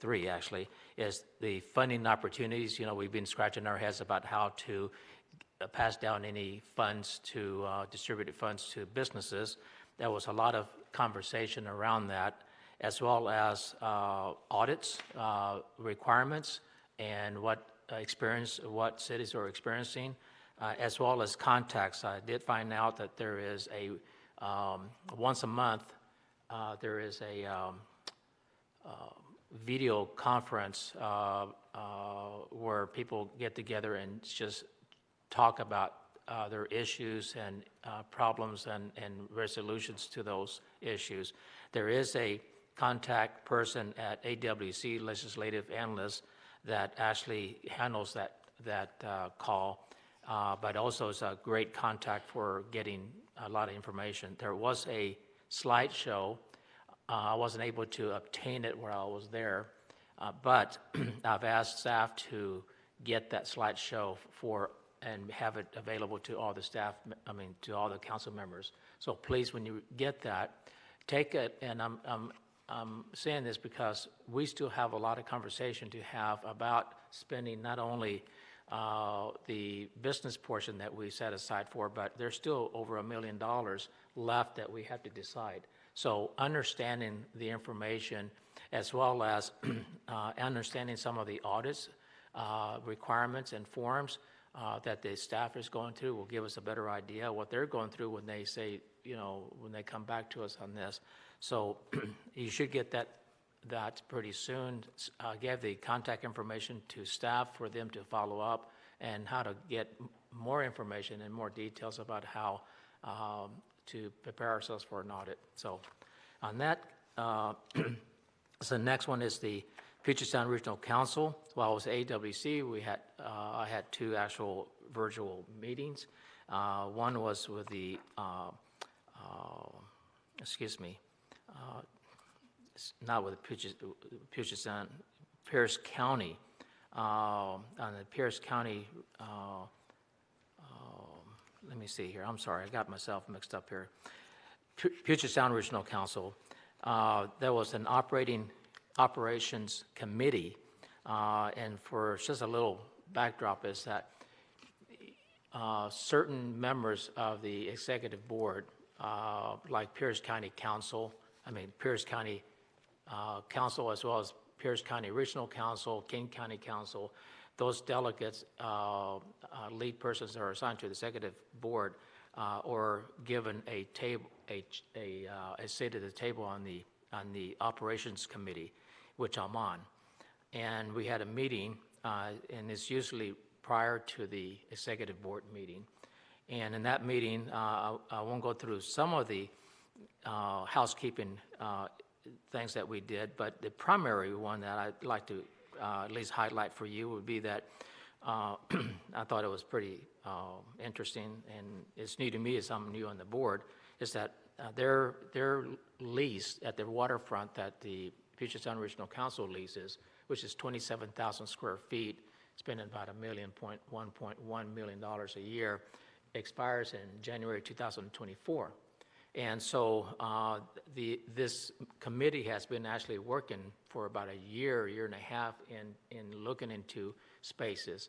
three actually, is the funding opportunities. You know, we've been scratching our heads about how to pass down any funds to distributed funds to businesses. There was a lot of conversation around that, as well as audits, requirements, and what cities are experiencing, as well as contacts. I did find out that there is a once a month there is a video conference where people get together and just talk about their issues and problems and resolutions to those issues. There is a contact person at AWC, Legislative Analyst, that actually handles that call, but also is a great contact for getting a lot of information. There was a slideshow. I wasn't able to obtain it while I was there, but I've asked staff to get that slideshow and have it available to all the staff, to all the council members. So please, when you get that, take it, and I'm saying this because we still have a lot of conversation to have about spending not only the business portion that we set aside for, but there's still over $1 million left that we have to decide. So understanding the information, as well as understanding some of the audits, requirements, and forms that the staff is going through will give us a better idea what they're going through when they say, when they come back to us on this. So you should get that pretty soon. Give the contact information to staff for them to follow up, and how to get more information and more details about how to prepare ourselves for an audit. So on that, so the next one is the Puget Sound Regional Council. While I was at AWC, I had two actual virtual meetings. One was with the, not with Puget Sound, Pierce County, on the Pierce County, let me see here, I'm sorry, I got myself mixed up here. Puget Sound Regional Council, there was an operations committee, and for just a little backdrop is that certain members of the executive board, like Pierce County Council, Pierce County Council, as well as Pierce County Regional Council, King County Council, those delegates, lead persons that are assigned to the executive board, or given a table, a seat at the table on the operations committee, which I'm on. And we had a meeting, and it's usually prior to the executive board meeting. And in that meeting, I won't go through some of the housekeeping things that we did, but the primary one that I'd like to at least highlight for you would be that I thought it was pretty interesting, and it's new to me as I'm new on the board, is that their lease at the waterfront that the Puget Sound Regional Council leases, which is 27,000 square feet, spending about $1.1 million a year, expires in January 2024. And so this committee has been actually working for about a year and a half in looking into spaces.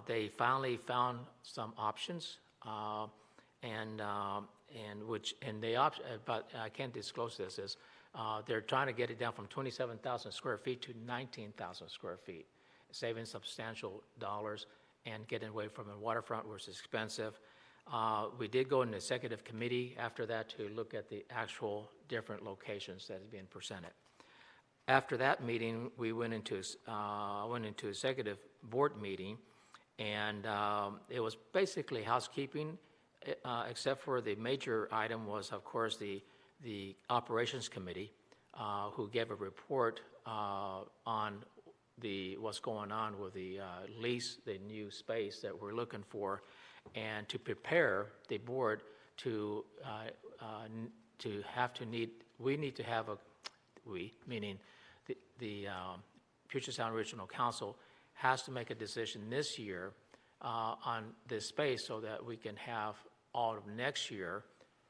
They finally found some options, but I can't disclose this, is they're trying to get it down from 27,000 square feet to 19,000 square feet, saving substantial dollars and getting away from the waterfront, which is expensive. We did go in the executive committee after that to look at the actual different locations that is being presented. After that meeting, we went into executive board meeting, and it was basically housekeeping, except for the major item was, of course, the operations committee, who gave a report on what's going on with the lease, the new space that we're looking for, and to prepare the board meaning the Puget Sound Regional Council has to make a decision this year on this space so that we can have all of next year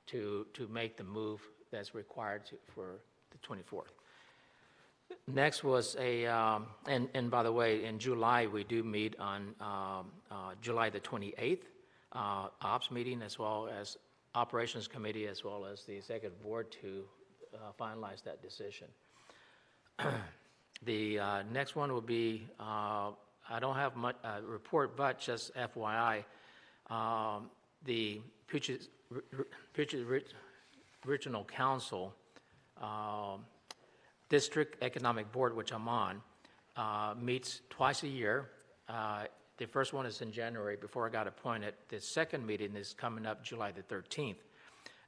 to make the move that's required for the 24th. Next was and by the way, in July, we do meet on July the 28th, ops meeting, as well as operations committee, as well as the executive board to finalize that decision. The next one will be, I don't have much report, but just FYI, the Puget Regional Council District Economic Board, which I'm on, meets twice a year. The first one is in January before I got appointed. The second meeting is coming up July the 13th.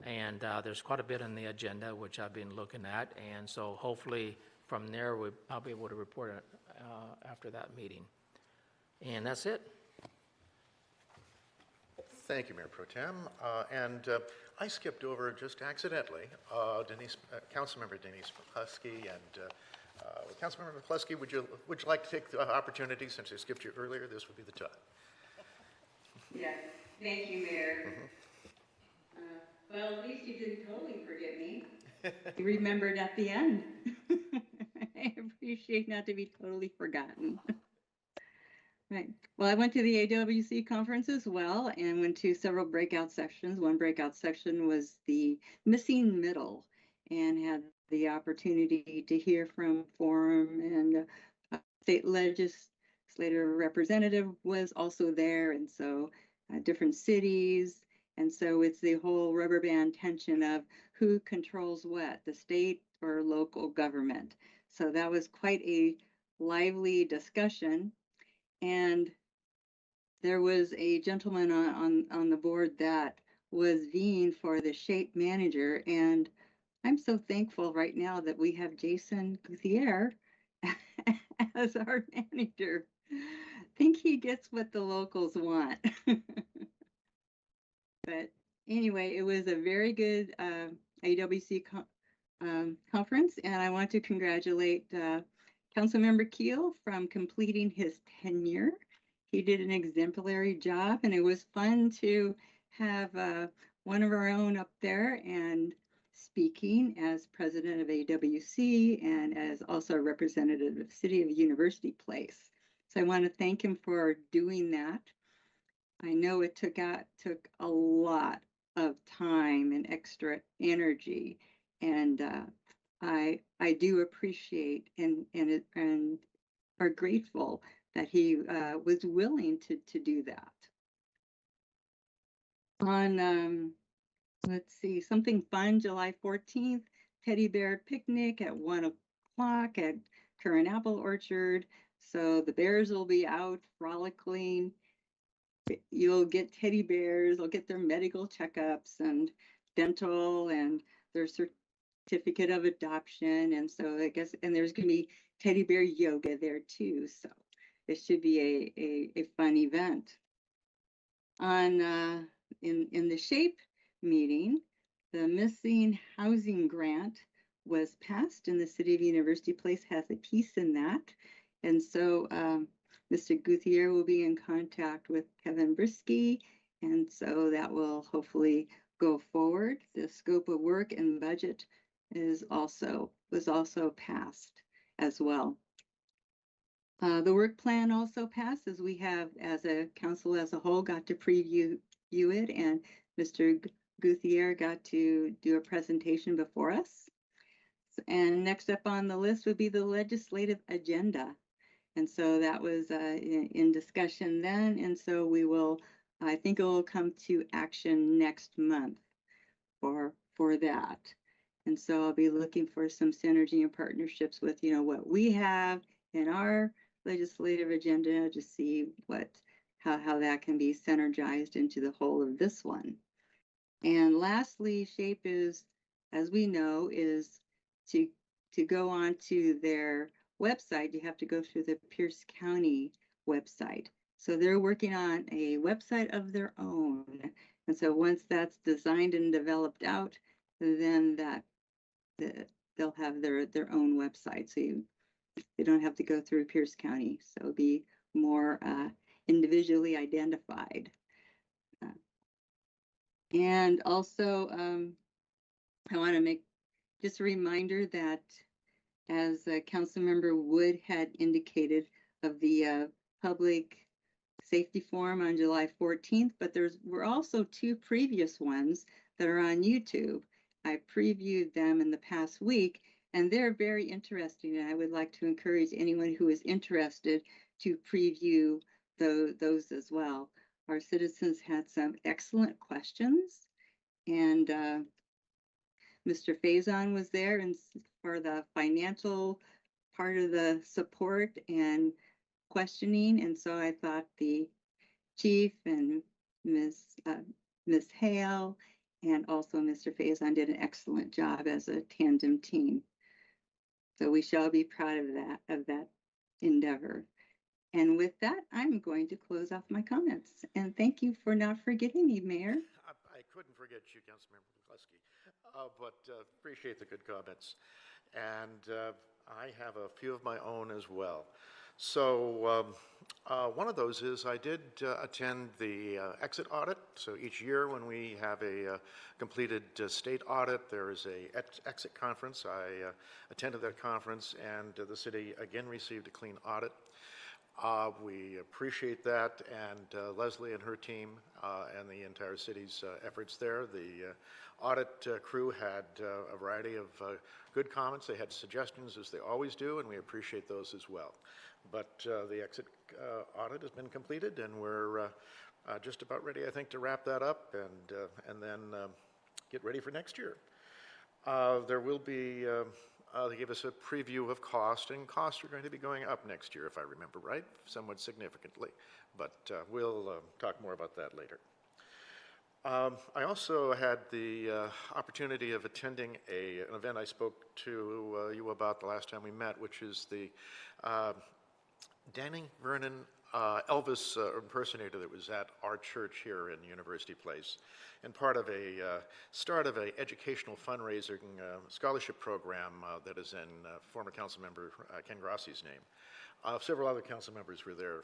And there's quite a bit on the agenda, which I've been looking at. And so hopefully from there, I'll be able to report after that meeting. And that's it. Thank you, Mayor Pro Tem. I skipped over just accidentally Councilmember Denise McCluskey. And Councilmember McCluskey, would you like to take the opportunity, since I skipped you earlier? This would be the time. Yes, thank you, Mayor. Well, at least you didn't totally forget me. You remembered at the end. I appreciate not to be totally forgotten. Right. Well, I went to the AWC conference as well and went to several breakout sessions. One breakout section was the missing middle, and had the opportunity to hear from Forum, and state legislative representative was also there, and so different cities. And so it's the whole rubber band tension of who controls what, the state or local government. So that was quite a lively discussion. And there was a gentleman on the board that was vying for the SHAPE manager. And I'm so thankful right now that we have Jason Gutierrez as our manager. I think he gets what the locals want. But anyway, it was a very good AWC conference, and I want to congratulate Councilmember Keel from completing his tenure. He did an exemplary job, and it was fun to have one of our own up there and speaking as president of AWC and as also a representative of the City of University Place. So I want to thank him for doing that. I know it took a lot of time and extra energy, and I do appreciate and are grateful that he was willing to do that. On let's see, something fun, July 14th, teddy bear picnic at 1 o'clock at Current Apple Orchard. So the bears will be out frolicking. You'll get teddy bears, they'll get their medical checkups and dental and their certificate of adoption. And so I guess, and there's going to be teddy bear yoga there too. So it should be a fun event. On in the SHAPE meeting, the missing housing grant was passed, and the City of University Place has a piece in that. And so Mr. Gutierrez will be in contact with Kevin Brisky, and so that will hopefully go forward. The scope of work and budget was also passed as well. The work plan also passed, as we have, as a council as a whole, got to preview it, and Mr. Gutierrez got to do a presentation before us. And next up on the list would be the legislative agenda. And so that was in discussion then. And so we will, I think it will come to action next month for that. And so I'll be looking for some synergy and partnerships with, what we have in our legislative agenda to see how that can be synergized into the whole of this one. And lastly, SHAPE is, as we know, is to go on to their website. You have to go through the Pierce County website. So they're working on a website of their own. And so once that's designed and developed out, then they'll have their own website. So they don't have to go through Pierce County. So it'll be more individually identified. And also, I want to make just a reminder that as Councilmember Wood had indicated, of the public safety forum on July 14th, but were also two previous ones that are on YouTube. I previewed them in the past week, and they're very interesting, and I would like to encourage anyone who is interested to preview those as well. Our citizens had some excellent questions, and Mr. Faison was there and for the financial part of the support and questioning, and so I thought the chief and Miss Hale and also Mr. Faison did an excellent job as a tandem team. So we shall be proud of that endeavor. And with that, I'm going to close off my comments. And thank you for not forgetting me, Mayor. I couldn't forget you, Councilmember McCluskey, but appreciate the good comments. And I have a few of my own as well. So one of those is I did attend the exit audit. So each year when we have a completed state audit, there is a exit conference. I attended that conference, and the city again received a clean audit. We appreciate that, and Leslie and her team and the entire city's efforts there. The audit crew had a variety of good comments. They had suggestions, as they always do, and we appreciate those as well. But the exit audit has been completed, and we're just about ready, I think, to wrap that up and then get ready for next year. There will be they gave us a preview of cost, and costs are going to be going up next year, if I remember right, somewhat significantly. But we'll talk more about that later. I also had the opportunity of attending an event I spoke to you about the last time we met, which is the Danny Vernon Elvis impersonator that was at our church here in University Place, and part of a start of an educational fundraising scholarship program that is in former council member Ken Grassi's name. Several other council members were there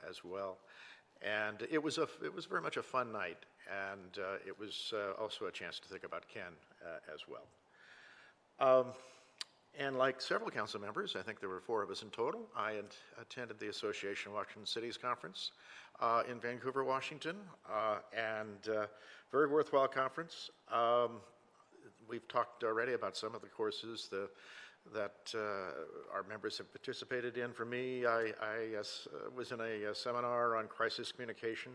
as well, and it was very much a fun night, and it was also a chance to think about Ken as well. And like several council members, I think there were 4 of us in total, I attended the Association of Washington Cities Conference in Vancouver, Washington, and very worthwhile conference. We've talked already about some of the courses that our members have participated in. For me, I was in a seminar on crisis communication,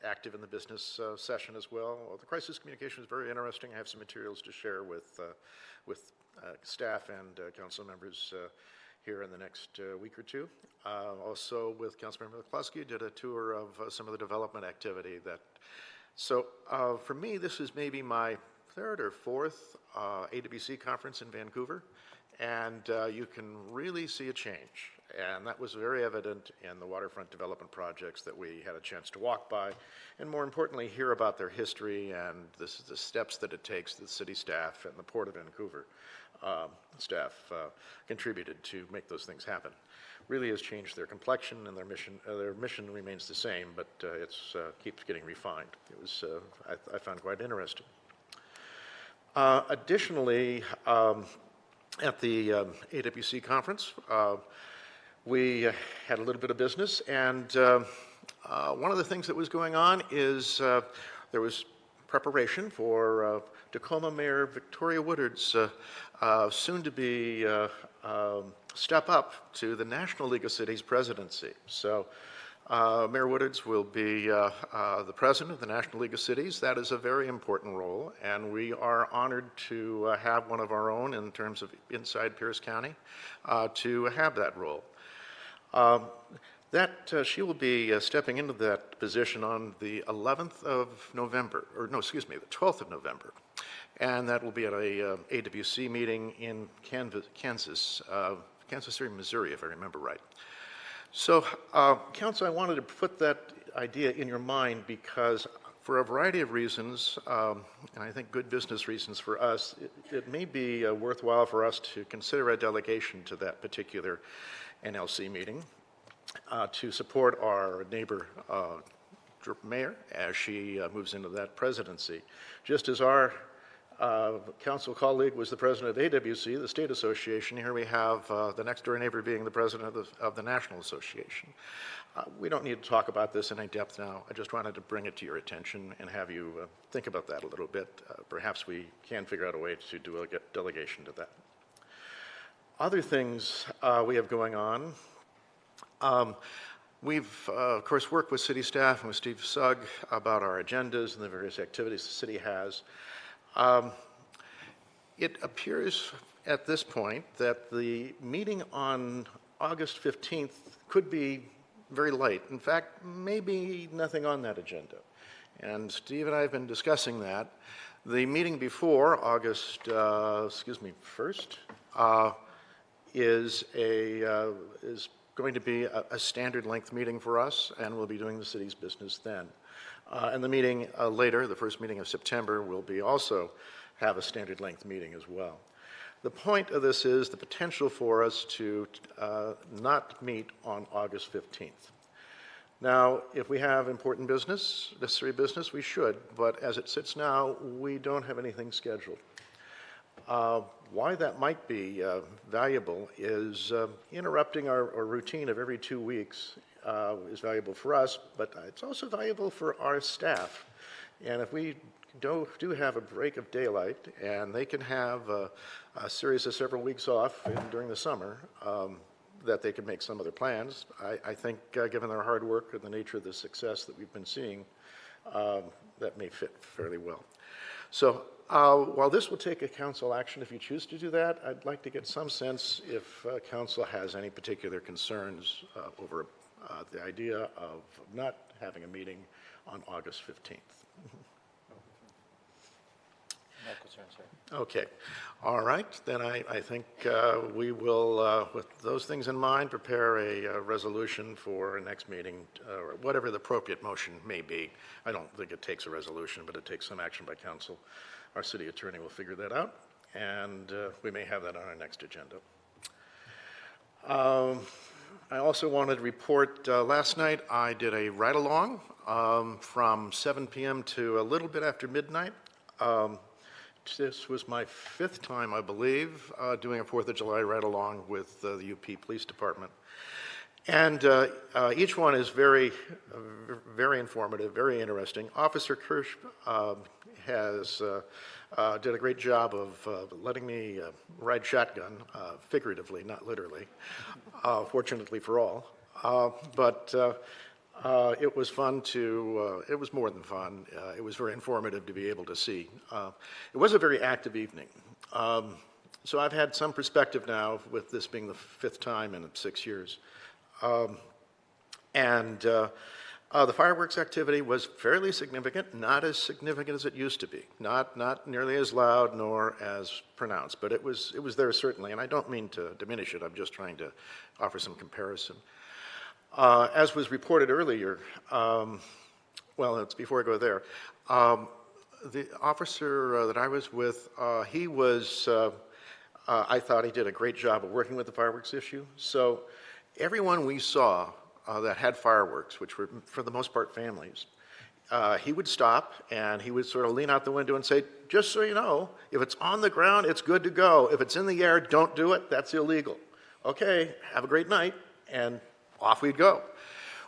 active in the business session as well. The crisis communication is very interesting. I have some materials to share with staff and council members here in the next week or two. Also with Councilmember McCluskey, did a tour of some of the development activity that. So for me, this is maybe my 3rd or 4th AWC conference in Vancouver, and you can really see a change. And that was very evident in the waterfront development projects that we had a chance to walk by, and more importantly, hear about their history and the steps that it takes the city staff and the Port of Vancouver staff contributed to make those things happen. Really has changed their complexion, and their mission remains the same, but it keeps getting refined. It was, I found quite interesting. Additionally, at the AWC conference, we had a little bit of business, and one of the things that was going on is there was preparation for Tacoma Mayor Victoria Woodard's soon-to-be step up to the National League of Cities presidency. So Mayor Woodard's will be the president of the National League of Cities. That is a very important role, and we are honored to have one of our own in terms of inside Pierce County to have that role. She will be stepping into that position on the 11th of November, or no, excuse me, the 12th of November. And that will be at a AWC meeting in Kansas City, Missouri, if I remember right. So, Council, I wanted to put that idea in your mind because for a variety of reasons, and I think good business reasons for us, it may be worthwhile for us to consider a delegation to that particular NLC meeting to support our neighbor mayor as she moves into that presidency. Just as our council colleague was the president of AWC, the state association. Here we have the next door neighbor being the president of the National Association. We don't need to talk about this in any depth now. I just wanted to bring it to your attention and have you think about that a little bit. Perhaps we can figure out a way to do a delegation to that. Other things we have going on. We've, of course, worked with city staff and with Steve Sugg about our agendas and the various activities the city has. It appears at this point that the meeting on August 15th could be very light. In fact, maybe nothing on that agenda. And Steve and I have been discussing that. The meeting before August, 1st, is going to be a standard length meeting for us, and we'll be doing the city's business then. And the meeting later, the first meeting of September, will be also have a standard length meeting as well. The point of this is the potential for us to not meet on August 15th. Now, if we have important business, necessary business, we should, but as it sits now, we don't have anything scheduled. Why that might be valuable is interrupting our routine of every 2 weeks is valuable for us, but it's also valuable for our staff. And if we do have a break of daylight, and they can have a series of several weeks off during the summer, that they can make some other plans, I think given their hard work and the nature of the success that we've been seeing, that may fit fairly well. So while this will take a council action if you choose to do that, I'd like to get some sense if council has any particular concerns over the idea of not having a meeting on August 15th. No concerns, sir. Okay. All right. Then I think we will, with those things in mind, prepare a resolution for our next meeting, or whatever the appropriate motion may be. I don't think it takes a resolution, but it takes some action by council. Our city attorney will figure that out, and we may have that on our next agenda. I also wanted to report, last night I did a ride-along from 7 p.m. to a little bit after midnight. This was my 5th time, I believe, doing a 4th of July ride-along with the UP Police Department. And each one is very, very informative, very interesting. Officer Kirsch did a great job of letting me ride shotgun, figuratively, not literally, fortunately for all. It was fun to, it was more than fun. It was very informative to be able to see. It was a very active evening. So I've had some perspective now with this being the 5th time in 6 years. The fireworks activity was fairly significant, not as significant as it used to be. Not nearly as loud nor as pronounced, but it was there certainly, and I don't mean to diminish it, I'm just trying to offer some comparison. As was reported earlier, well, it's before I go there, the officer that I was with, he was, I thought he did a great job of working with the fireworks issue. So everyone we saw that had fireworks, which were for the most part families, he would stop and he would sort of lean out the window and say, just so you know, if it's on the ground, it's good to go. If it's in the air, don't do it. That's illegal. Okay, have a great night. And off we'd go.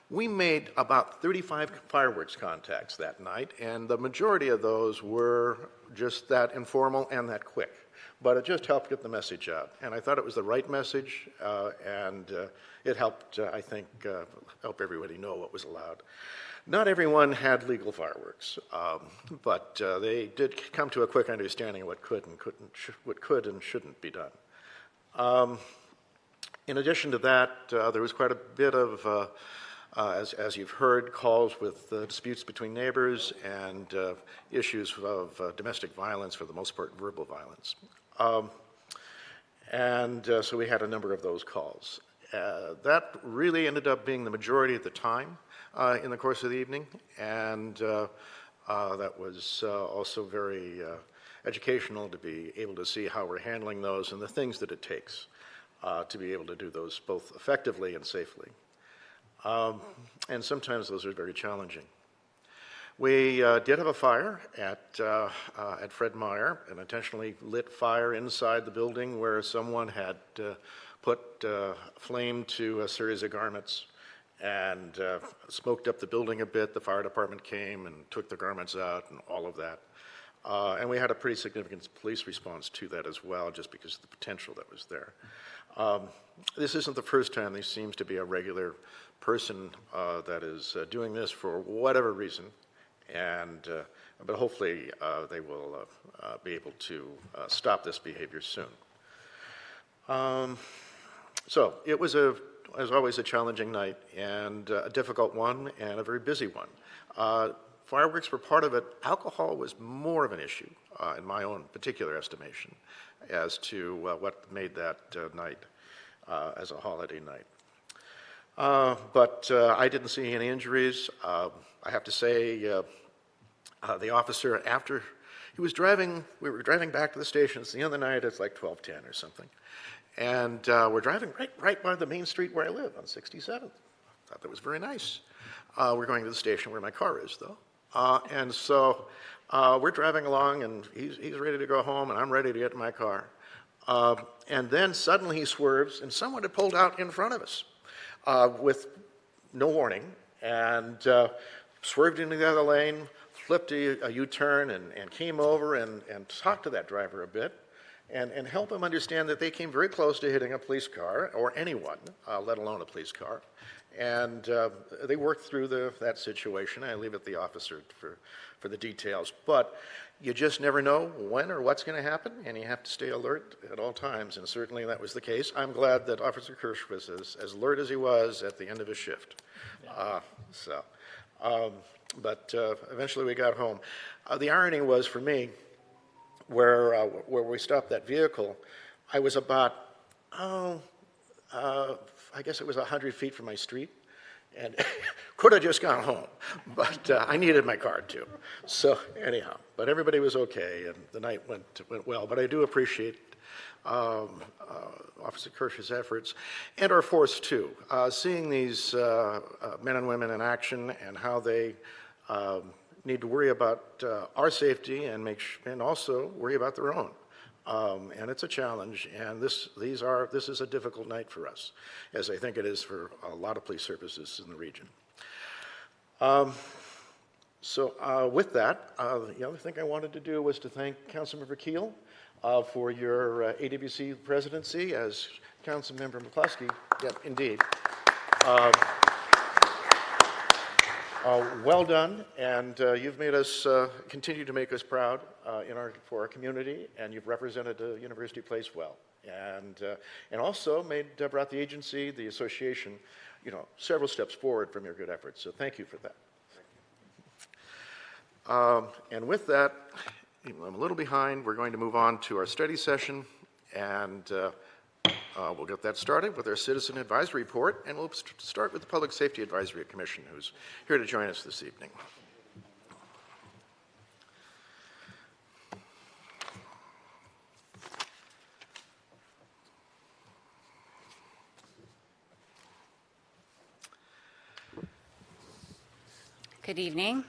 We made about 35 fireworks contacts that night, and the majority of those were just that informal and that quick. But it just helped get the message out. And I thought it was the right message, and it helped, I think, help everybody know what was allowed. Not everyone had legal fireworks, but they did come to a quick understanding of what could and shouldn't be done. In addition to that, there was quite a bit of, as you've heard, calls with disputes between neighbors and issues of domestic violence, for the most part verbal violence. So we had a number of those calls. That really ended up being the majority of the time in the course of the evening, and that was also very educational to be able to see how we're handling those and the things that it takes to be able to do those both effectively and safely. And sometimes those are very challenging. We did have a fire at Fred Meyer, an intentionally lit fire inside the building where someone had put flame to a series of garments and smoked up the building a bit. The fire department came and took the garments out and all of that. And we had a pretty significant police response to that as well, just because of the potential that was there. This isn't the first time. There seems to be a regular person that is doing this for whatever reason, and but hopefully they will be able to stop this behavior soon. So it was, as always, a challenging night and a difficult one and a very busy one. Fireworks were part of it. Alcohol was more of an issue, in my own particular estimation, as to what made that night as a holiday night. But I didn't see any injuries. I have to say, the officer, after he was driving, we were driving back to the station. It's the end of the night. It's like 12:10 or something. And we're driving right by the main street where I live on 67th. Thought that was very nice. We're going to the station where my car is, though. And so we're driving along, and he's ready to go home, and I'm ready to get in my car. And then suddenly he swerves, and someone had pulled out in front of us with no warning, and swerved into the other lane, flipped a U-turn, and came over and talked to that driver a bit, and help him understand that they came very close to hitting a police car, or anyone, let alone a police car. And they worked through that situation. I leave it to the officer for the details. But you just never know when or what's going to happen, and you have to stay alert at all times, and certainly that was the case. I'm glad that Officer Kirsch was as alert as he was at the end of his shift. But eventually we got home. The irony was, for me, where we stopped that vehicle, I was about, I guess it was 100 feet from my street, and could have just gone home, but I needed my car too. So anyhow, but everybody was okay, and the night went well. But I do appreciate Officer Kirsch's efforts, and our force too. Seeing these men and women in action and how they need to worry about our safety and also worry about their own. And it's a challenge, and this is a difficult night for us, as I think it is for a lot of police services in the region. With that, the other thing I wanted to do was to thank Councilmember Keel for your AWC presidency, as Councilmember McCluskey, yep, indeed. Well done, and you've made us continue to make us proud for our community, and you've represented University Place well, and also brought the agency, the association, several steps forward from your good efforts. So thank you for that. And with that, I'm a little behind. We're going to move on to our study session, and we'll get that started with our Citizen Advisory Report, and we'll start with the Public Safety Advisory Commission, who's here to join us this evening. Good evening.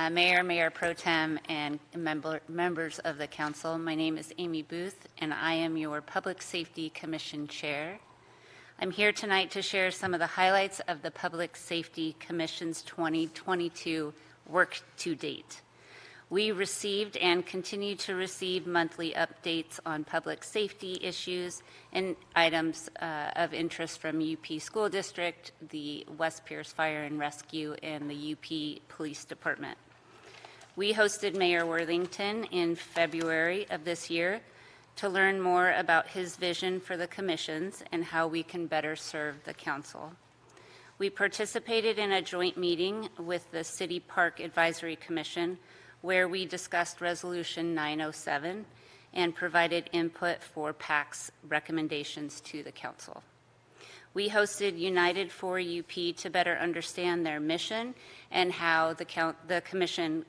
Mayor, Mayor Pro Tem, and members of the council. My name is Amy Booth, and I am your Public Safety Commission Chair. I'm here tonight to share some of the highlights of the Public Safety Commission's 2022 work to date. We received and continue to receive monthly updates on public safety issues and items of interest from UP School District, the West Pierce Fire and Rescue, and the UP Police Department. We hosted Mayor Worthington in February of this year to learn more about his vision for the commissions and how we can better serve the council. We participated in a joint meeting with the City Park Advisory Commission, where we discussed Resolution 907 and provided input for PAC's recommendations to the council. We hosted United for UP to better understand their mission and how the commission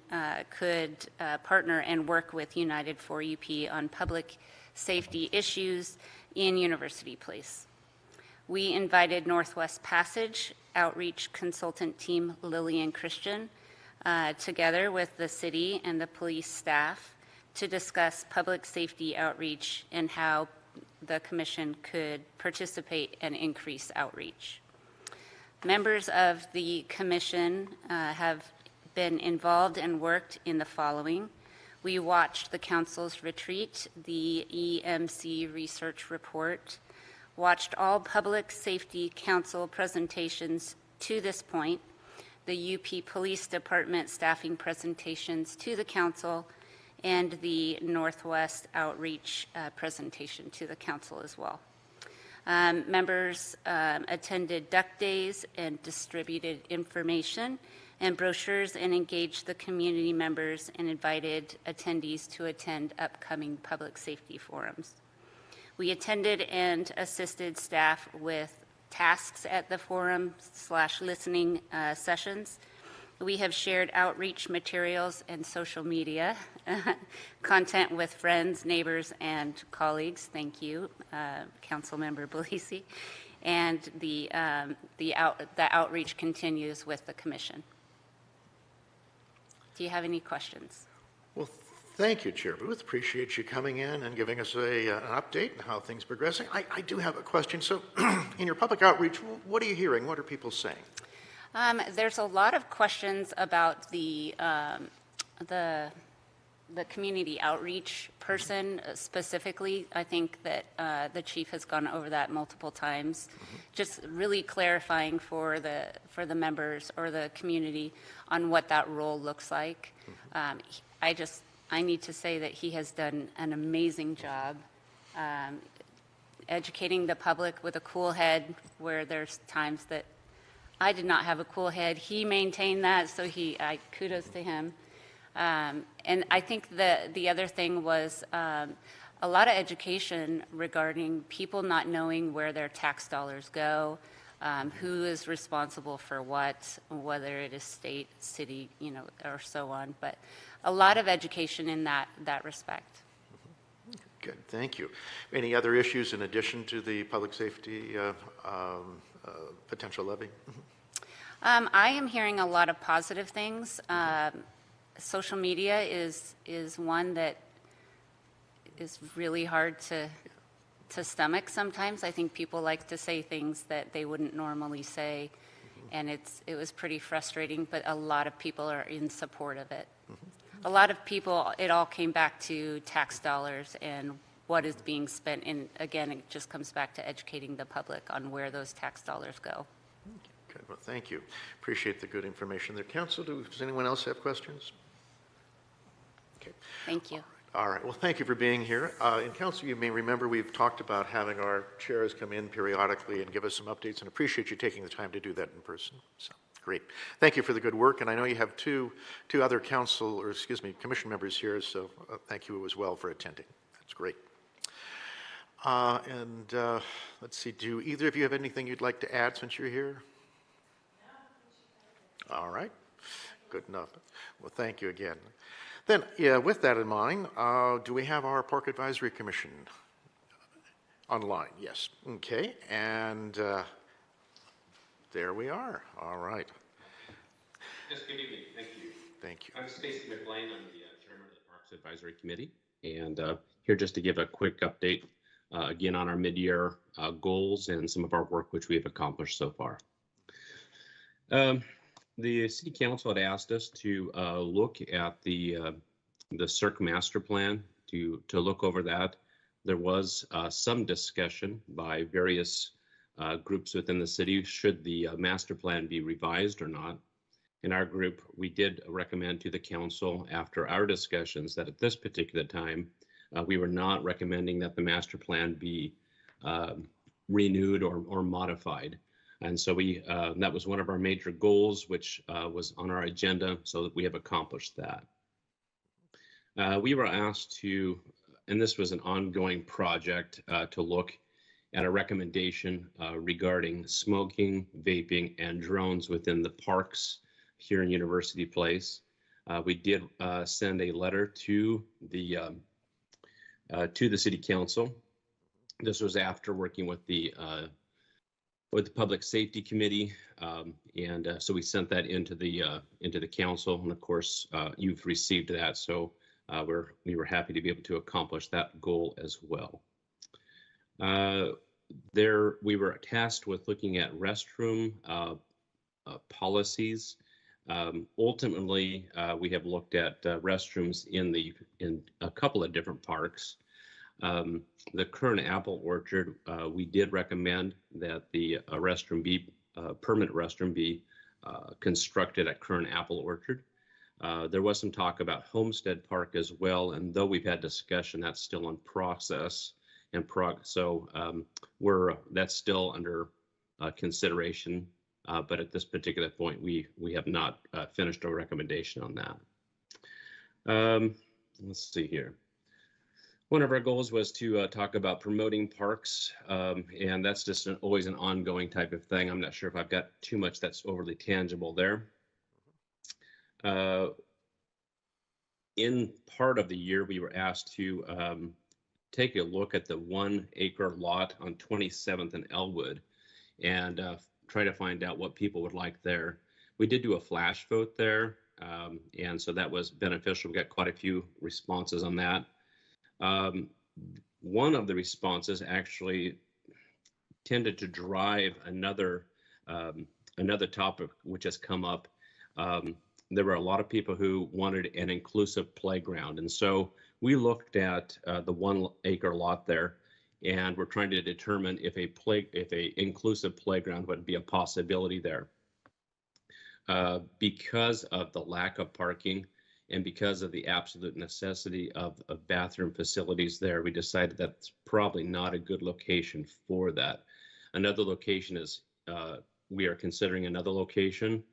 could partner and work with United for UP on public safety issues in University Place. We invited Northwest Passage outreach consultant team Lillian Christian together with the city and the police staff to discuss public safety outreach and how the commission could participate and increase outreach. Members of the commission have been involved and worked in the following. We watched the council's retreat, the EMC research report, watched all public safety council presentations to this point, the UP Police Department staffing presentations to the council, and the Northwest Outreach presentation to the council as well. Members attended Duck Days and distributed information and brochures and engaged the community members and invited attendees to attend upcoming public safety forums. We attended and assisted staff with tasks at the forum/listening sessions. We have shared outreach materials and social media content with friends, neighbors, and colleagues. Thank you, Councilmember Belisi. And the outreach continues with the commission. Do you have any questions? Well, thank you, Chair Booth. Appreciate you coming in and giving us an update on how things are progressing. I do have a question. So in your public outreach, what are you hearing? What are people saying? There's a lot of questions about the community outreach person specifically. I think that the chief has gone over that multiple times, just really clarifying for the members or the community on what that role looks like. I need to say that he has done an amazing job educating the public with a cool head, where there's times that I did not have a cool head. He maintained that, so kudos to him. And I think the other thing was a lot of education regarding people not knowing where their tax dollars go, who is responsible for what, whether it is state, city, or so on. But a lot of education in that respect. Good, thank you. Any other issues in addition to the public safety potential levy? I am hearing a lot of positive things. Social media is one that is really hard to stomach sometimes. I think people like to say things that they wouldn't normally say, and it was pretty frustrating, but a lot of people are in support of it. A lot of people, it all came back to tax dollars and what is being spent, and again, it just comes back to educating the public on where those tax dollars go. Good, well, thank you. Appreciate the good information there. Council, does anyone else have questions? Okay. Thank you. All right, well, thank you for being here. In council, you may remember we've talked about having our chairs come in periodically and give us some updates, and appreciate you taking the time to do that in person. So, great. Thank you for the good work, and I know you have two other commission members here, so thank you as well for attending. That's great. Let's see, do either of you have anything you'd like to add since you're here? All right, good enough. Well, thank you again. Then, yeah, with that in mind, do we have our Park Advisory Commission online? Yes. Okay, and there we are. All right. Yes, good evening. Thank you. Thank you. I'm Stacy McLean. I'm the chairman of the Parks Advisory Committee, and here just to give a quick update again on our mid-year goals and some of our work which we have accomplished so far. The City Council had asked us to look at the CERC master plan, to look over that. There was some discussion by various groups within the city, should the master plan be revised or not. In our group, we did recommend to the council after our discussions that at this particular time, we were not recommending that the master plan be renewed or modified. And so that was one of our major goals, which was on our agenda, so that we have accomplished that. We were asked to, and this was an ongoing project, to look at a recommendation regarding smoking, vaping, and drones within the parks here in University Place. We did send a letter to the City Council. This was after working with the with the Public Safety Committee, so we sent that into the council, and of course you've received that. So we were happy to be able to accomplish that goal as well. We were tasked with looking at restroom policies. Ultimately, we have looked at restrooms in a couple of different parks. The Kern Apple Orchard, we did recommend that the permanent restroom be constructed at Kern Apple Orchard. There was some talk about Homestead Park as well, and though we've had discussion, that's still in process so that's still under consideration. But at this particular point, we have not finished a recommendation on that. Let's see here. One of our goals was to talk about promoting parks, and that's just always an ongoing type of thing. I'm not sure if I've got too much that's overly tangible there. In part of the year, we were asked to take a look at the 1 acre lot on 27th and Elwood and try to find out what people would like there. We did do a flash vote there, and so that was beneficial. We got quite a few responses on that. One of the responses actually tended to drive another topic which has come up. There were a lot of people who wanted an inclusive playground, and so we looked at the 1 acre lot there, and we're trying to determine if a inclusive playground would be a possibility there. Because of the lack of parking and because of the absolute necessity of bathroom facilities there, we decided that's probably not a good location for that. Another location is, we are considering another location,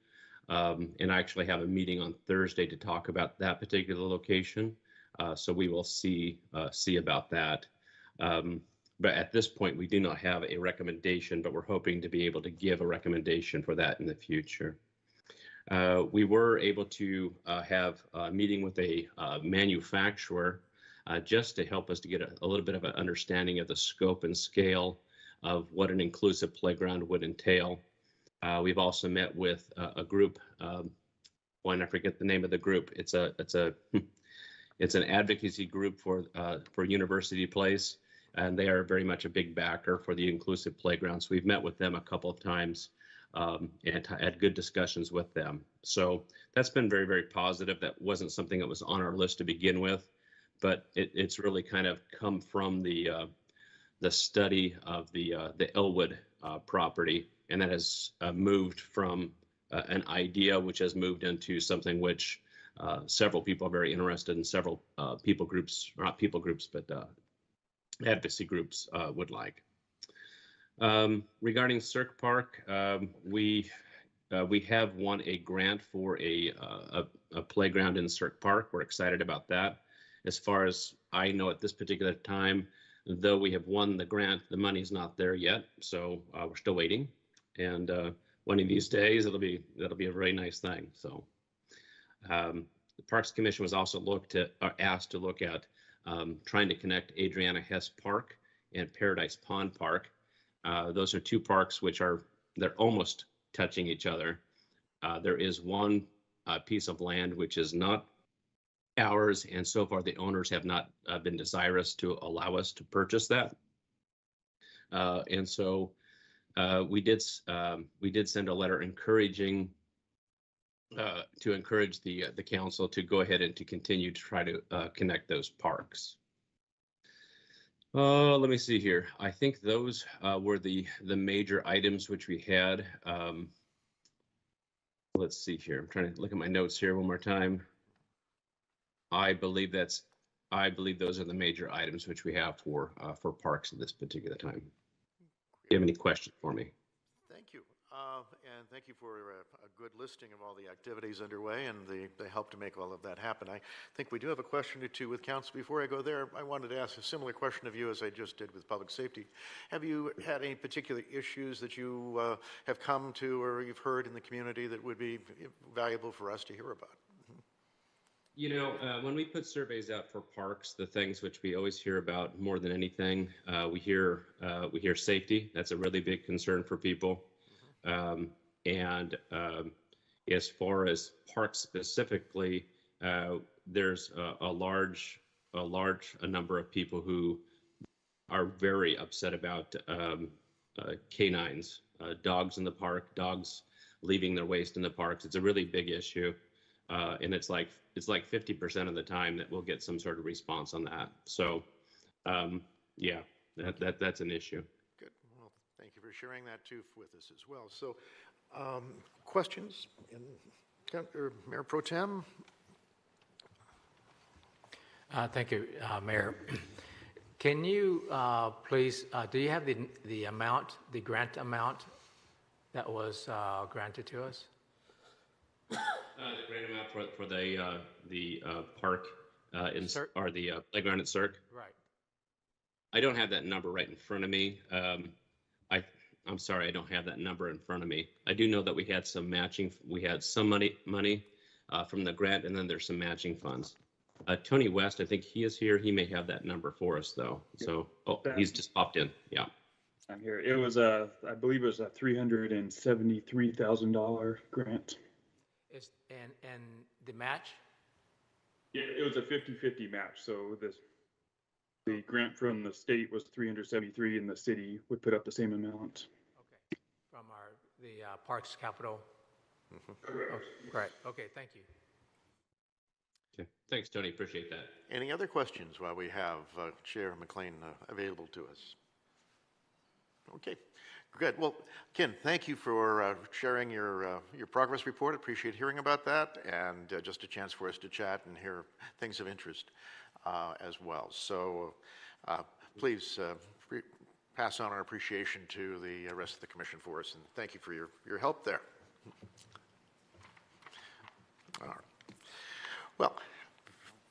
and I actually have a meeting on Thursday to talk about that particular location. So we will see about that. But at this point, we do not have a recommendation, but we're hoping to be able to give a recommendation for that in the future. We were able to have a meeting with a manufacturer just to help us to get a little bit of an understanding of the scope and scale of what an inclusive playground would entail. We've also met with a group, I forget the name of the group. It's an advocacy group for University Place, and they are very much a big backer for the inclusive playgrounds. We've met with them a couple of times and had good discussions with them. So that's been very, very positive. That wasn't something that was on our list to begin with, but it's really kind of come from the study of the Elwood property, and that has moved from an idea which has moved into something which several people are very interested in, several people groups, or not people groups, but advocacy groups would like. Regarding Cirque Park, we have won a grant for a playground in Cirque Park. We're excited about that. As far as I know at this particular time, though we have won the grant, the money's not there yet, so we're still waiting. And one of these days, that'll be a very nice thing. So the Parks Commission was also asked to look at trying to connect Adriana Hess Park and Paradise Pond Park. Those are two parks which they're almost touching each other. There is one piece of land which is not ours, and so far the owners have not been desirous to allow us to purchase that. And so we did send a letter encouraging to encourage the council to go ahead and to continue to try to connect those parks. Let me see here. I think those were the major items which we had. Let's see here. I'm trying to look at my notes here one more time. I believe those are the major items which we have for parks at this particular time. Do you have any questions for me? Thank you. And thank you for a good listing of all the activities underway and the help to make all of that happen. I think we do have a question or two with council. Before I go there, I wanted to ask a similar question of you as I just did with public safety. Have you had any particular issues that you have come to or you've heard in the community that would be valuable for us to hear about? You know, when we put surveys out for parks, the things which we always hear about more than anything, we hear safety. That's a really big concern for people. And as far as parks specifically, there's a number of people who are very upset about canines, dogs in the park, dogs leaving their waste in the parks. It's a really big issue, and it's like 50% of the time that we'll get some sort of response on that. So, yeah, that's an issue. Good. Well, thank you for sharing that too with us as well. So, questions? Mayor Pro Tem? Thank you, Mayor. Can you please, do you have the amount, the grant amount that was granted to us? The grant amount for the park or the playground at Cirque? Right. I don't have that number right in front of me. I'm sorry, I don't have that number in front of me. I do know that we had some matching. We had some money from the grant, and then there's some matching funds. Tony West, I think he is here. He may have that number for us, though. So, he's just popped in. Yeah. I'm here. It was I believe it was a $373,000 grant. And the match? Yeah, it was a 50-50 match. So the grant from the state was 373, and the city would put up the same amount. Okay, from the Parks Capital. Correct. Oh, right. Okay, thank you. Okay. Thanks, Tony. Appreciate that. Any other questions while we have Chair McLean available to us? Okay, good. Well, Ken, thank you for sharing your progress report. Appreciate hearing about that, and just a chance for us to chat and hear things of interest as well. So please pass on our appreciation to the rest of the commission for us, and thank you for your help there. All right. Well,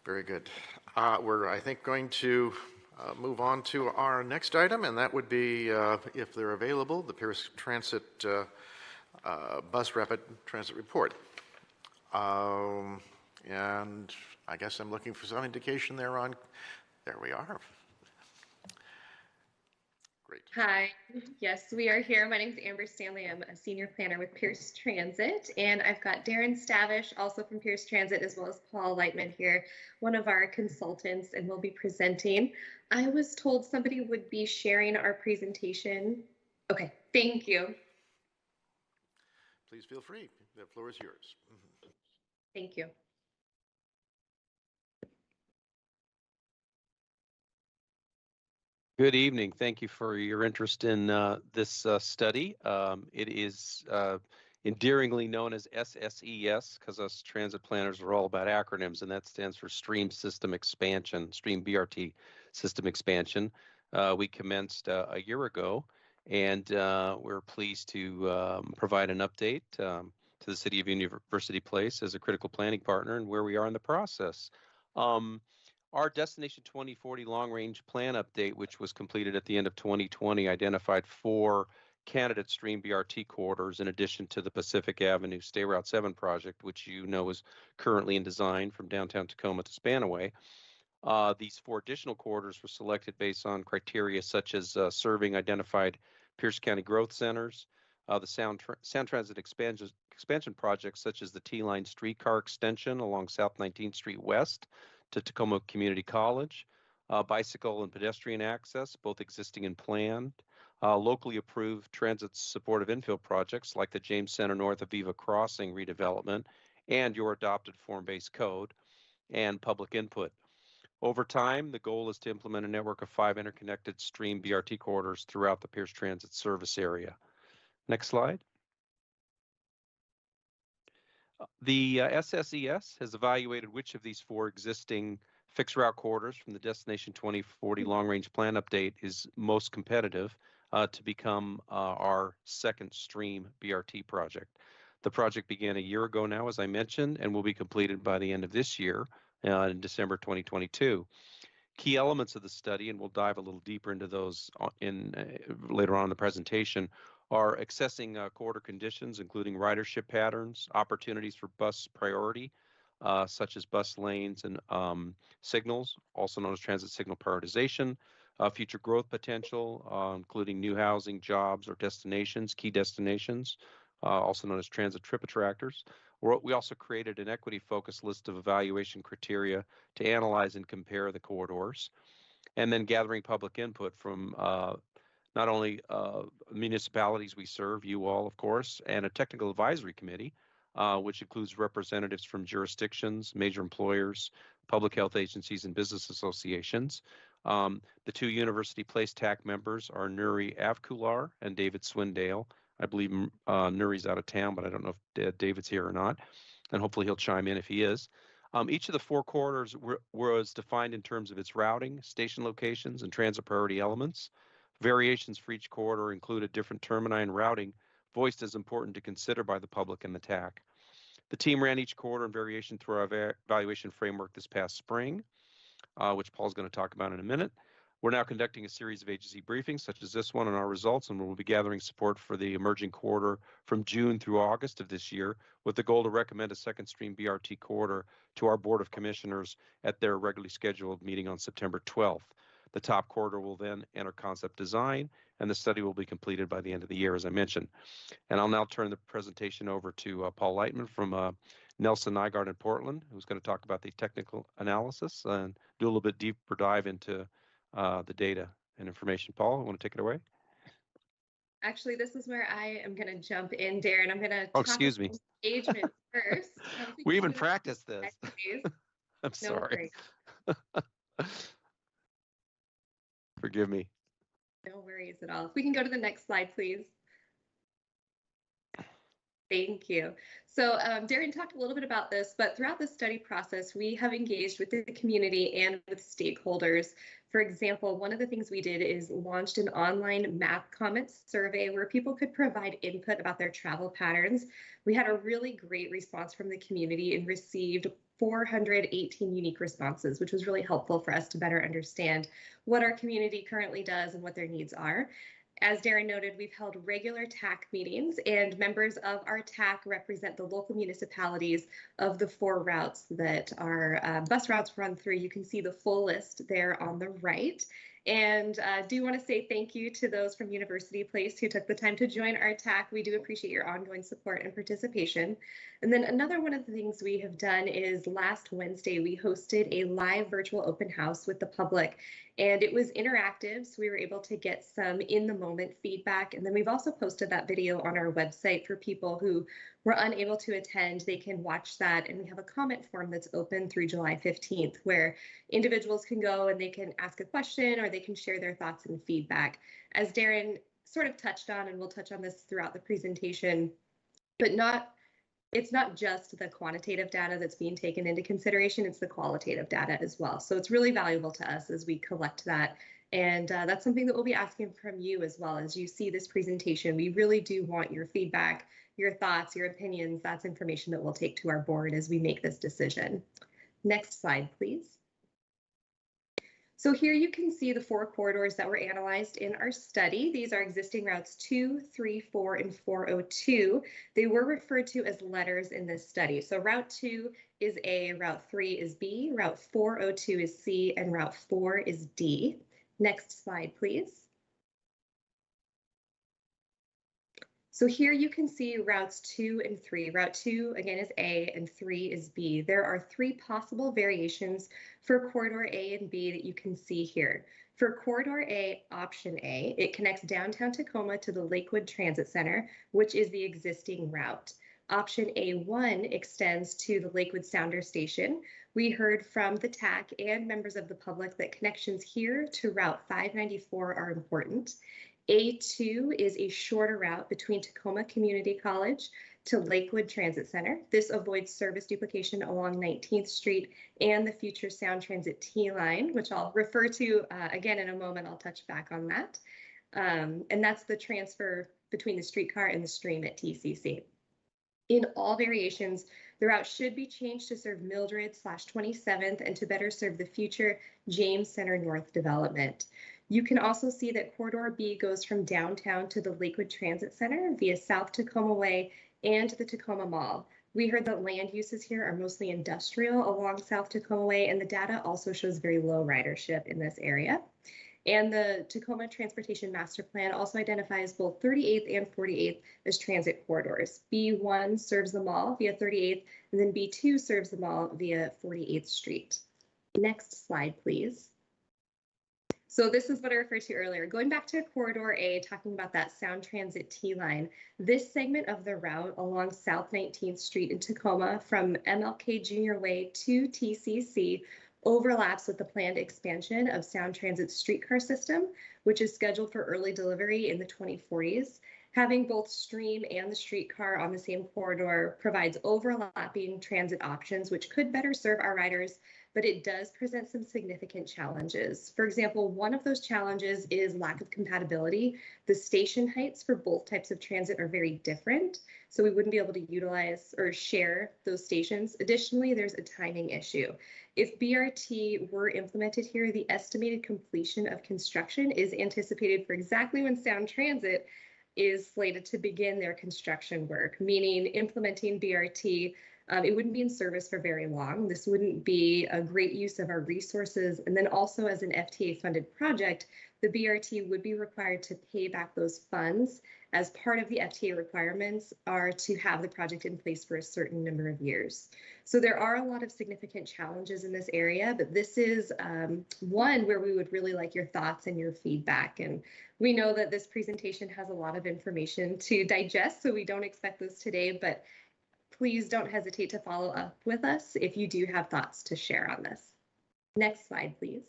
very good. We're, I think, going to move on to our next item, and that would be, if they're available, the Pierce Transit Bus Rapid Transit Report. And I guess I'm looking for some indication there on, there we are. Great. Hi, yes, we are here. My name is Amber Stanley. I'm a senior planner with Pierce Transit, and I've got Darren Stavish, also from Pierce Transit, as well as Paul Lightman here, one of our consultants, and we'll be presenting. I was told somebody would be sharing our presentation. Okay, thank you. Please feel free. The floor is yours. Thank you. Good evening. Thank you for your interest in this study. It is endearingly known as SSES because us transit planners are all about acronyms, and that stands for Stream System Expansion, Stream BRT System Expansion. We commenced a year ago, and we're pleased to provide an update to the City of University Place as a critical planning partner and where we are in the process. Our Destination 2040 long-range plan update, which was completed at the end of 2020, identified 4 candidate Stream BRT corridors in addition to the Pacific Avenue Stay Route 7 project, which you know is currently in design from downtown Tacoma to Spanaway. These 4 additional corridors were selected based on criteria such as serving identified Pierce County growth centers, the Sound Transit expansion projects such as the T-Line streetcar extension along South 19th Street West to Tacoma Community College, bicycle and pedestrian access, both existing and planned, locally approved transit supportive infill projects like the James Center North Aviva Crossing redevelopment and your adopted form-based code, and public input. Over time, the goal is to implement a network of 5 interconnected Stream BRT corridors throughout the Pierce Transit service area. Next slide. The SSES has evaluated which of these 4 existing fixed route corridors from the Destination 2040 long-range plan update is most competitive to become our second Stream BRT project. The project began a year ago now, as I mentioned, and will be completed by the end of this year in December 2022. Key elements of the study, and we'll dive a little deeper into those later on in the presentation, are accessing corridor conditions, including ridership patterns, opportunities for bus priority, such as bus lanes and signals, also known as transit signal prioritization, future growth potential, including new housing, jobs, or destinations, key destinations, also known as transit trip attractors. We also created an equity-focused list of evaluation criteria to analyze and compare the corridors, and then gathering public input from not only municipalities we serve, you all, of course, and a technical advisory committee, which includes representatives from jurisdictions, major employers, public health agencies, and business associations. The two University Place TAC members are Nuri Avkular and David Swindale. I believe Nuri's out of town, but I don't know if David's here or not, and hopefully he'll chime in if he is. Each of the four corridors was defined in terms of its routing, station locations, and transit priority elements. Variations for each corridor included different termini and routing, voiced as important to consider by the public and the TAC. The team ran each corridor and variation through our evaluation framework this past spring, which Paul's going to talk about in a minute. We're now conducting a series of agency briefings, such as this one, on our results, and we'll be gathering support for the emerging corridor from June through August of this year, with the goal to recommend a second stream BRT corridor to our Board of Commissioners at their regularly scheduled meeting on September 12th. The top corridor will then enter concept design, and the study will be completed by the end of the year, as I mentioned. And I'll now turn the presentation over to Paul Lightman from Nelson Nygaard in Portland, who's going to talk about the technical analysis and do a little bit deeper dive into the data and information. Paul, want to take it away? Actually, this is where I am going to jump in, Darren. I'm going to Oh, excuse me. Engagement first. We even practiced this. I'm No sorry. worries. Forgive me. No worries at all. If we can go to the next slide, please. Thank you. So Darren talked a little bit about this, but throughout the study process, we have engaged with the community and with stakeholders. For example, one of the things we did is launched an online map comments survey where people could provide input about their travel patterns. We had a really great response from the community and received 418 unique responses, which was really helpful for us to better understand what our community currently does and what their needs are. As Darren noted, we've held regular TAC meetings, and members of our TAC represent the local municipalities of the 4 routes that our bus routes run through. You can see the full list there on the right. And do want to say thank you to those from University Place who took the time to join our TAC. We do appreciate your ongoing support and participation. And then another one of the things we have done is last Wednesday, we hosted a live virtual open house with the public, and it was interactive. So we were able to get some in the moment feedback. And then we've also posted that video on our website for people who were unable to attend. They can watch that, and we have a comment form that's open through July 15th where individuals can go and they can ask a question or they can share their thoughts and feedback. As Darren sort of touched on, and we'll touch on this throughout the presentation, but it's not just the quantitative data that's being taken into consideration, it's the qualitative data as well. So it's really valuable to us as we collect that. And that's something that we'll be asking from you as well. As you see this presentation, we really do want your feedback, your thoughts, your opinions. That's information that we'll take to our board as we make this decision. Next slide, please. So here you can see the 4 corridors that were analyzed in our study. These are existing routes 2, 3, 4, and 402. They were referred to as letters in this study. So route 2 is A, route 3 is B, route 402 is C, and route 4 is D. Next slide, please. So here you can see routes 2 and 3. Route 2, again, is A, and 3 is B. There are 3 possible variations for corridor A and B that you can see here. For corridor A, option A, it connects downtown Tacoma to the Lakewood Transit Center, which is the existing route. Option A1 extends to the Lakewood Sounder Station. We heard from the TAC and members of the public that connections here to Route 594 are important. A2 is a shorter route between Tacoma Community College to Lakewood Transit Center. This avoids service duplication along 19th Street and the future Sound Transit T-line, which I'll refer to again in a moment. I'll touch back on that. And that's the transfer between the streetcar and the stream at TCC. In all variations, the route should be changed to serve Mildred/27th and to better serve the future James Center North development. You can also see that corridor B goes from downtown to the Lakewood Transit Center via South Tacoma Way and the Tacoma Mall. We heard that land uses here are mostly industrial along South Tacoma Way, and the data also shows very low ridership in this area. And the Tacoma Transportation Master Plan also identifies both 38th and 48th as transit corridors. B1 serves the mall via 38th, and then B2 serves the mall via 48th Street. Next slide, please. So this is what I referred to earlier. Going back to Corridor A, talking about that Sound Transit T-line, this segment of the route along South 19th Street in Tacoma from MLK Junior Way to TCC overlaps with the planned expansion of Sound Transit's streetcar system, which is scheduled for early delivery in the 2040s. Having both Stream and the streetcar on the same corridor provides overlapping transit options, which could better serve our riders, but it does present some significant challenges. For example, one of those challenges is lack of compatibility. The station heights for both types of transit are very different, so we wouldn't be able to utilize or share those stations. Additionally, there's a timing issue. If BRT were implemented here, the estimated completion of construction is anticipated for exactly when Sound Transit is slated to begin their construction work, meaning implementing BRT, it wouldn't be in service for very long. This wouldn't be a great use of our resources. And then also as an FTA funded project, the BRT would be required to pay back those funds as part of the FTA requirements are to have the project in place for a certain number of years. So there are a lot of significant challenges in this area, but this is one where we would really like your thoughts and your feedback. And we know that this presentation has a lot of information to digest, so we don't expect this today, but please don't hesitate to follow up with us if you do have thoughts to share on this. Next slide, please.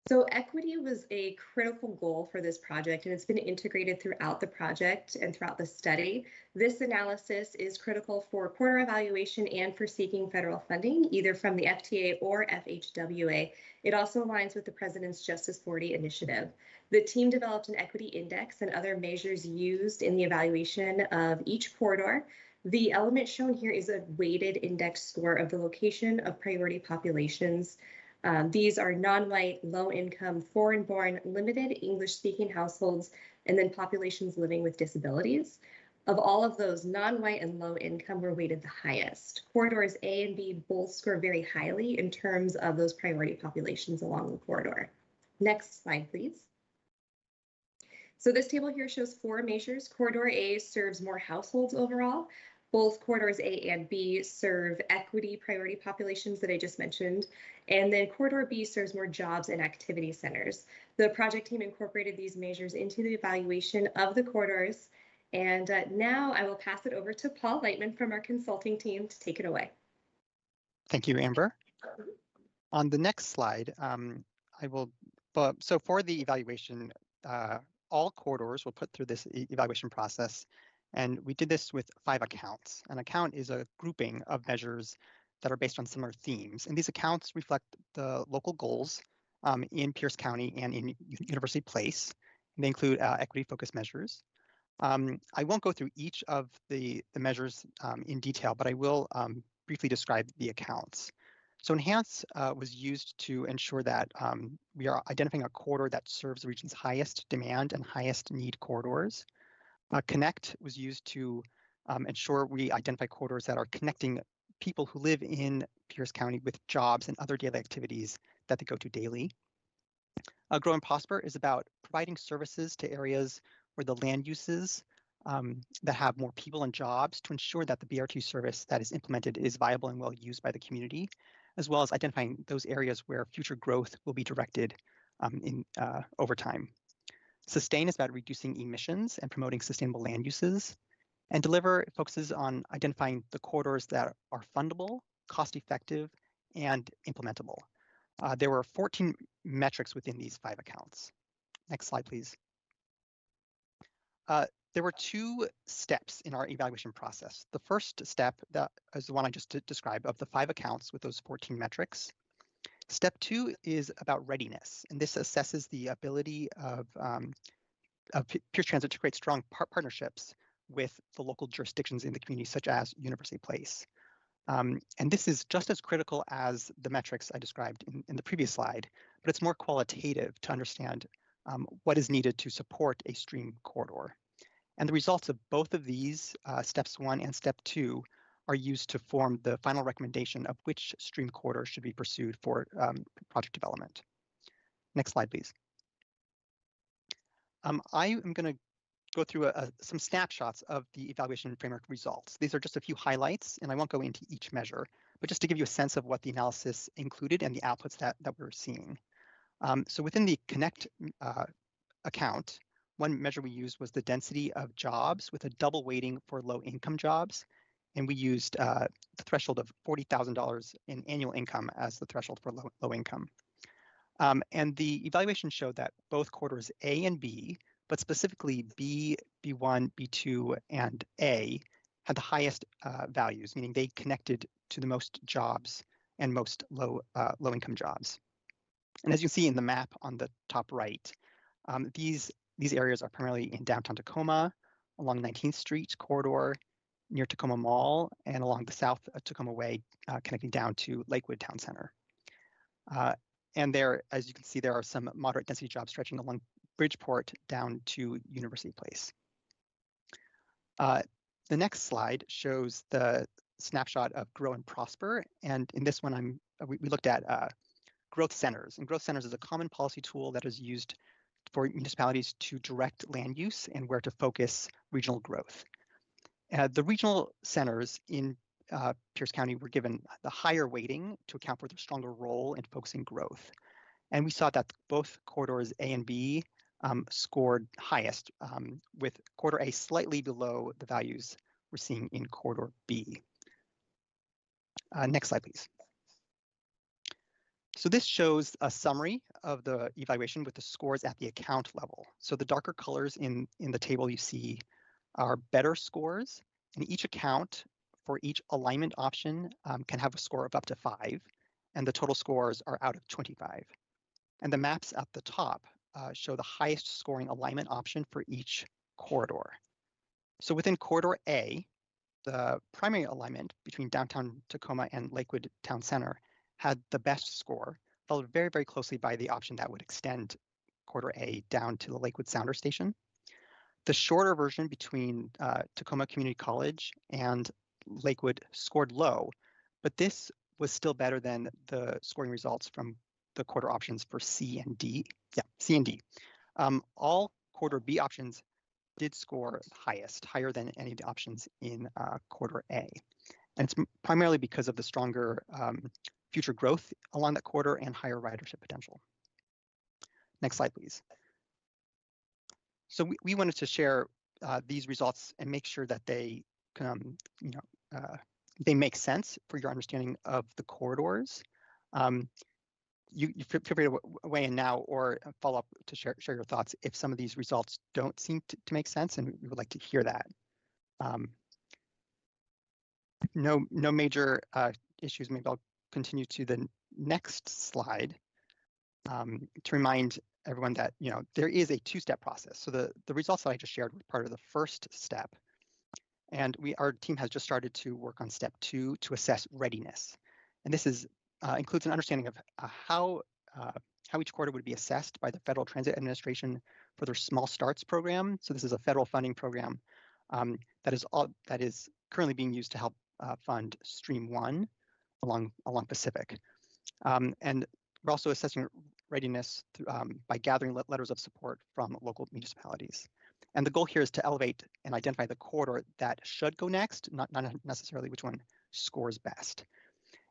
So equity was a critical goal for this project, and it's been integrated throughout the project and throughout the study. This analysis is critical for corridor evaluation and for seeking federal funding, either from the FTA or FHWA. It also aligns with the President's Justice 40 initiative. The team developed an equity index and other measures used in the evaluation of each corridor. The element shown here is a weighted index score of the location of priority populations. These are non-white, low-income, foreign-born, limited English-speaking households, and then populations living with disabilities. Of all of those, non-white and low-income were weighted the highest. Corridors A and B both score very highly in terms of those priority populations along the corridor. Next slide, please. So this table here shows 4 measures. Corridor A serves more households overall. Both corridors A and B serve equity priority populations that I just mentioned. And then corridor B serves more jobs and activity centers. The project team incorporated these measures into the evaluation of the corridors. And now I will pass it over to Paul Lightman from our consulting team to take it away. Thank you, Amber. On the next slide, so for the evaluation, all corridors will put through this evaluation process. And we did this with 5 accounts. An account is a grouping of measures that are based on similar themes. And these accounts reflect the local goals in Pierce County and in University Place. And they include equity-focused measures. I won't go through each of the measures in detail, but I will briefly describe the accounts. So Enhance was used to ensure that we are identifying a corridor that serves the region's highest demand and highest need corridors. Connect was used to ensure we identify corridors that are connecting people who live in Pierce County with jobs and other daily activities that they go to daily. Grow and Prosper is about providing services to areas where the land uses that have more people and jobs to ensure that the BRT service that is implemented is viable and well used by the community, as well as identifying those areas where future growth will be directed over time. Sustain is about reducing emissions and promoting sustainable land uses. And Deliver focuses on identifying the corridors that are fundable, cost-effective, and implementable. There were 14 metrics within these 5 accounts. Next slide, please. There were 2 steps in our evaluation process. The first step that is the one I just described of the 5 accounts with those 14 metrics. Step 2 is about readiness, and this assesses the ability of Pierce Transit to create strong partnerships with the local jurisdictions in the community, such as University Place. And this is just as critical as the metrics I described in the previous slide, but it's more qualitative to understand what is needed to support a stream corridor. And the results of both of these, steps 1 and step 2, are used to form the final recommendation of which stream corridor should be pursued for project development. Next slide, please. I am going to go through some snapshots of the evaluation framework results. These are just a few highlights, and I won't go into each measure, but just to give you a sense of what the analysis included and the outputs that we're seeing. So within the Connect account, one measure we used was the density of jobs with a double weighting for low-income jobs, and we used the threshold of $40,000 in annual income as the threshold for low income. And the evaluation showed that both corridors A and B, but specifically B, B1, B2, and A, had the highest values, meaning they connected to the most jobs and most low-income jobs. And as you see in the map on the top right, these areas are primarily in downtown Tacoma, along 19th Street corridor, near Tacoma Mall, and along the South Tacoma Way, connecting down to Lakewood Town Center. And there, as you can see, there are some moderate density jobs stretching along Bridgeport down to University Place. The next slide shows the snapshot of Grow and Prosper. And in this one, we looked at growth centers. And growth centers is a common policy tool that is used for municipalities to direct land use and where to focus regional growth. The regional centers in Pierce County were given the higher weighting to account for their stronger role in focusing growth. And we saw that both corridors A and B scored highest, with corridor A slightly below the values we're seeing in corridor B. Next slide, please. So this shows a summary of the evaluation with the scores at the account level. So the darker colors in the table you see are better scores, and each account for each alignment option can have a score of up to 5, and the total scores are out of 25. And the maps at the top show the highest scoring alignment option for each corridor. So within corridor A, the primary alignment between downtown Tacoma and Lakewood Town Center had the best score, followed very, very closely by the option that would extend corridor A down to the Lakewood Sounder Station. The shorter version between Tacoma Community College and Lakewood scored low, but this was still better than the scoring results from the corridor options for C and D. Yeah, C and D. All corridor B options did score highest, higher than any of the options in corridor A. And it's primarily because of the stronger future growth along that corridor and higher ridership potential. Next slide, please. So we wanted to share these results and make sure that they they make sense for your understanding of the corridors. You feel free to weigh in now or follow up to share your thoughts if some of these results don't seem to make sense, and we would like to hear that. No major issues. Maybe I'll continue to the next slide to remind everyone that there is a two-step process. So the results that I just shared were part of the first step, and our team has just started to work on step 2 to assess readiness. And this includes an understanding of how each corridor would be assessed by the Federal Transit Administration for their Small Starts program. So this is a federal funding program that is currently being used to help fund Stream 1 along Pacific. And we're also assessing readiness by gathering letters of support from local municipalities. And the goal here is to elevate and identify the corridor that should go next, not necessarily which one scores best.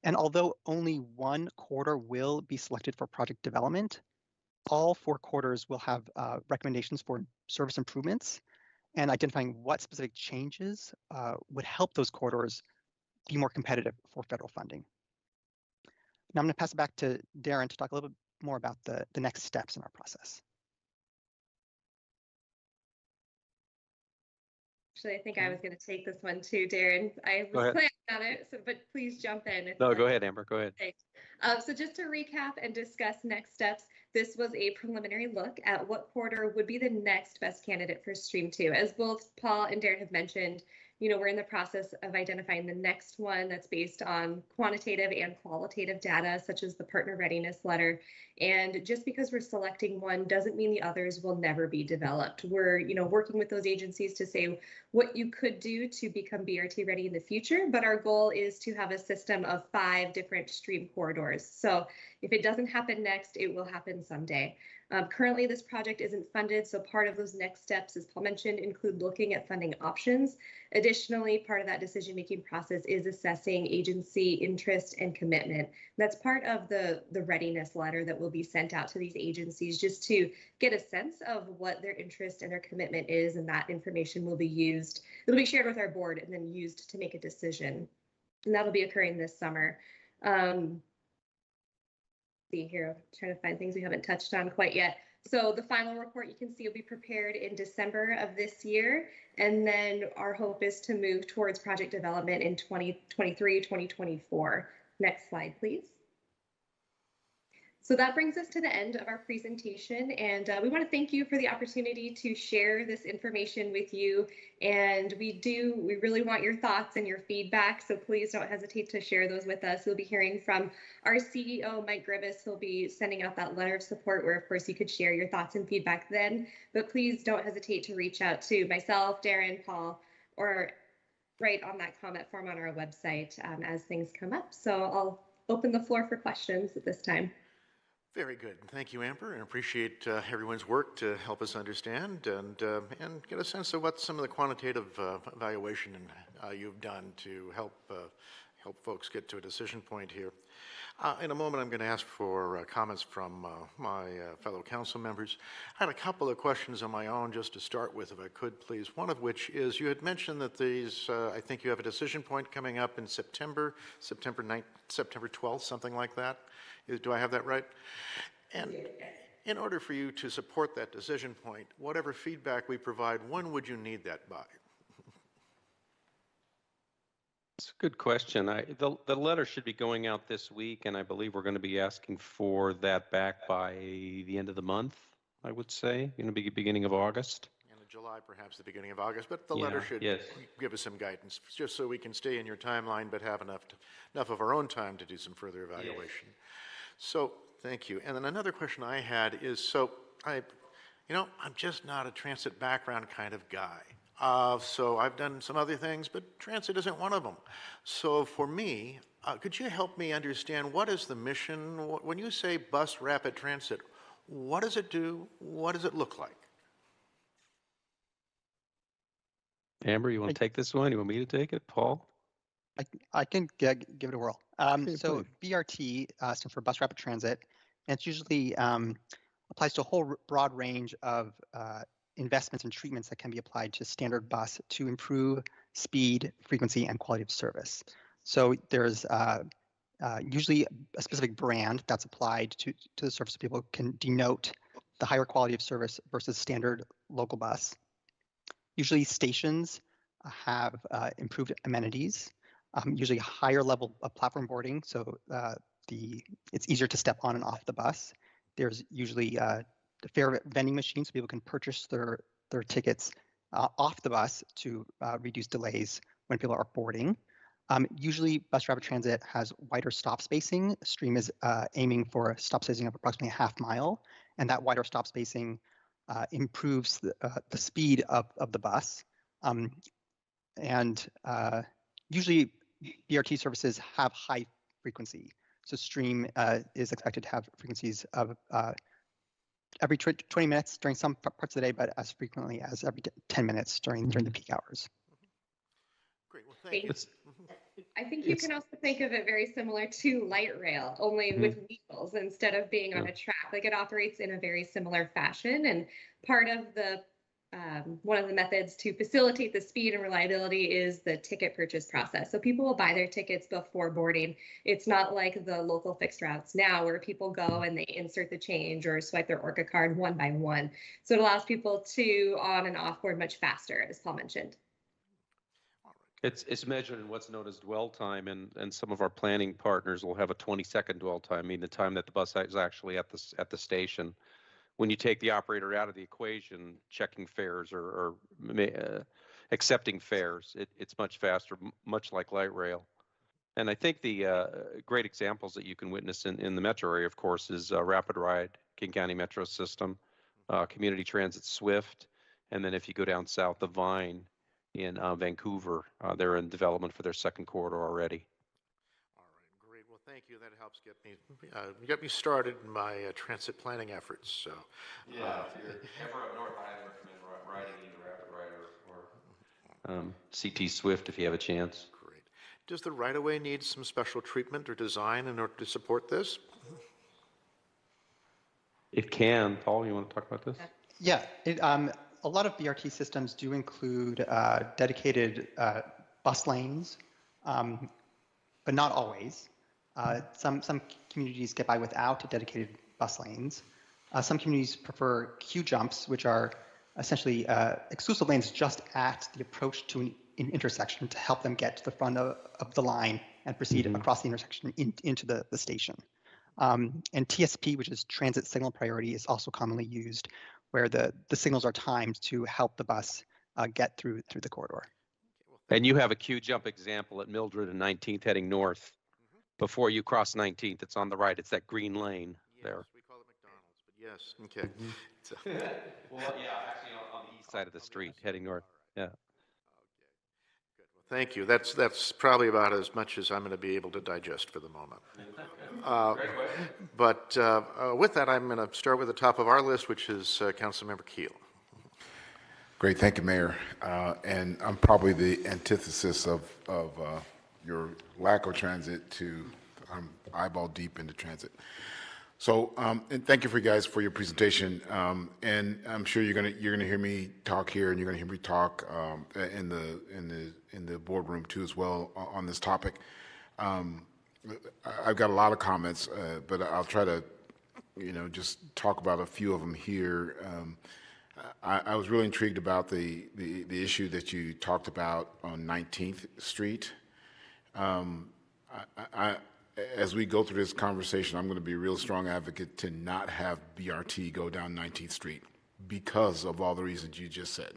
And although only one corridor will be selected for project development, all 4 corridors will have recommendations for service improvements and identifying what specific changes would help those corridors be more competitive for federal funding. Now I'm going to pass it back to Darren to talk a little bit more about the next steps in our process. Actually, I think I was going to take this one too, Darren. I was planning on it, but please jump in. No, go ahead, Amber. Go ahead. Okay. So just to recap and discuss next steps, this was a preliminary look at what corridor would be the next best candidate for Stream 2. As both Paul and Darren have mentioned, we're in the process of identifying the next one that's based on quantitative and qualitative data, such as the partner readiness letter. And just because we're selecting one doesn't mean the others will never be developed. We're, working with those agencies to say what you could do to become BRT ready in the future, but our goal is to have a system of 5 different stream corridors. So if it doesn't happen next, it will happen someday. Currently, this project isn't funded, so part of those next steps, as Paul mentioned, include looking at funding options. Additionally, part of that decision-making process is assessing agency interest and commitment. That's part of the readiness letter that will be sent out to these agencies, just to get a sense of what their interest and their commitment is, and that information will be used. It'll be shared with our board and then used to make a decision, and that'll be occurring this summer. See here, I'm trying to find things we haven't touched on quite yet. So the final report you can see will be prepared in December of this year. And then our hope is to move towards project development in 2023, 2024. Next slide, please. So that brings us to the end of our presentation, and we want to thank you for the opportunity to share this information with you. And we really want your thoughts and your feedback, so please don't hesitate to share those with us. We'll be hearing from our CEO, Mike Gribus. He'll be sending out that letter of support where, of course, you could share your thoughts and feedback then. But please don't hesitate to reach out to myself, Darren, Paul, or write on that comment form on our website as things come up. So I'll open the floor for questions at this time. Very good. Thank you, Amber, and appreciate everyone's work to help us understand and get a sense of what some of the quantitative evaluation you've done to help folks get to a decision point here. In a moment, I'm going to ask for comments from my fellow council members. I had a couple of questions on my own just to start with, if I could, please. One of which is you had mentioned that these, I think you have a decision point coming up in September 9th, September 12th, something like that. Do I have that right? And in order for you to support that decision point, whatever feedback we provide, when would you need that by? It's a good question. The letter should be going out this week, and I believe we're going to be asking for that back by the end of the month, I would say, beginning of August. End of July, perhaps the beginning of August, but the letter should give us some guidance, just so we can stay in your timeline, but have enough of our own time to do some further evaluation. Yes. So, thank you. And then another question I had is, so I'm just not a transit background kind of guy. So I've done some other things, but transit isn't one of them. So for me, could you help me understand what is the mission? When you say bus rapid transit, what does it do? What does it look like? Amber, you want to take this one? You want me to take it? Paul? I can give it a whirl. So BRT stands for Bus Rapid Transit, and it's usually applies to a whole broad range of investments and treatments that can be applied to standard bus to improve speed, frequency, and quality of service. So there's usually a specific brand that's applied to the service so people can denote the higher quality of service versus standard local bus. Usually stations have improved amenities. Usually a higher level of platform boarding, so it's easier to step on and off the bus. There's usually the fare vending machines, so people can purchase their tickets off the bus to reduce delays when people are boarding. Usually, Bus Rapid Transit has wider stop spacing. Stream is aiming for a stop spacing of approximately a half mile, and that wider stop spacing improves the speed of the bus. Usually, BRT services have high frequency. So Stream is expected to have frequencies of every 20 minutes during some parts of the day, but as frequently as every 10 minutes during the peak hours. Great, well, thank you. I think you can also think of it very similar to light rail, only with wheels instead of being on a track. Like, it operates in a very similar fashion, and part of the one of the methods to facilitate the speed and reliability is the ticket purchase process. So people will buy their tickets before boarding. It's not like the local fixed routes now where people go and they insert the change or swipe their ORCA card one by one. So it allows people to on and off board much faster, as Paul mentioned. It's measured in what's known as dwell time, and some of our planning partners will have a 20-second dwell time, I mean the time that the bus is actually at the station. When you take the operator out of the equation, checking fares or accepting fares. It's much faster, much like light rail. And I think the great examples that you can witness in the metro area, of course, is Rapid Ride, King County Metro System, Community Transit Swift, and then if you go down south, the Vine in Vancouver, they're in development for their second corridor already. All right, great. Well, thank you. That helps get me started in my transit planning efforts. So, If you're ever up north, I recommend riding either Rapid Ride or CT Swift if you have a chance. great. Does the right-of-way need some special treatment or design in order to support this? It can. Paul, you want to talk about this? Yeah, a lot of BRT systems do include dedicated bus lanes, but not always. Some communities get by without dedicated bus lanes. Some communities prefer queue jumps, which are essentially exclusive lanes just at the approach to an intersection to help them get to the front of the line and proceed across the intersection into the station. And TSP, which is transit signal priority, is also commonly used, where the signals are timed to help the bus get through the corridor. And you have a queue jump example at Mildred and 19th heading north. Before you cross 19th, it's on the right. It's that green lane there. We call it McDonald's, but yes, okay. Well, yeah, actually on the east side of the street heading north. Yeah. Thank you. That's probably about as much as I'm going to be able to digest for the moment. But with that, I'm going to start with the top of our list, which is Councilmember Keel. Great, thank you, Mayor. And I'm probably the antithesis of your lack of transit to eyeball deep into transit. So, and thank you for you guys for your presentation. And I'm sure you're gonna hear me talk here, and you're gonna hear me talk in the boardroom too as well on this topic. I've got a lot of comments, but I'll try to, just talk about a few of them here. I was really intrigued about the issue that you talked about on 19th Street. As we go through this conversation, I'm going to be a real strong advocate to not have BRT go down 19th Street because of all the reasons you just said,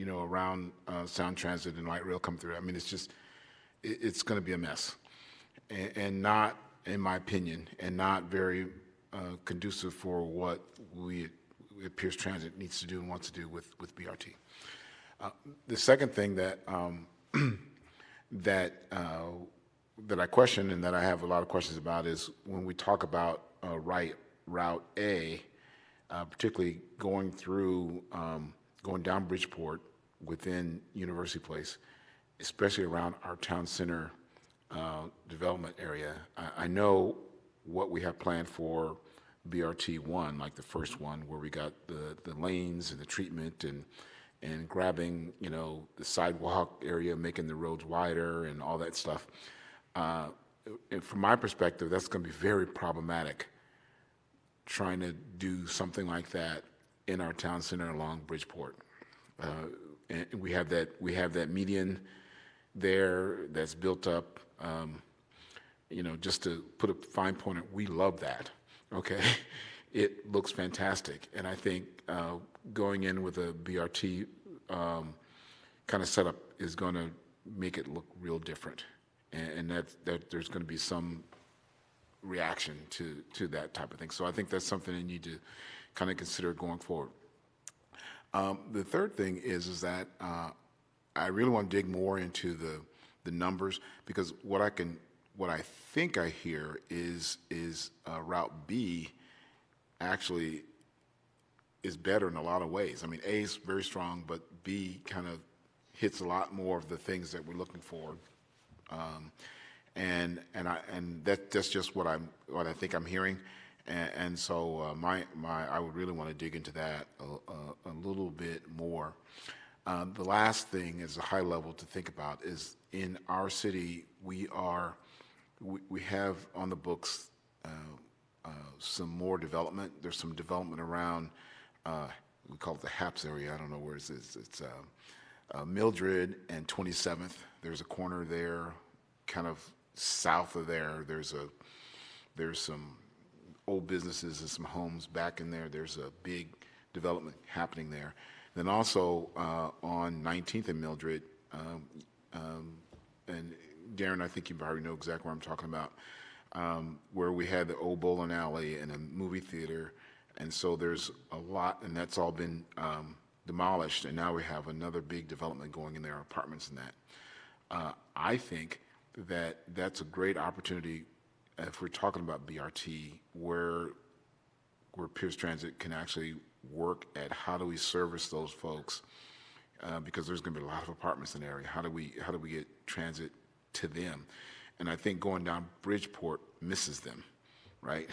around Sound Transit and light rail come through. I mean, it's going to be a mess and not, in my opinion, and not very conducive for what Pierce Transit needs to do and wants to do with BRT. The second thing that that I question and that I have a lot of questions about is when we talk about Route A, particularly going down Bridgeport within University Place, especially around our town center development area. I know what we have planned for BRT 1, like the first one, where we got the lanes and the treatment and grabbing, the sidewalk area, making the roads wider and all that stuff. And from my perspective, that's going to be very problematic trying to do something like that in our town center along Bridgeport. And we have that median there that's built up. Just to put a fine point on it, we love that. Okay, it looks fantastic, and I think going in with a BRT kind of setup is going to make it look real different, and that there's going to be some reaction to that type of thing. So I think that's something you need to kind of consider going forward. The third thing is that I really want to dig more into the numbers, because what I think I hear is Route B actually is better in a lot of ways. I mean, A is very strong, but B kind of hits a lot more of the things that we're looking for. And that's just what I think I'm hearing. And so I would really want to dig into that a little bit more. The last thing is a high level to think about is in our city, we have on the books some more development. There's some development around, we call it the HAPS area. I don't know where it is. It's Mildred and 27th. There's a corner there, kind of south of there. There's some old businesses and some homes back in there. There's a big development happening there. Then also on 19th and Mildred, and Darren, I think you probably know exactly what I'm talking about, where we had the old bowling alley and a movie theater. And so there's a lot, and that's all been demolished, and now we have another big development going in there, apartments and that. I think that that's a great opportunity if we're talking about BRT, where Pierce Transit can actually work at how do we service those folks, because there's going to be a lot of apartments in the area. How do we get transit to them? And I think going down Bridgeport misses them, right?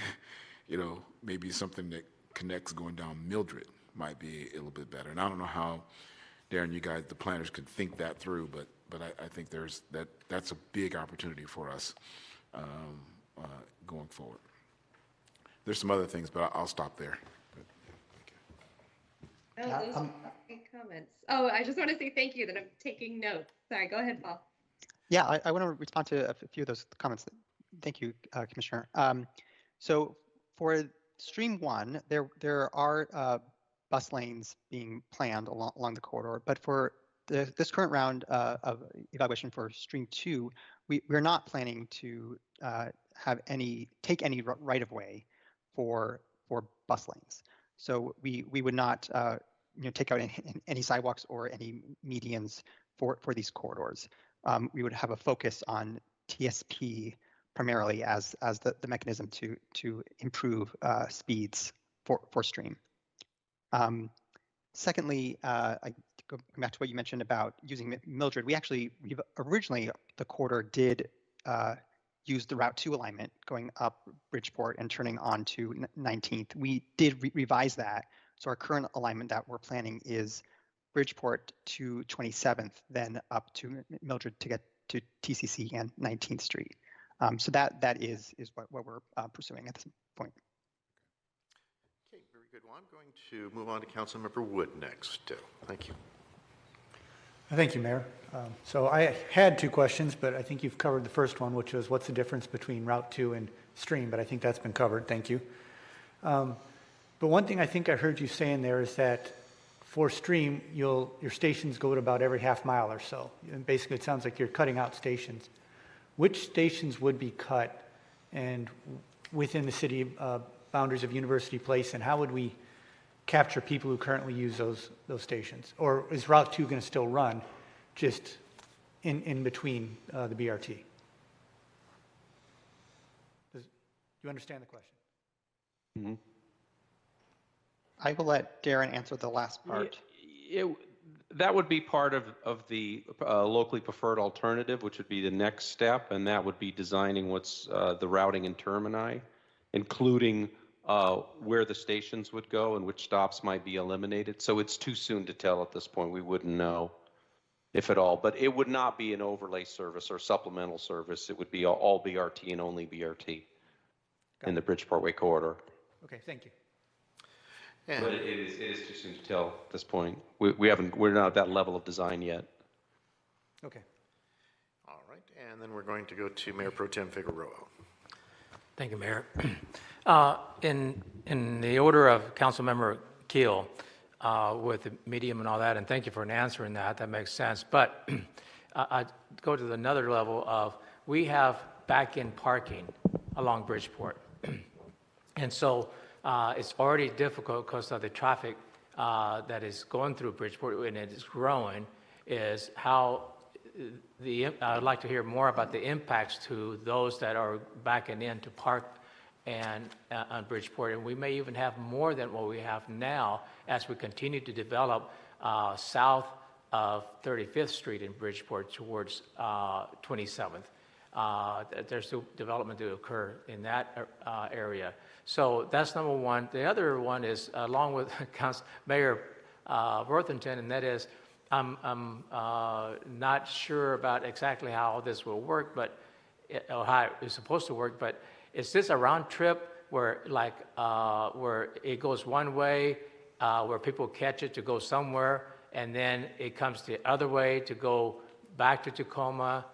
You know, maybe something that connects going down Mildred might be a little bit better. And I don't know how, Darren, you guys, the planners, could think that through, but I think that's a big opportunity for us going forward. There's some other things, but I'll stop there. Oh, those are great comments. Oh, I just want to say thank you that I'm taking notes. Sorry, go ahead, Paul. Yeah, I want to respond to a few of those comments. Thank you, Commissioner. So for Stream 1, there are bus lanes being planned along the corridor, but for this current round of evaluation for Stream 2, we're not planning to take any right-of-way for bus lanes. So we would not take out any sidewalks or any medians for these corridors. We would have a focus on TSP primarily as the mechanism to improve speeds for Stream. Secondly, I go back to what you mentioned about using Mildred. Originally the corridor did use the Route 2 alignment going up Bridgeport and turning on to 19th. We did revise that. So our current alignment that we're planning is Bridgeport to 27th, then up to Mildred to get to TCC and 19th Street. So that is what we're pursuing at this point. Okay, very good. Well, I'm going to move on to Councilmember Wood next. Thank you. Thank you, Mayor. So I had two questions, but I think you've covered the first one, which was what's the difference between Route 2 and Stream, but I think that's been covered. Thank you. But one thing I think I heard you say in there is that for Stream, your stations go to about every half mile or so. And basically, it sounds like you're cutting out stations. Which stations would be cut and within the city boundaries of University Place, and how would we capture people who currently use those stations? Or is Route 2 going to still run just in between the BRT? Do you understand the question? Mm-hmm. I will let Darren answer the last part. That would be part of the locally preferred alternative, which would be the next step, and that would be designing what's the routing in termini, including where the stations would go and which stops might be eliminated. So it's too soon to tell at this point. We wouldn't know, if at all. But it would not be an overlay service or supplemental service. It would be all BRT and only BRT in the Bridgeport Way corridor. Okay, thank you. But it is too soon to tell at this point. We're not at that level of design yet. Okay. All right, and then we're going to go to Mayor Pro Tem Figueroa. Thank you, Mayor. In the order of Councilmember Keel, with the medium and all that, and thank you for answering that. That makes sense. But I go to another level of we have back-end parking along Bridgeport, and so it's already difficult because of the traffic that is going through Bridgeport and it is growing. Is how I'd like to hear more about the impacts to those that are backing in to park and on Bridgeport, and we may even have more than what we have now as we continue to develop south of 35th Street in Bridgeport towards 27th. There's still development to occur in that area. So that's number one. The other one is along with Mayor Worthington, and that is I'm not sure about exactly how this will work, but or how it's supposed to work. But is this a round trip where where it goes one way, where people catch it to go somewhere, and then it comes the other way to go back to Tacoma?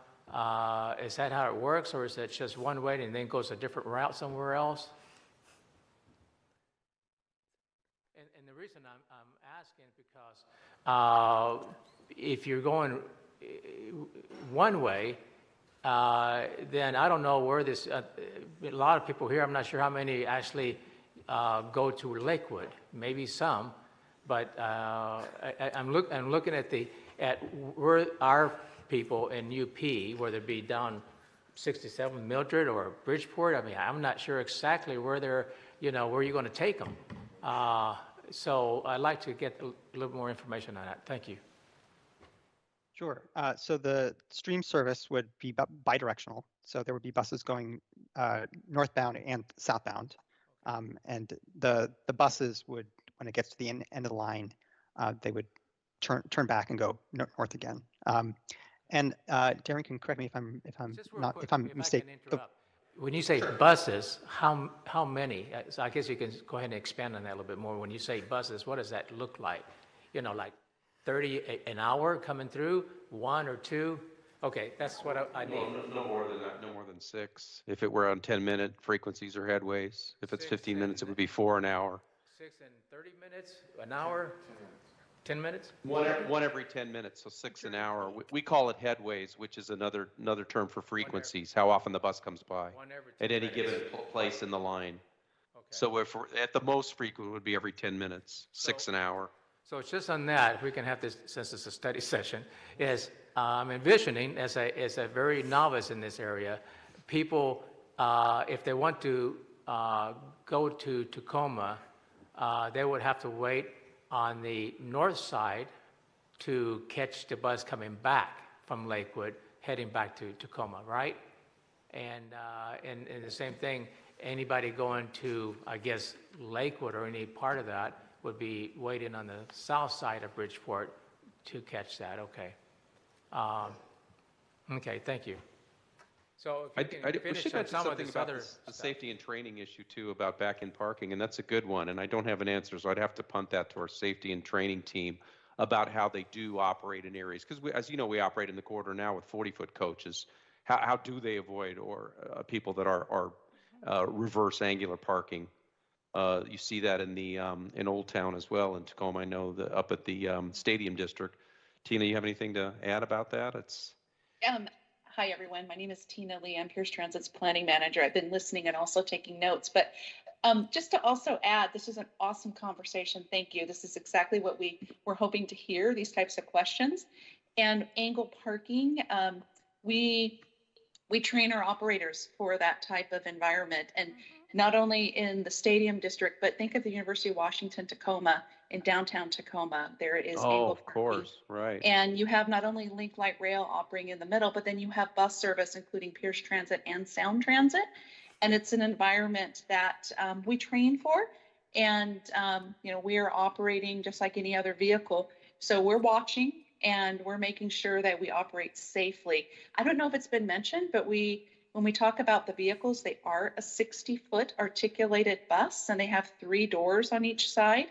Is that how it works, or is it just one way and then goes a different route somewhere else? And the reason I'm asking is because if you're going one way, then I don't know where this, a lot of people here, I'm not sure how many actually go to Lakewood, maybe some, but I'm looking at where our people in UP, whether it be down 67 Mildred or Bridgeport, I mean, I'm not sure exactly where they're, where you're going to take them. So I'd like to get a little more information on that. Thank you. Sure. So the stream service would be bidirectional. So there would be buses going northbound and southbound. And the buses would, when it gets to the end of the line, they would turn back and go north again. And Darren can correct me if I'm Just real not quick, if I'm if I can mistaken. interrupt. When you say buses, how many? So I guess you can go ahead and expand on that a little bit more. When you say buses, what does that look like? Like 30 an hour coming through, 1 or 2? Okay, that's what I need. No more than that, no more than 6. If it were on 10-minute frequencies or headways, if it's 6 15 minutes, it and- would be 4 an hour. 6 and 30 minutes, an hour, 10 minutes? One every 10 minutes, so 6 an hour. We call it headways, which is another term for frequencies, how often the bus comes by One every 10 at any minutes. given place in the line. Okay. So if we're at the most frequent would be every 10 minutes, 6 an hour. So it's just on that, if we can have this, since it's a study session, is I'm envisioning, as a very novice in this area, people, if they want to go to Tacoma, they would have to wait on the north side to catch the bus coming back from Lakewood, heading back to Tacoma, right? And the same thing, anybody going to, I guess, Lakewood or any part of that would be waiting on the south side of Bridgeport to catch that. Okay. Okay, thank you. So if you can We finish should on mention some of something this about other the stuff. safety and training issue too, about back-in parking, and that's a good one, and I don't have an answer, so I'd have to punt that to our safety and training team about how they do operate in areas, because as you know, we operate in the corridor now with 40-foot coaches. How do they avoid people that are reverse angular parking? You see that in Old Town as well in Tacoma. I know up at the Stadium District. Tina, you have anything to add about that? Hi, everyone. My name is Tina Lee. I'm Pierce Transit's planning manager. I've been listening and also taking notes. But just to also add, this is an awesome conversation. Thank you. This is exactly what we were hoping to hear, these types of questions. And angle parking, we train our operators for that type of environment. And not only in the Stadium District, but think of the University of Washington, Tacoma, in downtown Tacoma. There is angle of parking. course, right. And you have not only Link Light Rail operating in the middle, but then you have bus service, including Pierce Transit and Sound Transit. And it's an environment that we train for. And, we are operating just like any other vehicle. So we're watching and we're making sure that we operate safely. I don't know if it's been mentioned, but when we talk about the vehicles, they are a 60-foot articulated bus, and they have 3 doors on each side,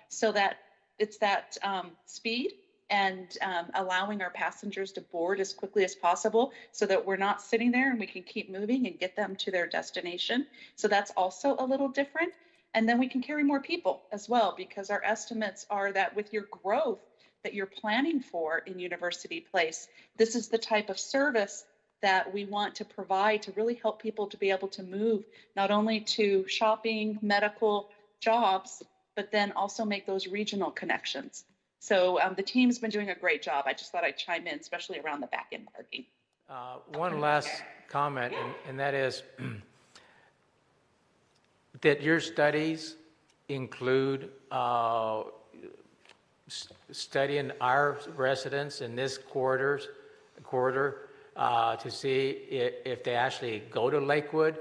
so that it's that speed and allowing our passengers to board as quickly as possible so that we're not sitting there and we can keep moving and get them to their destination. So that's also a little different. And then we can carry more people as well, because our estimates are that with your growth that you're planning for in University Place, this is the type of service that we want to provide to really help people to be able to move not only to shopping, medical, jobs, but then also make those regional connections. So the team's been doing a great job. I just thought I'd chime in, especially around the back-end parking. One last comment, and that is that your studies include studying our residents in this corridor to see if they actually go to Lakewood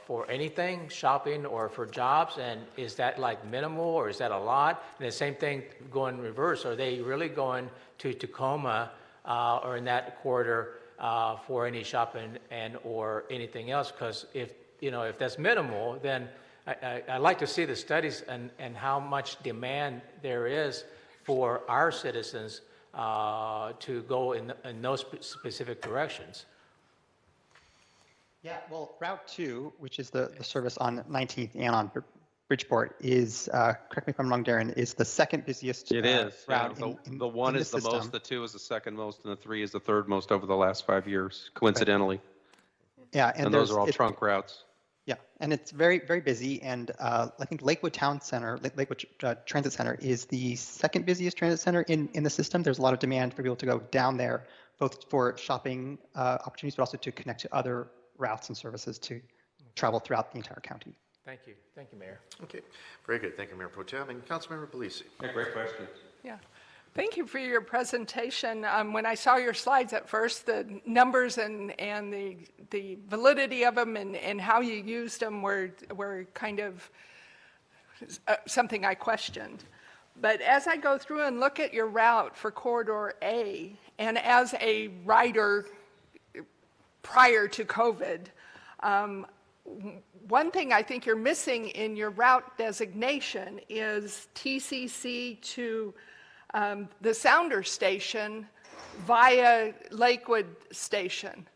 for anything, shopping or for jobs, and is that like minimal or is that a lot? And the same thing going reverse, are they really going to Tacoma or in that corridor for any shopping and or anything else? Because if that's minimal, then I'd like to see the studies and how much demand there is for our citizens to go in those specific directions. Yeah, well, Route 2, which is the service on 19th and on Bridgeport is, correct me if I'm wrong, Darren, is the second busiest It is. Yeah. route in The one in is the system. most, the two is the second most, and the three is the third most over the last 5 years, coincidentally. Yeah, And those are all it- trunk routes. Yeah, and it's very, very busy. And I think Lakewood Town Center, Lakewood Transit Center is the second busiest transit center in the system. There's a lot of demand for people to go down there, both for shopping opportunities, but also to connect to other routes and services to travel throughout the entire county. Thank you. Thank you, Mayor. Okay, very good. Thank you, Mayor Pro Tem. And Councilmember Polisi. Yeah, great question. Yeah. Thank you for your presentation. When I saw your slides at first, the numbers and the validity of them and how you used them were kind of something I questioned. But as I go through and look at your route for Corridor A, and as a rider prior to COVID, one thing I think you're missing in your route designation is TCC to the Sounder Station via Lakewood Station.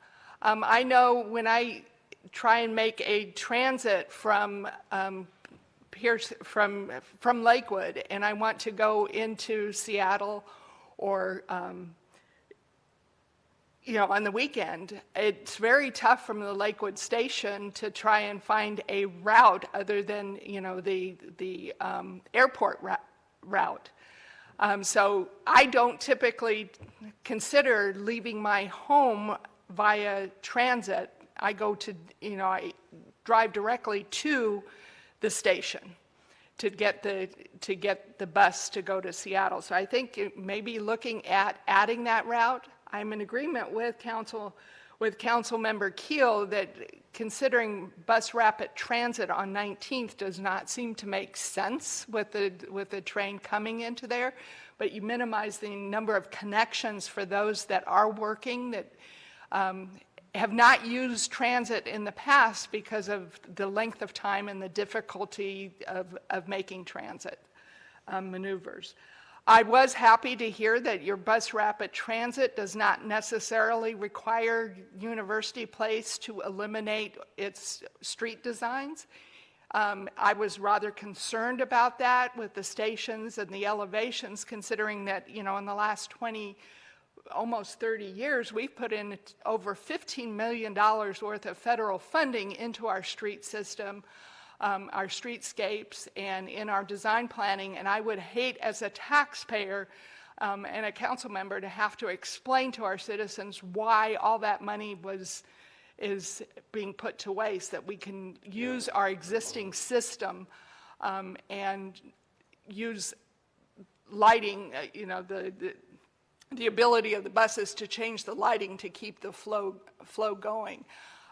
I know when I try and make a transit from from Lakewood and I want to go into Seattle or on the weekend, it's very tough from the Lakewood Station to try and find a route other than the airport route. So I don't typically consider leaving my home via transit. I go to, I drive directly to the station to get the bus to go to Seattle. So I think maybe looking at adding that route. I'm in agreement with Councilmember Keel that considering bus rapid transit on 19th does not seem to make sense with the train coming into there, but you minimize the number of connections for those that are working that have not used transit in the past because of the length of time and the difficulty of making transit maneuvers. I was happy to hear that your bus rapid transit does not necessarily require University Place to eliminate its street designs. I was rather concerned about that with the stations and the elevations, considering that, in the last almost 30 years, we've put in over $15 million worth of federal funding into our street system, our streetscapes, and in our design planning. And I would hate as a taxpayer and a council member to have to explain to our citizens why all that money is being put to waste, that we can use our existing system and use lighting, the ability of the buses to change the lighting to keep the flow going.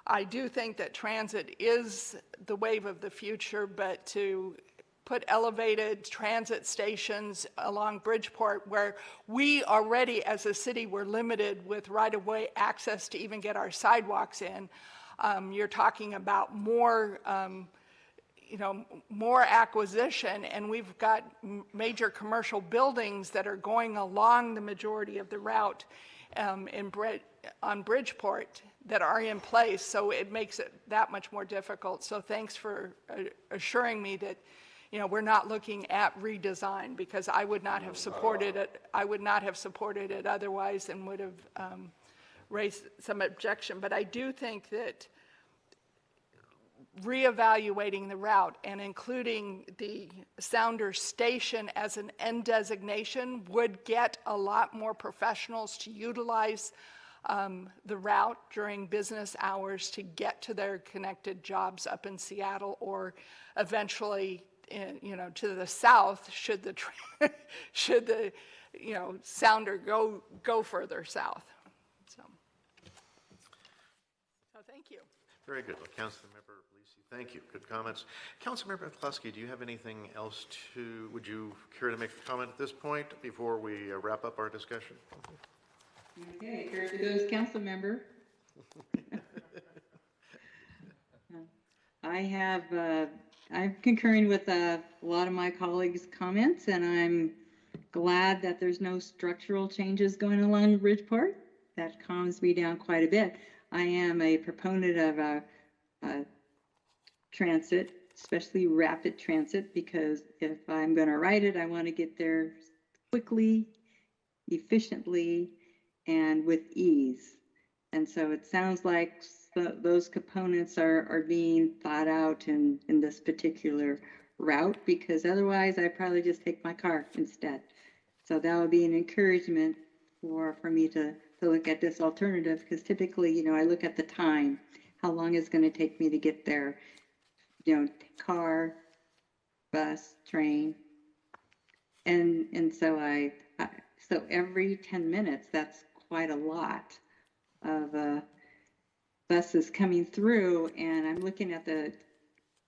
I do think that transit is the wave of the future, but to put elevated transit stations along Bridgeport, where we already as a city were limited with right-of-way access to even get our sidewalks in, you're talking about more more acquisition, and we've got major commercial buildings that are going along the majority of the route on Bridgeport that are in place, so it makes it that much more difficult. So thanks for assuring me that we're not looking at redesign, because I would not have supported it. I would not have supported it otherwise and would have raised some objection. But I do think that reevaluating the route and including the Sounder Station as an end designation would get a lot more professionals to utilize the route during business hours to get to their connected jobs up in Seattle, or eventually, to the south, should the Sounder go further south. So thank you. Very good. Well, Councilmember Polisi, thank you. Good comments. Councilmember McCluskey, do you have anything else would you care to make a comment at this point before we wrap up our discussion? Okay, here goes council member. I'm concurring with a lot of my colleagues' comments, and I'm glad that there's no structural changes going along Bridgeport. That calms me down quite a bit. I am a proponent of a transit especially rapid transit, because if I'm going to ride it, I want to get there quickly, efficiently, and with ease. And so it sounds like those components are being thought out in this particular route, because otherwise I'd probably just take my car instead. So that would be an encouragement for me to look at this alternative, because typically, you know, I look at the time, how long it's going to take me to get there, you know, car, bus, train. And so so every 10 minutes, that's quite a lot of buses coming through, and I'm looking at the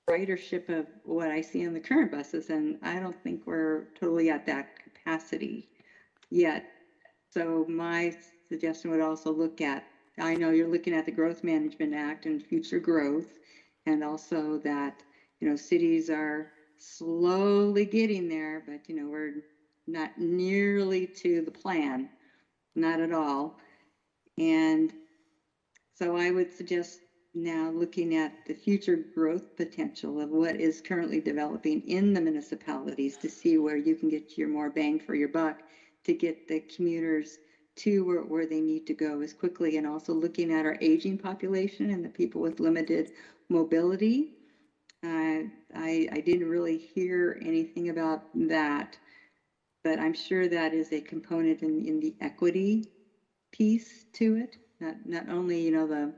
ridership of what I see on the current buses, and I don't think we're totally at that capacity yet. So my suggestion would also look at, I know you're looking at the Growth Management Act and future growth, and also that, you know, cities are slowly getting there, but, you know, we're not nearly to the plan, not at all. And so I would suggest now looking at the future growth potential of what is currently developing in the municipalities to see where you can get your more bang for your buck to get the commuters to where they need to go as quickly, and also looking at our aging population and the people with limited mobility. I didn't really hear anything about that, but I'm sure that is a component in the equity piece to it. Not only, you know,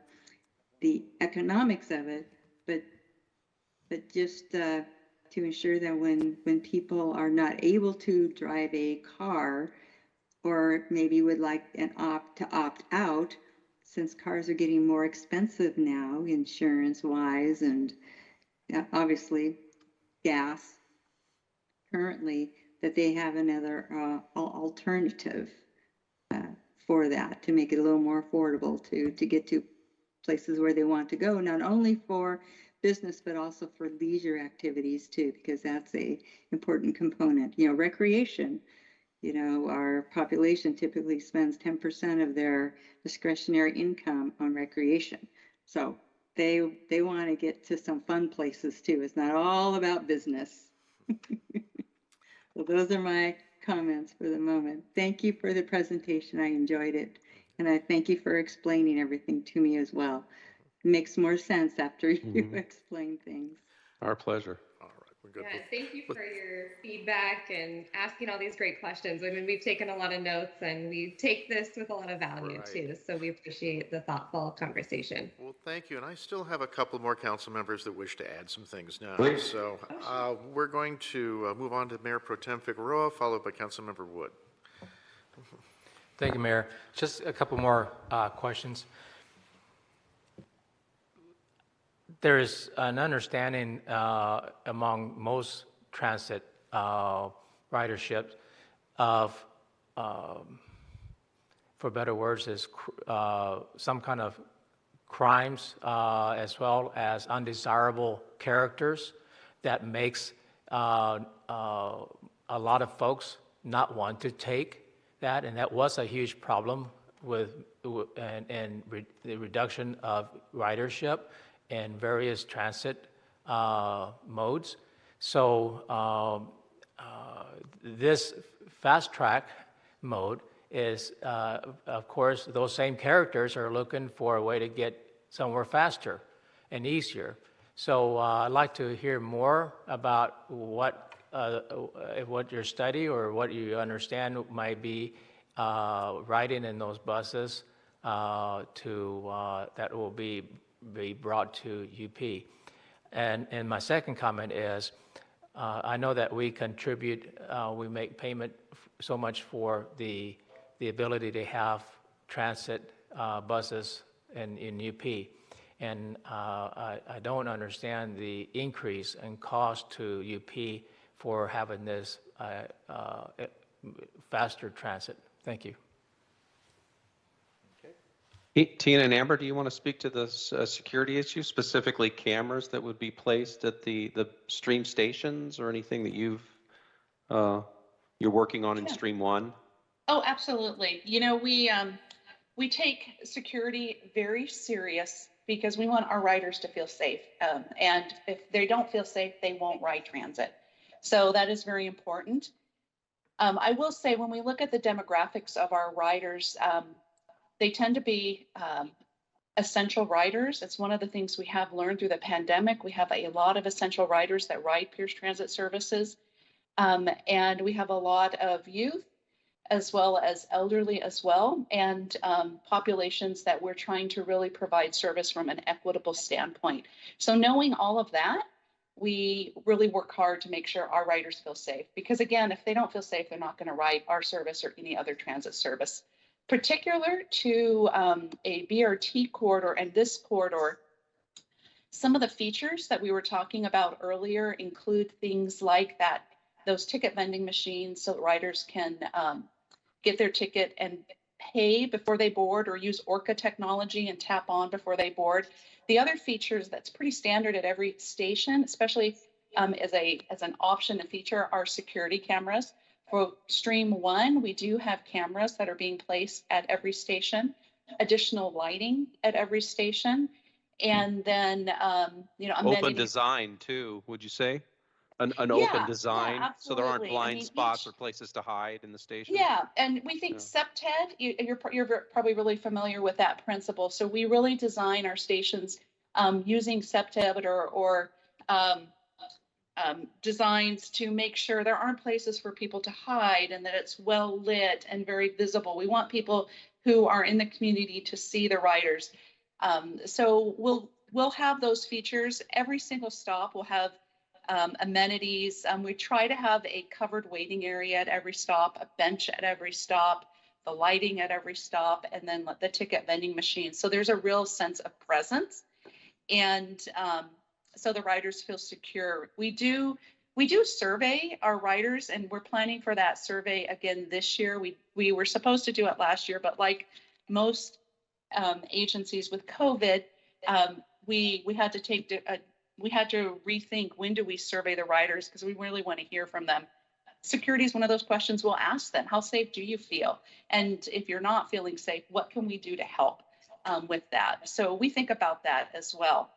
the economics of it, but just to ensure that when people are not able to drive a car, or maybe would like an opt out, since cars are getting more expensive now, insurance wise, and obviously gas currently, that they have another alternative for that, to make it a little more affordable to get to places where they want to go, not only for business, but also for leisure activities too, because that's a important component. You know, recreation, you know, our population typically spends 10% of their discretionary income on recreation. So they want to get to some fun places too. It's not all about business. So those are my comments for the moment. Thank you for the presentation. I enjoyed it. And I thank you for explaining everything to me as well. It makes more sense after you explain things. Our pleasure. All right, we're good. Yeah, thank you for your feedback and asking all these great questions. I mean, we've taken a lot of notes and we take this with a lot of value too. So we appreciate the thoughtful conversation. Well, thank you. And I still have a couple more council members that wish to add some things now. Please. So we're going to move on to Mayor Pro Tem Figueroa, followed by Councilmember Wood. Thank you, Mayor. Just a couple more questions. There is an understanding among most transit ridership of, for better words, is some kind of crimes as well as undesirable characters that makes a lot of folks not want to take that, and that was a huge problem with the reduction of ridership in various transit modes. So this fast track mode is, of course, those same characters are looking for a way to get somewhere faster and easier. So I'd like to hear more about what your study or what you understand might be riding in those buses that will be brought to UP. And my second comment is, I know that we contribute, we make payment so much for the ability to have transit buses in UP. And I don't understand the increase in cost to UP for having this faster transit. Thank you. Tina and Amber, do you want to speak to the security issue, specifically cameras that would be placed at the stream stations, or anything that you're working on in Stream 1? Oh, absolutely. You know, we take security very serious. because we want our riders to feel safe. And if they don't feel safe, they won't ride transit. So that is very important. I will say when we look at the demographics of our riders, they tend to be essential riders. It's one of the things we have learned through the pandemic. We have a lot of essential riders that ride Pierce Transit services. And we have a lot of youth as well as elderly as well, and populations that we're trying to really provide service from an equitable standpoint. So knowing all of that, we really work hard to make sure our riders feel safe. Because again, if they don't feel safe, they're not going to ride our service or any other transit service. Particular to a BRT corridor and this corridor, some of the features that we were talking about earlier include things like that, those ticket vending machines so that riders can get their ticket and pay before they board, or use Orca technology and tap on before they board. The other features that's pretty standard at every station, especially as an option, a feature, are security cameras. For Stream 1, we do have cameras that are being placed at every station, additional lighting at every station, and then, amenities. Open design too, would you say? An Yeah, open design, so there aren't absolutely. blind spots or places to hide in the station? Yeah, and we think CEPTED, you're probably really familiar with that principle. So we really design our stations using CEPTED or designs to make sure there aren't places for people to hide, and that it's well lit and very visible. We want people who are in the community to see the riders. So we'll have those features. Every single stop will have amenities. We try to have a covered waiting area at every stop, a bench at every stop, the lighting at every stop, and then the ticket vending machine. So there's a real sense of presence, and so the riders feel secure. We do survey our riders, and we're planning for that survey again this year. We were supposed to do it last year, but like most agencies with COVID, we had to rethink, when do we survey the riders, because we really want to hear from them. Security is one of those questions we'll ask them. How safe do you feel? And if you're not feeling safe, what can we do to help with that? So we think about that as well.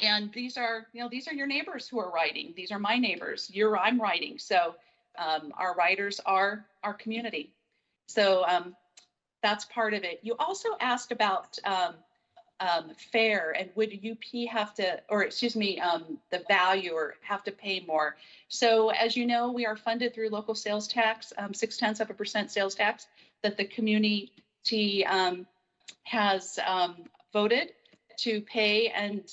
And these are your neighbors who are riding. These are my neighbors. I'm riding. So our riders are our community. So that's part of it. You also asked about fare, and would UP have to, the value, or have to pay more. So as you know, we are funded through local sales tax, 0.6% sales tax that the community has voted to pay. And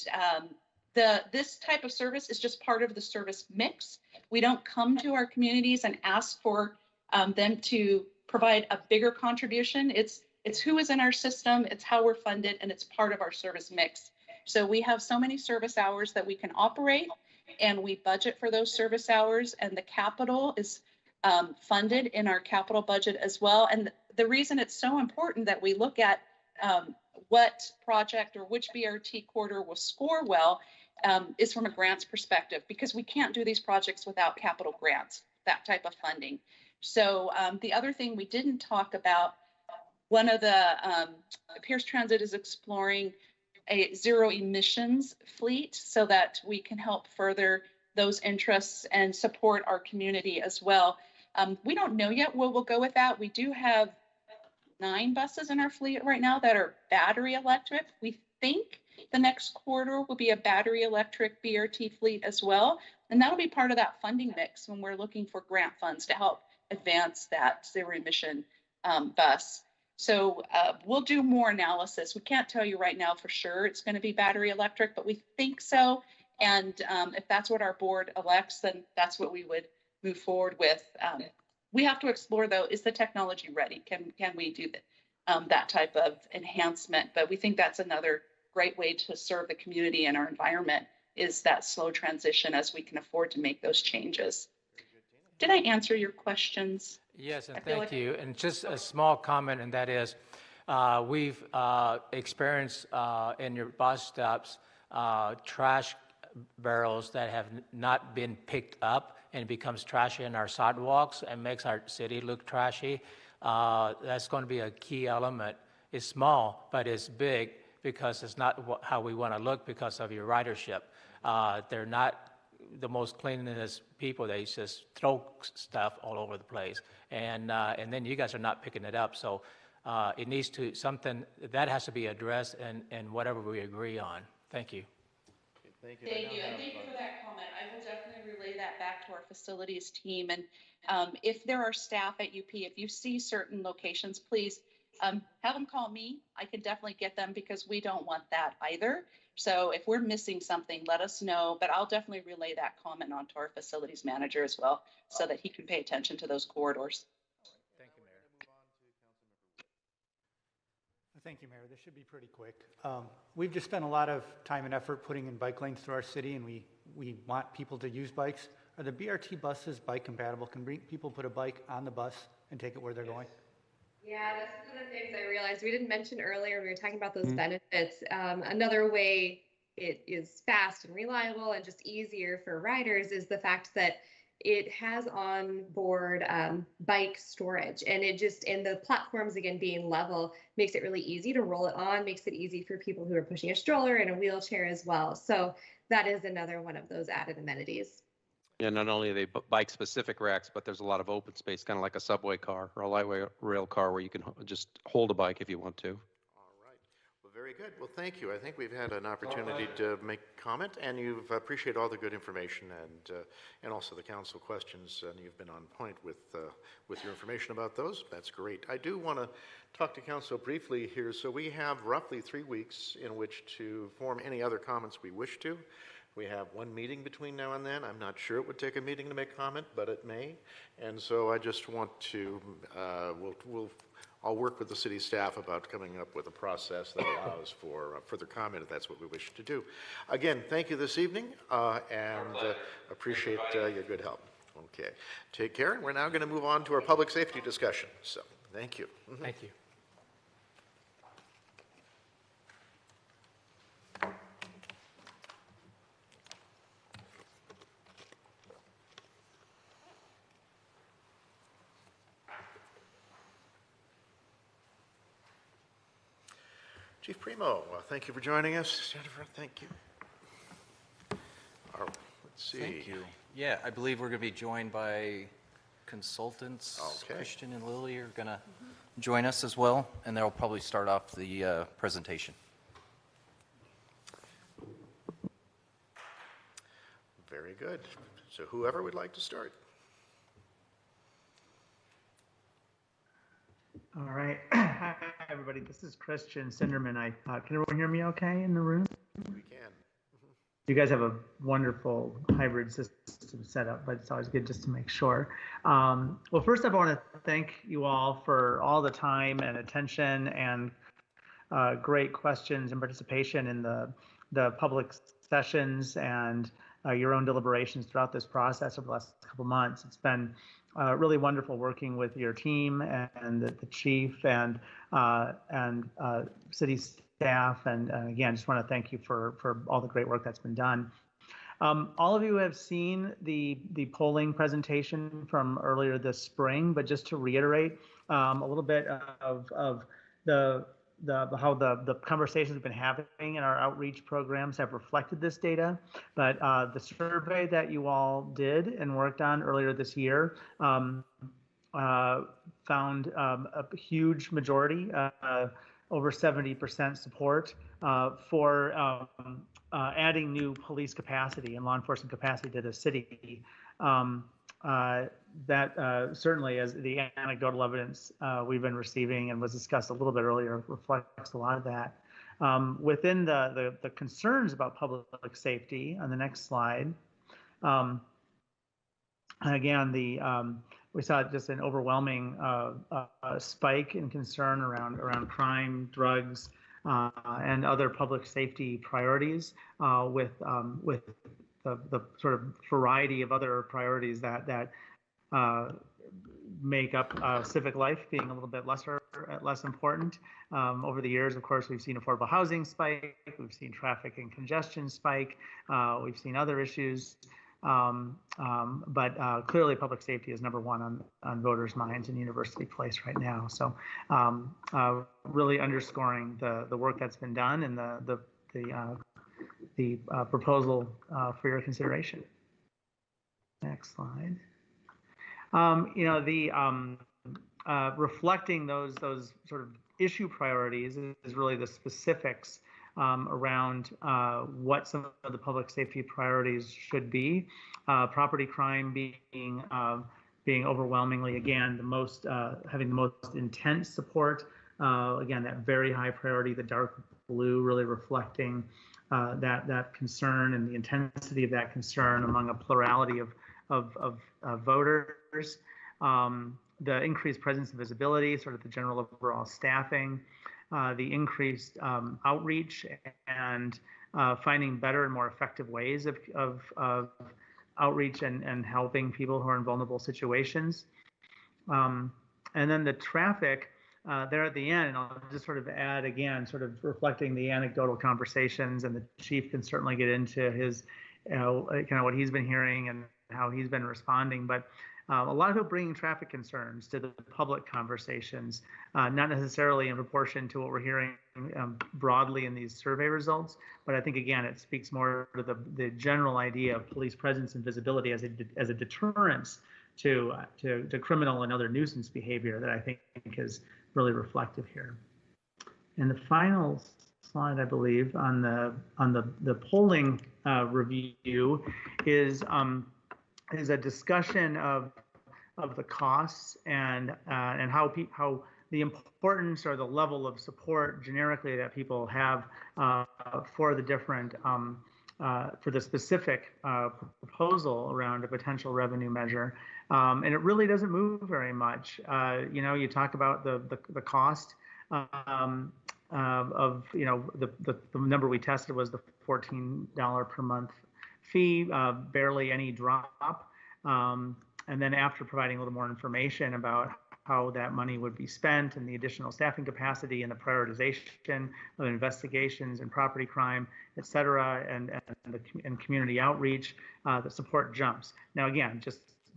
this type of service is just part of the service mix. We don't come to our communities and ask for them to provide a bigger contribution. It's who is in our system, it's how we're funded, and it's part of our service mix. So we have so many service hours that we can operate, and we budget for those service hours, and the capital is funded in our capital budget as well. And the reason it's so important that we look at what project or which BRT corridor will score well is from a grants perspective, because we can't do these projects without capital grants, that type of funding. So the other thing we didn't talk about, one of the Pierce Transit is exploring a zero emissions fleet so that we can help further those interests and support our community as well. We don't know yet where we'll go with that. We do have 9 buses in our fleet right now that are battery electric. We think the next corridor will be a battery electric BRT fleet as well. And that'll be part of that funding mix when we're looking for grant funds to help advance that zero emission bus. So we'll do more analysis. We can't tell you right now for sure it's going to be battery electric, but we think so. And if that's what our board elects, then that's what we would move forward with. We have to explore, though, is the technology ready? Can we do that type of enhancement? But we think that's another great way to serve the community and our environment, is that slow transition as we can afford to make those changes. Did I answer your questions? Yes, and thank you. And just a small comment, and that is, we've experienced in your bus stops trash barrels that have not been picked up, and it becomes trashy in our sidewalks and makes our city look trashy. That's going to be a key element. It's small, but it's big because it's not how we want to look because of your ridership. They're not the most cleanliness people. They just throw stuff all over the place, and then you guys are not picking it up. So it needs to something that has to be addressed and whatever we agree on. Thank you. Thank you. Thank you, and thank you for that comment. I will definitely relay that back to our facilities team. And if there are staff at UP, if you see certain locations, please have them call me. I can definitely get them because we don't want that either. So if we're missing something, let us know. But I'll definitely relay that comment onto our facilities manager as well, so that he can pay attention to those corridors. Thank you, Mayor. Thank you, Mayor. This should be pretty quick. We've just spent a lot of time and effort putting in bike lanes through our city, and we want people to use bikes. Are the BRT buses bike compatible? Can people put a bike on the bus and take it where they're going? Yeah, that's one of the things I realized we didn't mention earlier when we were talking about those benefits. Another way it is fast and reliable and just easier for riders is the fact that it has on board bike storage, and the platforms, again, being level, makes it really easy to roll it on, makes it easy for people who are pushing a stroller and a wheelchair as well. So that is another one of those added amenities. Yeah, not only are they bike-specific racks, but there's a lot of open space, kind of like a subway car or a light rail car where you can just hold a bike if you want to. All right. Well, very good. Well, thank you. I think we've had an opportunity to make comment, and you've appreciated all the good information and also the council questions, and you've been on point with your information about those. That's great. I do want to talk to council briefly here. So we have roughly 3 weeks in which to form any other comments we wish to. We have one meeting between now and then. I'm not sure it would take a meeting to make comment, but it may. And so I just want to, I'll work with the city staff about coming up with a process that allows for further comment if that's what we wish to do. Again, thank you this evening, and appreciate your good help. Okay, take care. We're now going to move on to our public safety discussion. So thank you. Thank you. Chief Primo, thank you for joining us. Jennifer, thank you. Let's see. Thank you. Yeah, I believe we're going to be joined by consultants. Okay. Christian and Lily are going to join us as well, and they'll probably start off the presentation. Very good. So whoever would like to start. All right. Hi, everybody. This is Christian Sinderman. Can everyone hear me okay in the room? We can. You guys have a wonderful hybrid system set up, but it's always good just to make sure. Well, first off, I want to thank you all for all the time and attention and great questions and participation in the public sessions and your own deliberations throughout this process over the last couple months. It's been really wonderful working with your team and the chief and city staff. And again, just want to thank you for all the great work that's been done. All of you have seen the polling presentation from earlier this spring, but just to reiterate a little bit of how the conversations we've been having in our outreach programs have reflected this data. But the survey that you all did and worked on earlier this year found a huge majority, over 70% support for adding new police capacity and law enforcement capacity to the city. That certainly, as the anecdotal evidence we've been receiving and was discussed a little bit earlier, reflects a lot of that. Within the concerns about public safety, on the next slide, again, we saw just an overwhelming spike in concern around crime, drugs, and other public safety priorities, with the sort of variety of other priorities that make up civic life being a little bit less important. Over the years, of course, we've seen affordable housing spike, we've seen traffic and congestion spike, we've seen other issues But clearly, public safety is number one on voters' minds in University Place right now. So, really underscoring the work that's been done and the proposal for your consideration. Next slide. Reflecting those sort of issue priorities is really the specifics around what some of the public safety priorities should be. Property crime being overwhelmingly, again, having the most intense support. Again, that very high priority, the dark blue, really reflecting that concern and the intensity of that concern among a plurality of voters. The increased presence and visibility, sort of the general overall staffing, the increased outreach, and finding better and more effective ways of outreach and helping people who are in vulnerable situations. And then the traffic there at the end, and I'll just sort of add again, sort of reflecting the anecdotal conversations, and the chief can certainly get into his, kind of what he's been hearing and how he's been responding. But a lot of people bringing traffic concerns to the public conversations, not necessarily in proportion to what we're hearing broadly in these survey results, but I think, again, it speaks more to the general idea of police presence and visibility as a deterrence to criminal and other nuisance behavior that I think is really reflective here. And the final slide, I believe, on the polling review is a discussion of the costs and how the importance or the level of support generically that people have for the different for the specific proposal around a potential revenue measure, and it really doesn't move very much. You talk about the cost of the number we tested was the $14 per month fee, barely any drop. And then after providing a little more information about how that money would be spent and the additional staffing capacity and the prioritization of investigations and property crime, et cetera, and community outreach, the support jumps. Now, again,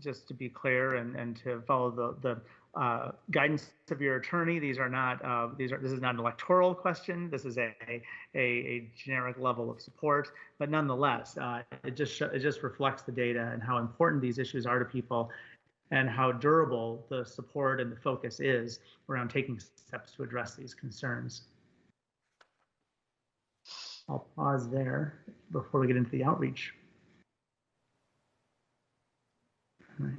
just to be clear and to follow the guidance of your attorney, this is not an electoral question. This is a generic level of support, but nonetheless, it just reflects the data and how important these issues are to people, and how durable the support and the focus is around taking steps to address these concerns. I'll pause there before we get into the outreach. All right.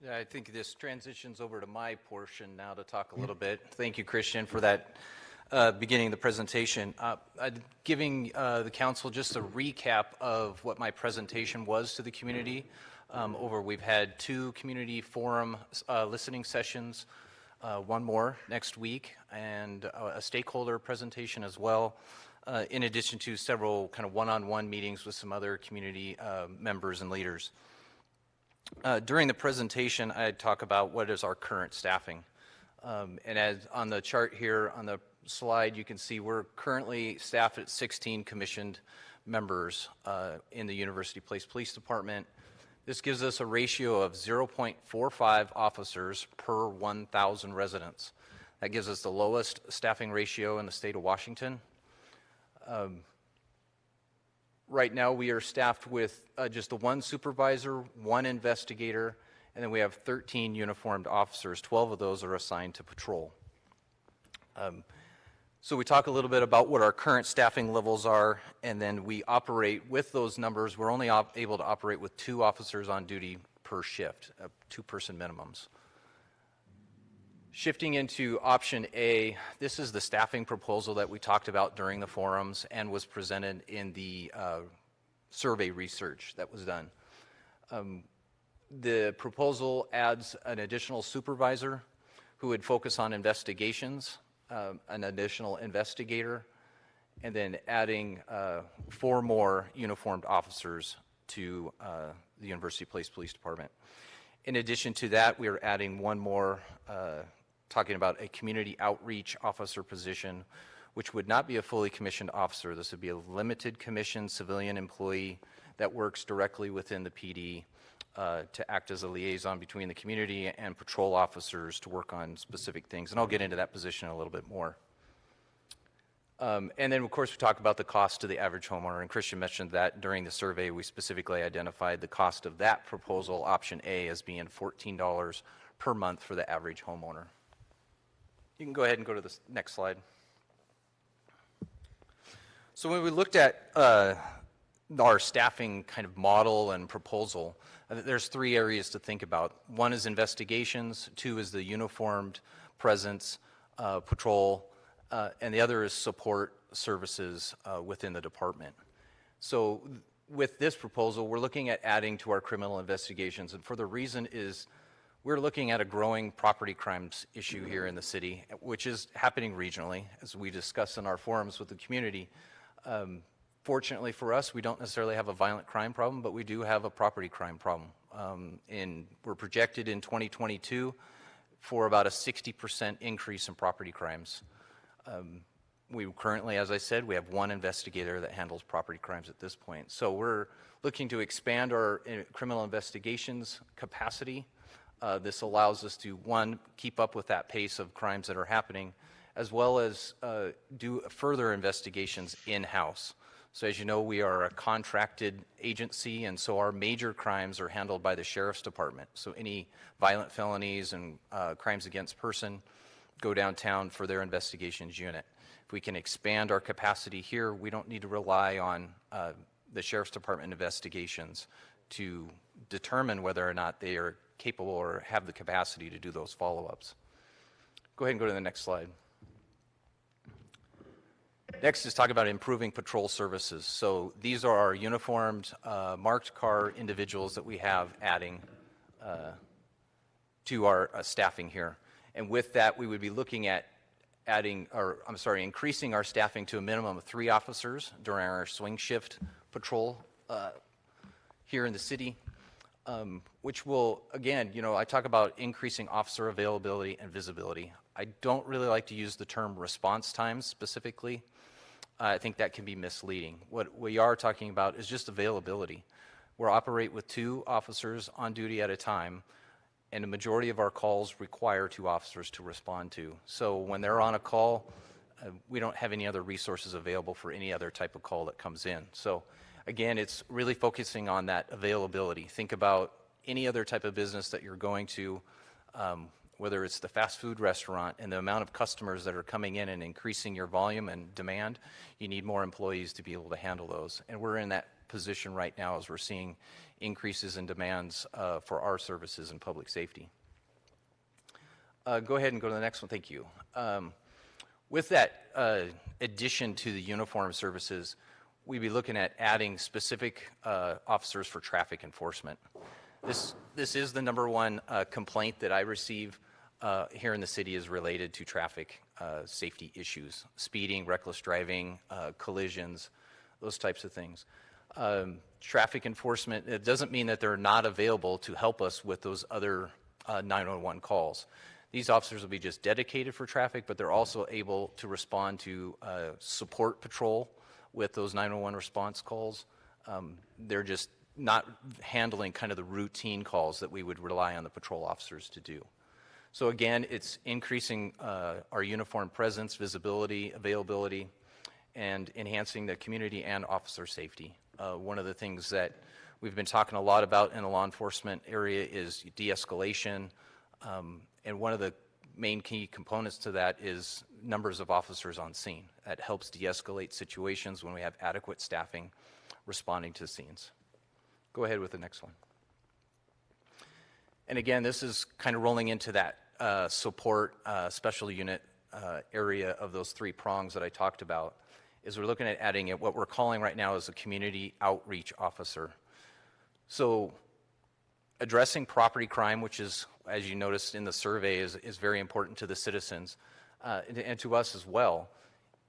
Yeah, I think this transitions over to my portion now to talk a little bit. Thank you, Christian, for that beginning of the presentation. Giving the council just a recap of what my presentation was to the community. We've had 2 community forum listening sessions, one more next week, and a stakeholder presentation as well, in addition to several kind of one-on-one meetings with some other community members and leaders. During the presentation, I'd talk about what is our current staffing. And as on the chart here on the slide, you can see we're currently staffed at 16 commissioned members in the University Place Police Department. This gives us a ratio of 0.45 officers per 1,000 residents. That gives us the lowest staffing ratio in the state of Washington. Right now, we are staffed with just the 1 supervisor, 1 investigator, and then we have 13 uniformed officers. 12 of those are assigned to patrol. So we talk a little bit about what our current staffing levels are, and then we operate with those numbers. We're only able to operate with 2 officers on duty per shift, 2-person minimums. Shifting into option A, this is the staffing proposal that we talked about during the forums and was presented in the survey research that was done. The proposal adds an additional supervisor who would focus on investigations, an additional investigator, and then adding 4 more uniformed officers to the University Place Police Department. In addition to that, we are adding 1 more, talking about a community outreach officer position, which would not be a fully commissioned officer. This would be a limited commissioned civilian employee that works directly within the PD to act as a liaison between the community and patrol officers to work on specific things. And I'll get into that position a little bit more. And then, of course, we talk about the cost to the average homeowner, and Christian mentioned that during the survey, we specifically identified the cost of that proposal, option A, as being $14 per month for the average homeowner. You can go ahead and go to the next slide. So when we looked at our staffing kind of model and proposal, there's three areas to think about. One is investigations, two is the uniformed presence, patrol, and the other is support services within the department. So with this proposal, we're looking at adding to our criminal investigations, and for the reason is we're looking at a growing property crimes issue here in the city, which is happening regionally, as we discuss in our forums with the community. Fortunately for us, we don't necessarily have a violent crime problem, but we do have a property crime problem. We're projected in 2022 for about a 60% increase in property crimes. We currently, as I said, we have one investigator that handles property crimes at this point. So we're looking to expand our criminal investigations capacity. This allows us to, one, keep up with that pace of crimes that are happening, as well as do further investigations in-house. So as you know, we are a contracted agency, and so our major crimes are handled by the Sheriff's Department. So any violent felonies and crimes against person go downtown for their investigations unit. If we can expand our capacity here, we don't need to rely on the Sheriff's Department investigations to determine whether or not they are capable or have the capacity to do those follow-ups. Go ahead and go to the next slide. Next is talk about improving patrol services. So these are our uniformed, marked car individuals that we have adding to our staffing here. And with that, we would be looking at increasing our staffing to a minimum of 3 officers during our swing shift patrol here in the city, which will, again, I talk about increasing officer availability and visibility. I don't really like to use the term response times specifically. I think that can be misleading. What we are talking about is just availability. We'll operate with 2 officers on duty at a time, and the majority of our calls require 2 officers to respond to. So when they're on a call, we don't have any other resources available for any other type of call that comes in. So again, it's really focusing on that availability. Think about any other type of business that you're going to, whether it's the fast food restaurant, and the amount of customers that are coming in and increasing your volume and demand, you need more employees to be able to handle those. And we're in that position right now as we're seeing increases in demands for our services in public safety. Go ahead and go to the next one. Thank you. With that addition to the uniform services, we'd be looking at adding specific officers for traffic enforcement. This is the number one complaint that I receive here in the city is related to traffic safety issues, speeding, reckless driving, collisions, those types of things. Traffic enforcement, it doesn't mean that they're not available to help us with those other 911 calls. These officers will be just dedicated for traffic, but they're also able to respond to support patrol with those 911 response calls. They're just not handling kind of the routine calls that we would rely on the patrol officers to do. So again, it's increasing our uniform presence, visibility, availability, and enhancing the community and officer safety. One of the things that we've been talking a lot about in the law enforcement area is de-escalation, and one of the main key components to that is numbers of officers on scene. That helps de-escalate situations when we have adequate staffing responding to scenes. Go ahead with the next one. And again, this is kind of rolling into that support special unit area of those 3 prongs that I talked about, is we're looking at adding it, what we're calling right now is a community outreach officer. So addressing property crime, which is, as you noticed in the survey, is very important to the citizens and to us as well,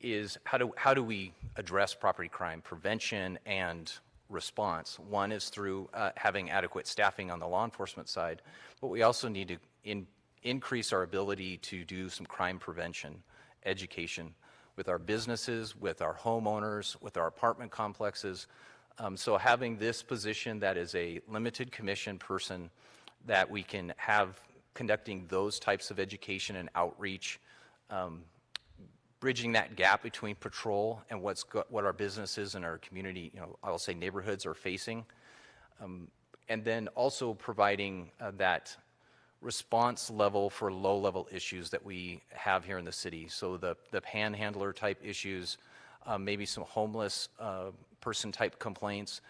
is how do we address property crime prevention and response. One is through having adequate staffing on the law enforcement side, but we also need to increase our ability to do some crime prevention education with our businesses, with our homeowners, with our apartment complexes, So having this position that is a limited commission person that we can have conducting those types of education and outreach, bridging that gap between patrol and what our businesses and our community, I'll say neighborhoods are facing. And then also providing that response level for low-level issues that we have here in the city. So the panhandler type issues, maybe some homeless person type complaints.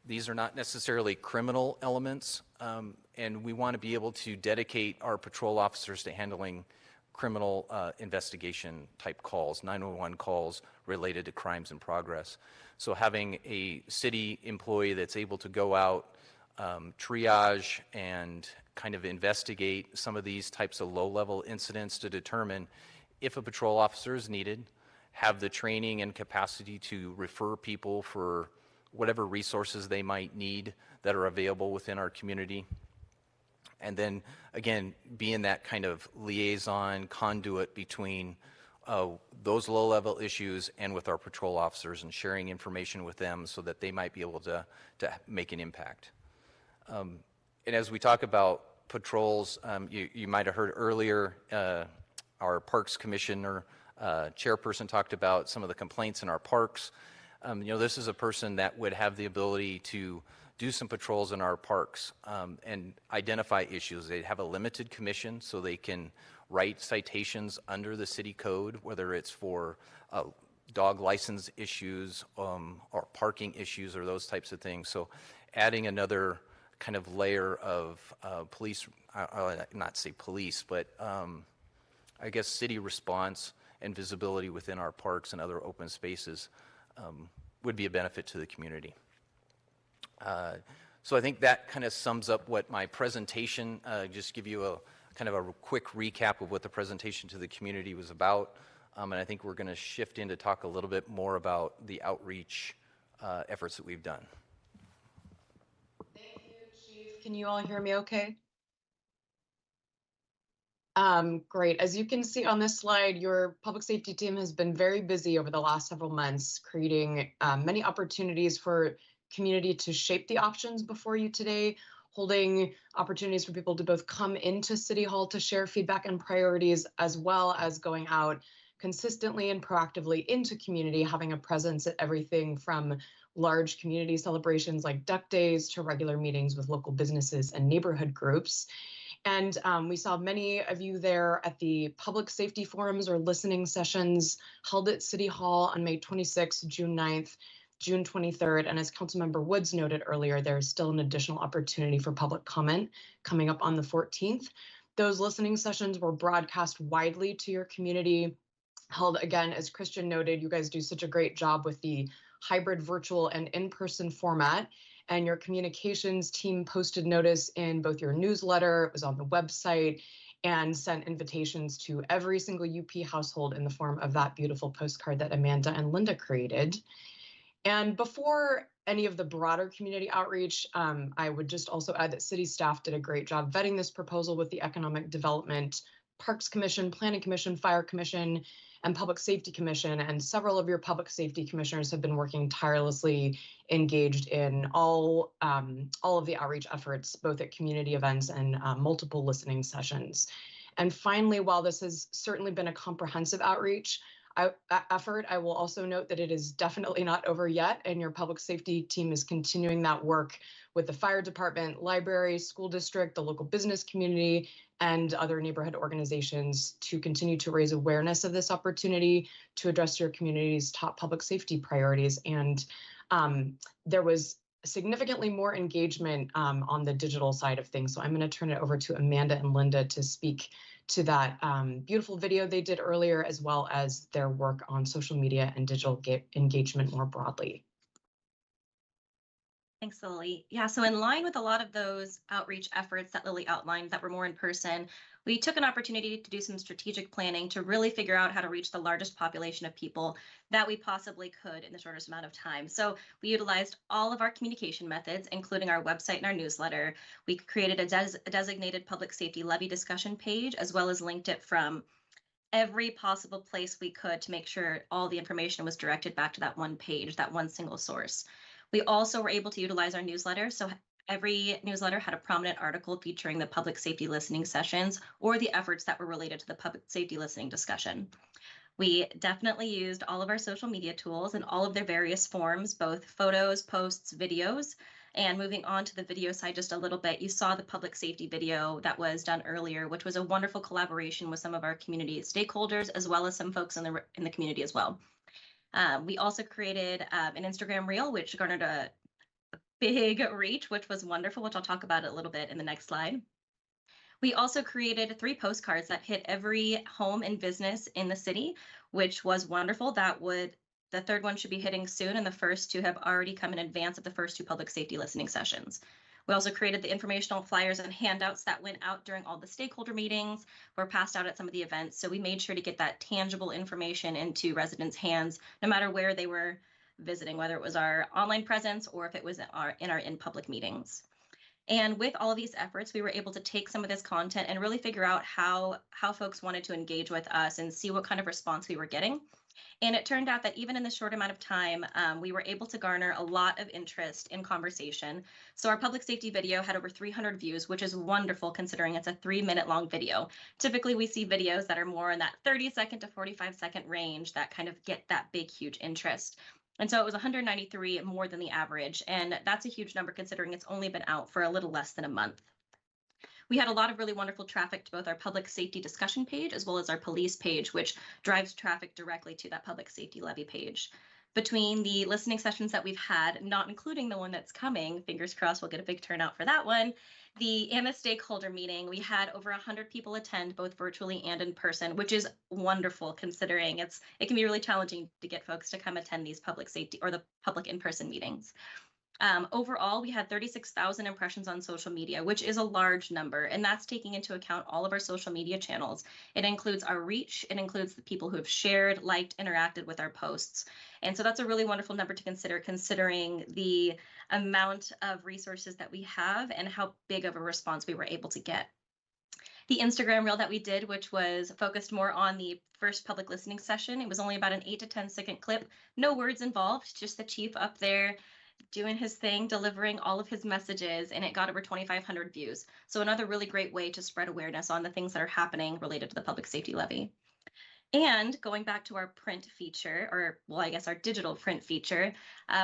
These are not necessarily criminal elements, and we want to be able to dedicate our patrol officers to handling criminal investigation type calls, 911 calls related to crimes in progress. So having a city employee that's able to go out, triage and kind of investigate some of these types of low-level incidents to determine if a patrol officer is needed, have the training and capacity to refer people for whatever resources they might need that are available within our community. And then, again, being that kind of liaison conduit between those low-level issues and with our patrol officers and sharing information with them so that they might be able to make an impact. And as we talk about patrols, you might have heard earlier our Parks Commissioner chairperson talked about some of the complaints in our parks. This is a person that would have the ability to do some patrols in our parks and identify issues. They have a limited commission, so they can write citations under the city code, whether it's for dog license issues or parking issues or those types of things. So adding another kind of layer of police, not say police, but I guess city response and visibility within our parks and other open spaces would be a benefit to the community. So I think that kind of sums up what my presentation, just give you a kind of a quick recap of what the presentation to the community was about. And I think we're going to shift in to talk a little bit more about the outreach efforts that we've done. Thank you, Chief. Can you all hear me okay? Great. As you can see on this slide, your public safety team has been very busy over the last several months, creating many opportunities for community to shape the options before you today, holding opportunities for people to both come into City Hall to share feedback and priorities, as well as going out consistently and proactively into community, having a presence at everything from large community celebrations like Duck Days to regular meetings with local businesses and neighborhood groups. And we saw many of you there at the public safety forums or listening sessions held at City Hall on May 26th, June 9th, June 23rd. And as Councilmember Woods noted earlier, there's still an additional opportunity for public comment coming up on the 14th. Those listening sessions were broadcast widely to your community, held again, as Christian noted, you guys do such a great job with the hybrid virtual and in-person format. And your communications team posted notice in both your newsletter, it was on the website, and sent invitations to every single UP household in the form of that beautiful postcard that Amanda and Linda created. And before any of the broader community outreach, I would just also add that city staff did a great job vetting this proposal with the Economic Development, Parks Commission, Planning Commission, Fire Commission, and Public Safety Commission, and several of your public safety commissioners have been working tirelessly engaged in all of the outreach efforts, both at community events and multiple listening sessions. And finally, while this has certainly been a comprehensive outreach effort, I will also note that it is definitely not over yet, and your public safety team is continuing that work with the fire department, library, school district, the local business community, and other neighborhood organizations to continue to raise awareness of this opportunity to address your community's top public safety priorities. And there was significantly more engagement on the digital side of things. So I'm going to turn it over to Amanda and Linda to speak to that beautiful video they did earlier, as well as their work on social media and digital engagement more broadly. Thanks, Lily. Yeah, so in line with a lot of those outreach efforts that Lily outlined that were more in person, we took an opportunity to do some strategic planning to really figure out how to reach the largest population of people that we possibly could in the shortest amount of time. So we utilized all of our communication methods, including our website and our newsletter. We created a designated public safety levy discussion page, as well as linked it from every possible place we could to make sure all the information was directed back to that one page, that one single source. We also were able to utilize our newsletter. So every newsletter had a prominent article featuring the public safety listening sessions or the efforts that were related to the public safety listening discussion. We definitely used all of our social media tools in all of their various forms, both photos, posts, videos. And moving on to the video side just a little bit, you saw the public safety video that was done earlier, which was a wonderful collaboration with some of our community stakeholders, as well as some folks in the community as well. We also created an Instagram reel, which garnered a big reach, which was wonderful, which I'll talk about a little bit in the next slide. We also created 3 postcards that hit every home and business in the city, which was wonderful. The third one should be hitting soon, and the first 2 have already come in advance of the first 2 public safety listening sessions. We also created the informational flyers and handouts that went out during all the stakeholder meetings, were passed out at some of the events. So we made sure to get that tangible information into residents' hands, no matter where they were visiting, whether it was our online presence or if it was in our in-public meetings. And with all of these efforts, we were able to take some of this content and really figure out how folks wanted to engage with us and see what kind of response we were getting. And it turned out that even in the short amount of time, we were able to garner a lot of interest in conversation. So our public safety video had over 300 views, which is wonderful considering it's a 3-minute long video. Typically, we see videos that are more in that 30-second to 45-second range that kind of get that big, huge interest. And so it was 193 more than the average. And that's a huge number considering it's only been out for a little less than a month. We had a lot of really wonderful traffic to both our public safety discussion page as well as our police page, which drives traffic directly to that public safety levy page. Between the listening sessions that we've had, not including the one that's coming, fingers crossed we'll get a big turnout for that one, and the stakeholder meeting, we had over 100 people attend both virtually and in person, which is wonderful considering it can be really challenging to get folks to come attend these public safety or the public in-person meetings. Overall, we had 36,000 impressions on social media, which is a large number, and that's taking into account all of our social media channels. It includes our reach, it includes the people who have shared, liked, interacted with our posts. And so that's a really wonderful number to consider, considering the amount of resources that we have and how big of a response we were able to get. The Instagram reel that we did, which was focused more on the first public listening session, it was only about an 8 to 10 second clip, no words involved, just the chief up there doing his thing, delivering all of his messages, and it got over 2,500 views. So another really great way to spread awareness on the things that are happening related to the public safety levy. And going back to our print feature, or well, I guess our digital print feature,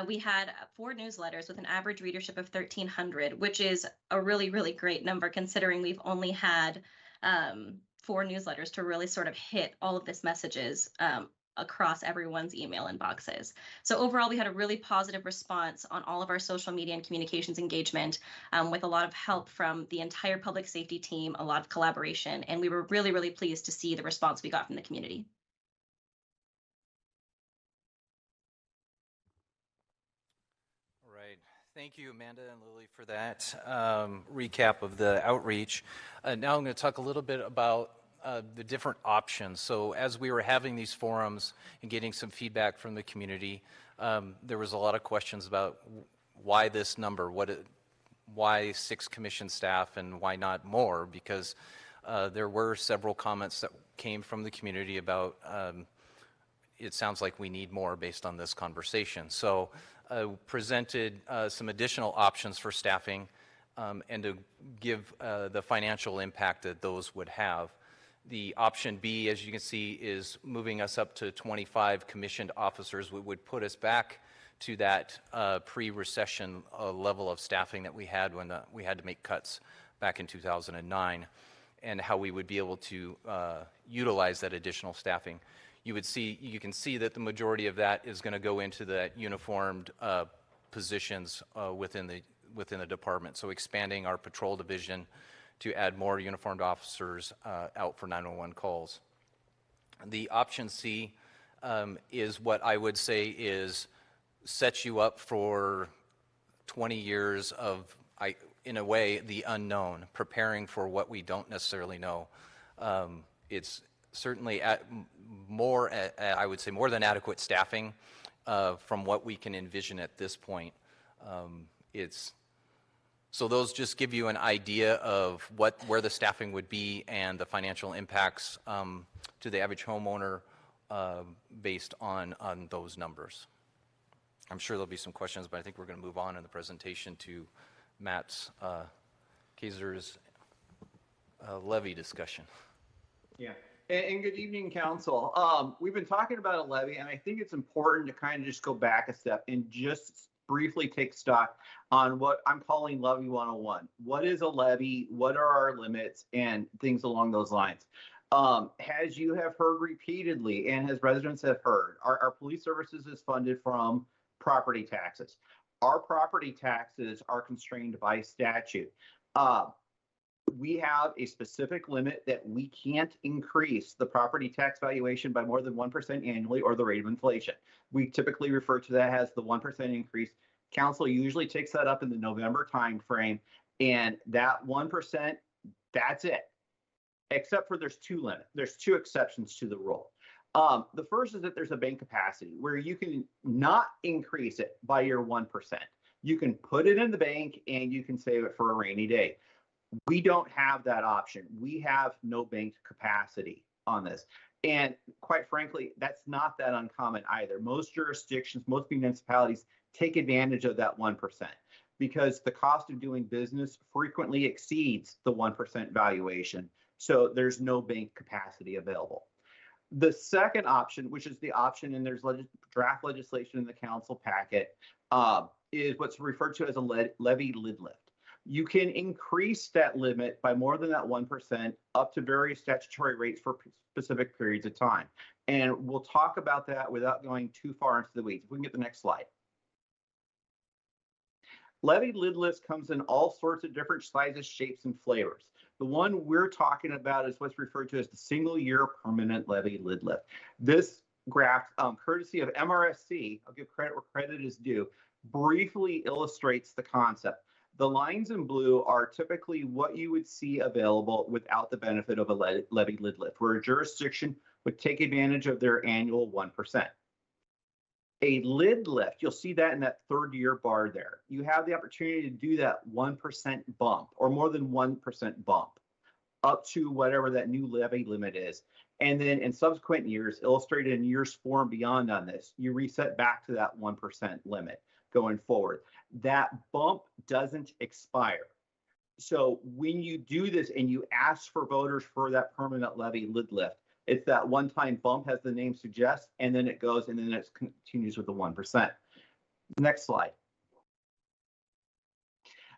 we had 4 newsletters with an average readership of 1,300, which is a really, really great number considering we've only had 4 newsletters to really sort of hit all of this messages across everyone's email inboxes. So overall, we had a really positive response on all of our social media and communications engagement with a lot of help from the entire public safety team, a lot of collaboration, and we were really, really pleased to see the response we got from the community. All right. Thank you, Amanda and Lily, for that recap of the outreach. Now I'm going to talk a little bit about the different options. So as we were having these forums and getting some feedback from the community, there was a lot of questions about why this number, why 6 commission staff and why not more, because there were several comments that came from the community about it sounds like we need more based on this conversation. So presented some additional options for staffing and to give the financial impact that those would have. The option B, as you can see, is moving us up to 25 commissioned officers, which would put us back to that pre-recession level of staffing that we had when we had to make cuts back in 2009, and how we would be able to utilize that additional staffing. You can see that the majority of that is going to go into the uniformed positions within the department. So expanding our patrol division to add more uniformed officers out for 911 calls. The option C is what I would say sets you up for 20 years of, in a way, the unknown, preparing for what we don't necessarily know. It's certainly I would say more than adequate staffing from what we can envision at this point. So those just give you an idea of where the staffing would be and the financial impacts to the average homeowner based on those numbers. I'm sure there'll be some questions, but I think we're going to move on in the presentation to Matt's Kaiser's levy discussion. Yeah, and good evening, council. We've been talking about a levy, and I think it's important to kind of just go back a step and just briefly take stock on what I'm calling Levy 101. What is a levy? What are our limits? And things along those lines. As you have heard repeatedly, and as residents have heard, our police services is funded from property taxes. Our property taxes are constrained by statute. We have a specific limit that we can't increase the property tax valuation by more than 1% annually or the rate of inflation. We typically refer to that as the 1% increase. Council usually takes that up in the November timeframe, and that 1%, that's it. Except for there's two exceptions to the rule. The first is that there's a bank capacity where you can not increase it by your 1%. You can put it in the bank and you can save it for a rainy day. We don't have that option. We have no bank capacity on this. And quite frankly, that's not that uncommon either. Most jurisdictions, most municipalities take advantage of that 1% because the cost of doing business frequently exceeds the 1% valuation. So there's no bank capacity available. The second option, which is the option, and there's draft legislation in the council packet, is what's referred to as a levy lid lift. You can increase that limit by more than that 1% up to various statutory rates for specific periods of time. And we'll talk about that without going too far into the weeds. If we can get the next slide. Levy lid lift comes in all sorts of different sizes, shapes, and flavors. The one we're talking about is what's referred to as the single year permanent levy lid lift. This graph, courtesy of MRSC, I'll give credit where credit is due, briefly illustrates the concept. The lines in blue are typically what you would see available without the benefit of a levy lid lift, where a jurisdiction would take advantage of their annual 1%. A lid lift, you'll see that in that third year bar there. You have the opportunity to do that 1% bump or more than 1% bump up to whatever that new levy limit is. And then in subsequent years, illustrated in years 4 and beyond on this, you reset back to that 1% limit going forward. That bump doesn't expire. So when you do this and you ask for voters for that permanent levy lid lift, it's that one-time bump, as the name suggests, and then it goes and then it continues with the 1%. Next slide.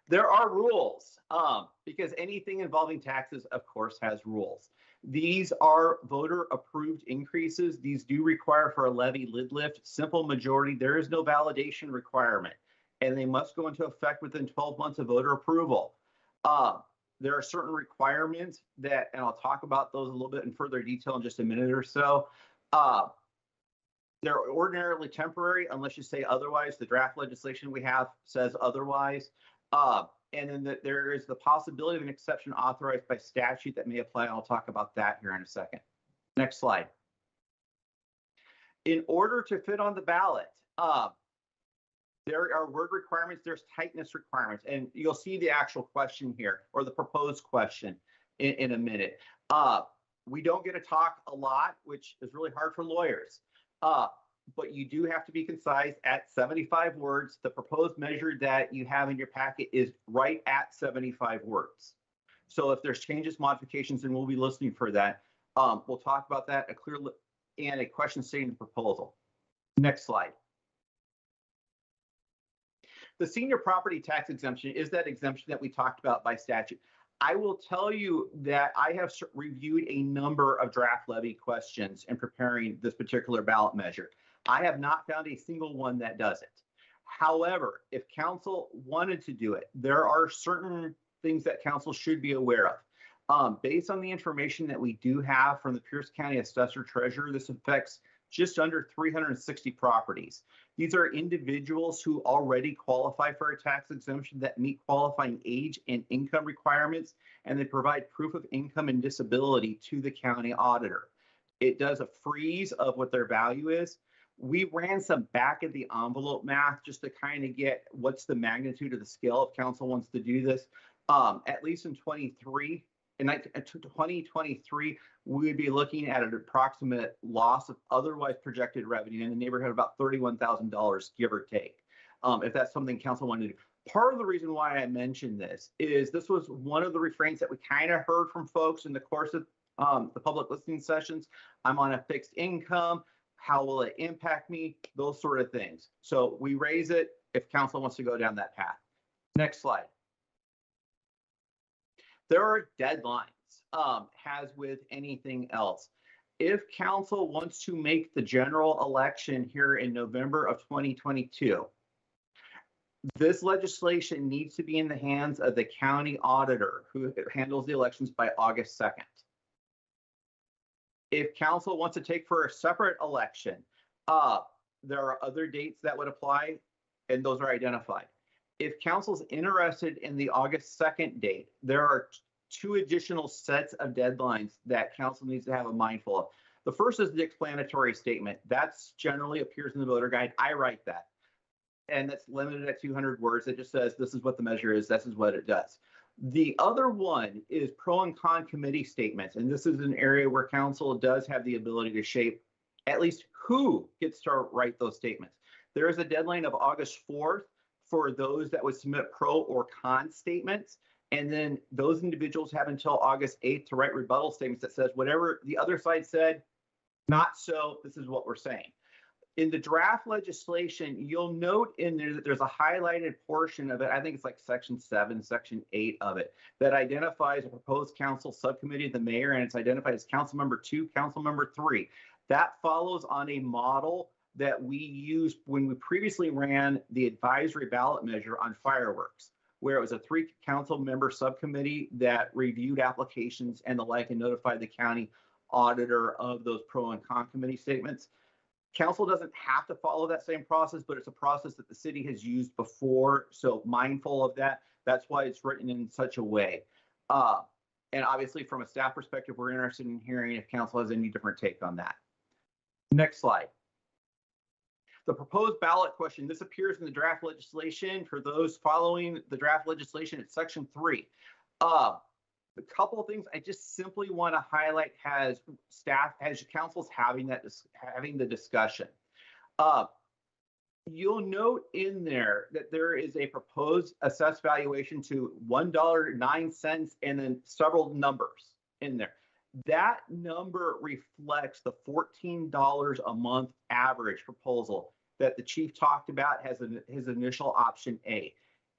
There are rules because anything involving taxes, of course, has rules. These are voter-approved increases. These do require for a levy lid lift, simple majority. There is no validation requirement, and they must go into effect within 12 months of voter approval. There are certain requirements that, and I'll talk about those a little bit in further detail in just a minute or so. They're ordinarily temporary unless you say otherwise. The draft legislation we have says otherwise. And then there is the possibility of an exception authorized by statute that may apply. I'll talk about that here in a second. Next slide. In order to fit on the ballot, there are word requirements, there's tightness requirements, and you'll see the actual question here, or the proposed question in a minute. We don't get to talk a lot, which is really hard for lawyers, but you do have to be concise at 75 words. The proposed measure that you have in your packet is right at 75 words. So if there's changes, modifications, and we'll be listening for that. We'll talk about that, and a question stating the proposal. Next slide. The senior property tax exemption is that exemption that we talked about by statute. I will tell you that I have reviewed a number of draft levy questions in preparing this particular ballot measure. I have not found a single one that does it. However, if council wanted to do it, there are certain things that council should be aware of. Based on the information that we do have from the Pierce County Assessor Treasurer, this affects just under 360 properties. These are individuals who already qualify for a tax exemption that meet qualifying age and income requirements, and they provide proof of income and disability to the county auditor. It does a freeze of what their value is. We ran some back of the envelope math just to kind of get what's the magnitude of the scale if council wants to do this. At least in 23, in 2023, we would be looking at an approximate loss of otherwise projected revenue in the neighborhood of about $31,000, give or take, if that's something council wanted to do. Part of the reason why I mentioned this is this was one of the refrains that we kind of heard from folks in the course of the public listening sessions. I'm on a fixed income. How will it impact me? Those sort of things. So we raise it if council wants to go down that path. Next slide. There are deadlines, as with anything else. If council wants to make the general election here in November of 2022, this legislation needs to be in the hands of the county auditor who handles the elections by August 2nd. If council wants to take for a separate election, there are other dates that would apply, and those are identified. If council's interested in the August 2nd date, there are 2 additional sets of deadlines that council needs to have a mindful of. The first is the explanatory statement. That's generally appears in the voter guide. I write that. And that's limited at 200 words. It just says, this is what the measure is. This is what it does. The other one is pro and con committee statements. And this is an area where council does have the ability to shape at least who gets to write those statements. There is a deadline of August 4th for those that would submit pro or con statements. And then those individuals have until August 8th to write rebuttal statements that says whatever the other side said, not so, this is what we're saying. In the draft legislation, you'll note in there that there's a highlighted portion of it. I think it's like section 7, section 8 of it that identifies a proposed council subcommittee of the mayor, and it's identified as council member 2, council member 3. That follows on a model that we used when we previously ran the advisory ballot measure on fireworks, where it was a 3 council member subcommittee that reviewed applications and the like and notified the county auditor of those pro and con committee statements. Council doesn't have to follow that same process, but it's a process that the city has used before. So mindful of that. That's why it's written in such a way. And obviously from a staff perspective, we're interested in hearing if council has any different take on that. Next slide. The proposed ballot question, this appears in the draft legislation. For those following the draft legislation, it's section 3. A couple of things I just simply want to highlight as staff, as council's having the discussion. You'll note in there that there is a proposed assessed valuation to $1.09 and then several numbers in there. That number reflects the $14 a month average proposal that the chief talked about as his initial option A.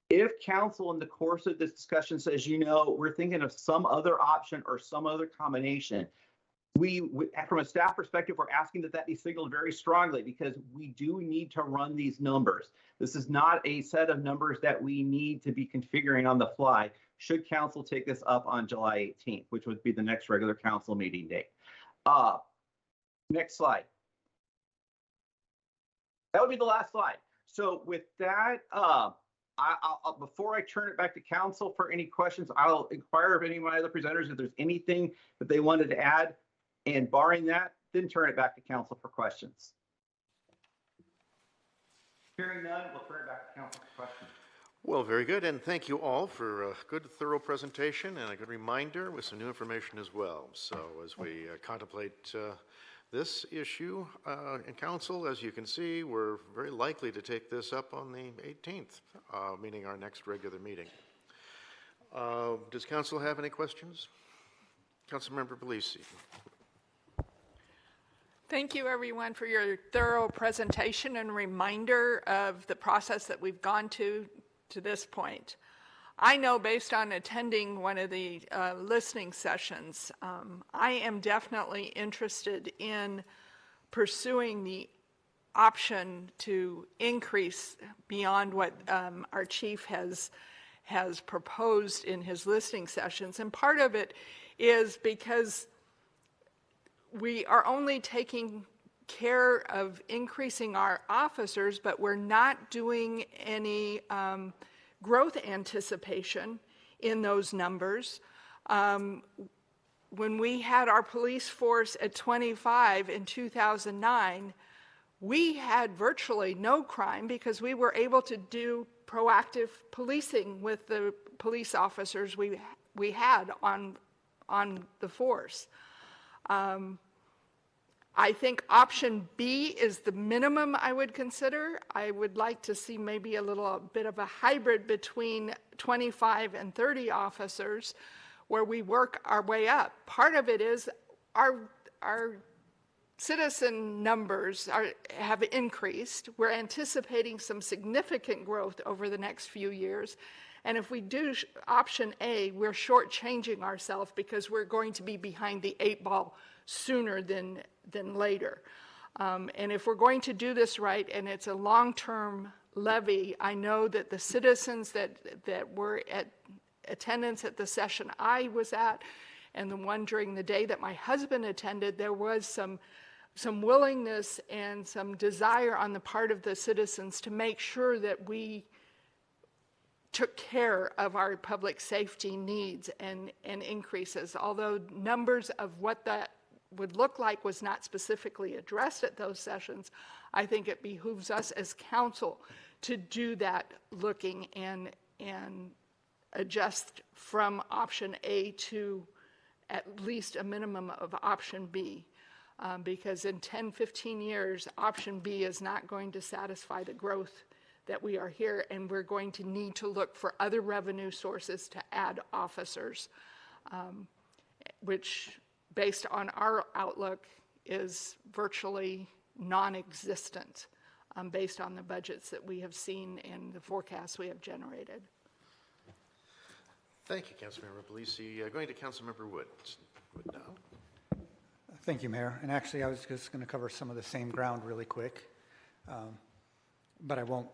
If council in the course of this discussion says, you know, we're thinking of some other option or some other combination, we from a staff perspective, we're asking that that be signaled very strongly because we do need to run these numbers. This is not a set of numbers that we need to be configuring on the fly should council take this up on July 18th, which would be the next regular council meeting date. Next slide. That would be the last slide. So with that, before I turn it back to council for any questions, I'll inquire of any of my other presenters if there's anything that they wanted to add, and barring that, then turn it back to council for questions. Hearing none, we'll turn it back to council for questions. Well, very good, and thank you all for a good, thorough presentation and a good reminder with some new information as well. So as we contemplate this issue in council, as you can see, we're very likely to take this up on the 18th, meaning our next regular meeting. Does council have any questions? Councilmember Bellisi. Thank you, everyone, for your thorough presentation and reminder of the process that we've gone to this point. I know based on attending one of the listening sessions, I am definitely interested in pursuing the option to increase beyond what our chief has proposed in his listening sessions. And part of it is because we are only taking care of increasing our officers, but we're not doing any growth anticipation in those numbers. When we had our police force at 25 in 2009, we had virtually no crime because we were able to do proactive policing with the police officers we had on the force. I think option B is the minimum I would consider. I would like to see maybe a little bit of a hybrid between 25 and 30 officers where we work our way up. Part of it is our citizen numbers have increased. We're anticipating some significant growth over the next few years. And if we do option A, we're shortchanging ourselves because we're going to be behind the 8 ball sooner than later. And if we're going to do this right, and it's a long-term levy, I know that the citizens that were at attendance at the session I was at, and the one during the day that my husband attended, there was some willingness and some desire on the part of the citizens to make sure that we took care of our public safety needs and increases. Although numbers of what that would look like was not specifically addressed at those sessions, I think it behooves us as council to do that looking and adjust from option A to at least a minimum of option B. Because in 10, 15 years, option B is not going to satisfy the growth that we are here, and we're going to need to look for other revenue sources to add officers, which, based on our outlook, is virtually non-existent based on the budgets that we have seen and the forecasts we have generated. Thank you, Councilmember Belisi. Going to Councilmember Wood now. Thank you, Mayor. And actually, I was just going to cover some of the same ground really quick, but I won't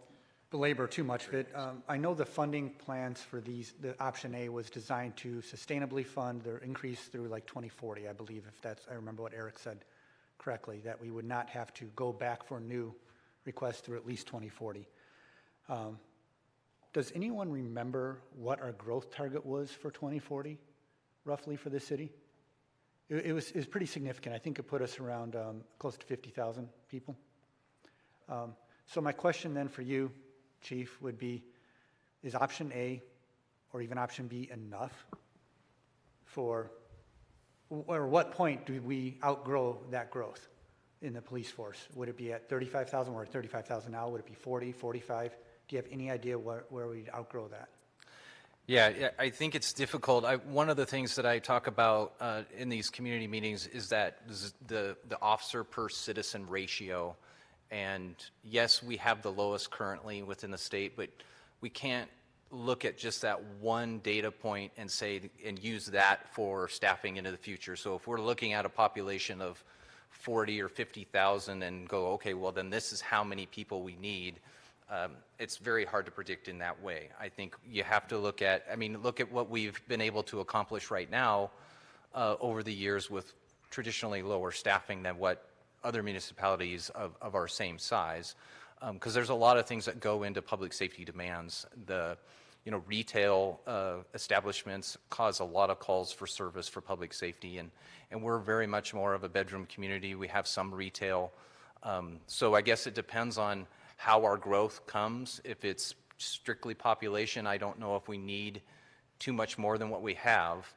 belabor too much of it. I know the funding plans for the option A was designed to sustainably fund their increase through like 2040, I believe, I remember what Eric said correctly, that we would not have to go back for new requests through at least 2040. Does anyone remember what our growth target was for 2040, roughly, for this city? It was pretty significant. I think it put us around close to 50,000 people. So my question then for you, Chief, would be, is option A or even option B enough or what point do we outgrow that growth in the police force? Would it be at 35,000? We're at 35,000 now. Would it be 40, 45? Do you have any idea where we'd outgrow that? Yeah, I think it's difficult. One of the things that I talk about in these community meetings is that the officer per citizen ratio. And yes, we have the lowest currently within the state, but we can't look at just that one data point and say and use that for staffing into the future. So if we're looking at a population of 40 or 50,000 and go, okay, well then this is how many people we need. It's very hard to predict in that way. I think you have to look at what we've been able to accomplish right now over the years with traditionally lower staffing than what other municipalities of our same size, because there's a lot of things that go into public safety demands. The retail establishments cause a lot of calls for service for public safety, and we're very much more of a bedroom community. We have some retail, so I guess it depends on how our growth comes. If it's strictly population, I don't know if we need too much more than what we have,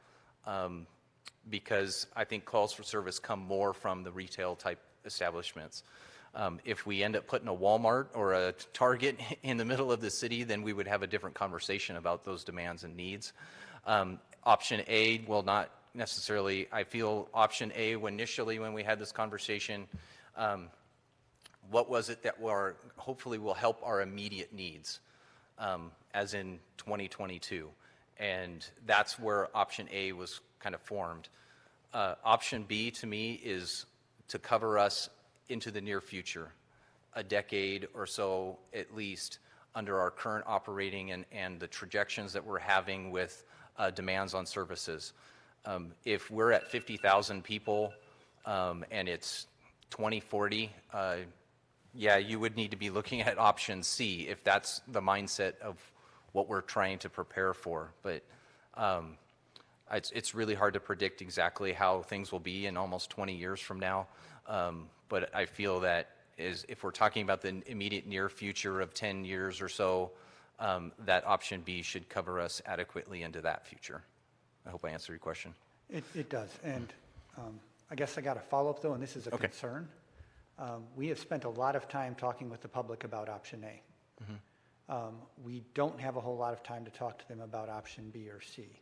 because I think calls for service come more from the retail type establishments. If we end up putting a Walmart or a Target in the middle of the city, then we would have a different conversation about those demands and needs. Option A will not necessarily, I feel option A, initially when we had this conversation, what was it that hopefully will help our immediate needs, as in 2022? And that's where option A was kind of formed. Option B to me is to cover us into the near future, a decade or so at least, under our current operating and the projections that we're having with demands on services. If we're at 50,000 people and it's 2040, yeah, you would need to be looking at option C if that's the mindset of what we're trying to prepare for. But it's really hard to predict exactly how things will be in almost 20 years from now. But I feel that if we're talking about the immediate near future of 10 years or so, that option B should cover us adequately into that future. I hope I answered your question. It does, and I guess I got a follow-up though, and this is a Okay. concern. We have spent a lot of time talking with the public about option A. We don't have a whole lot of time to talk to them about option B or C.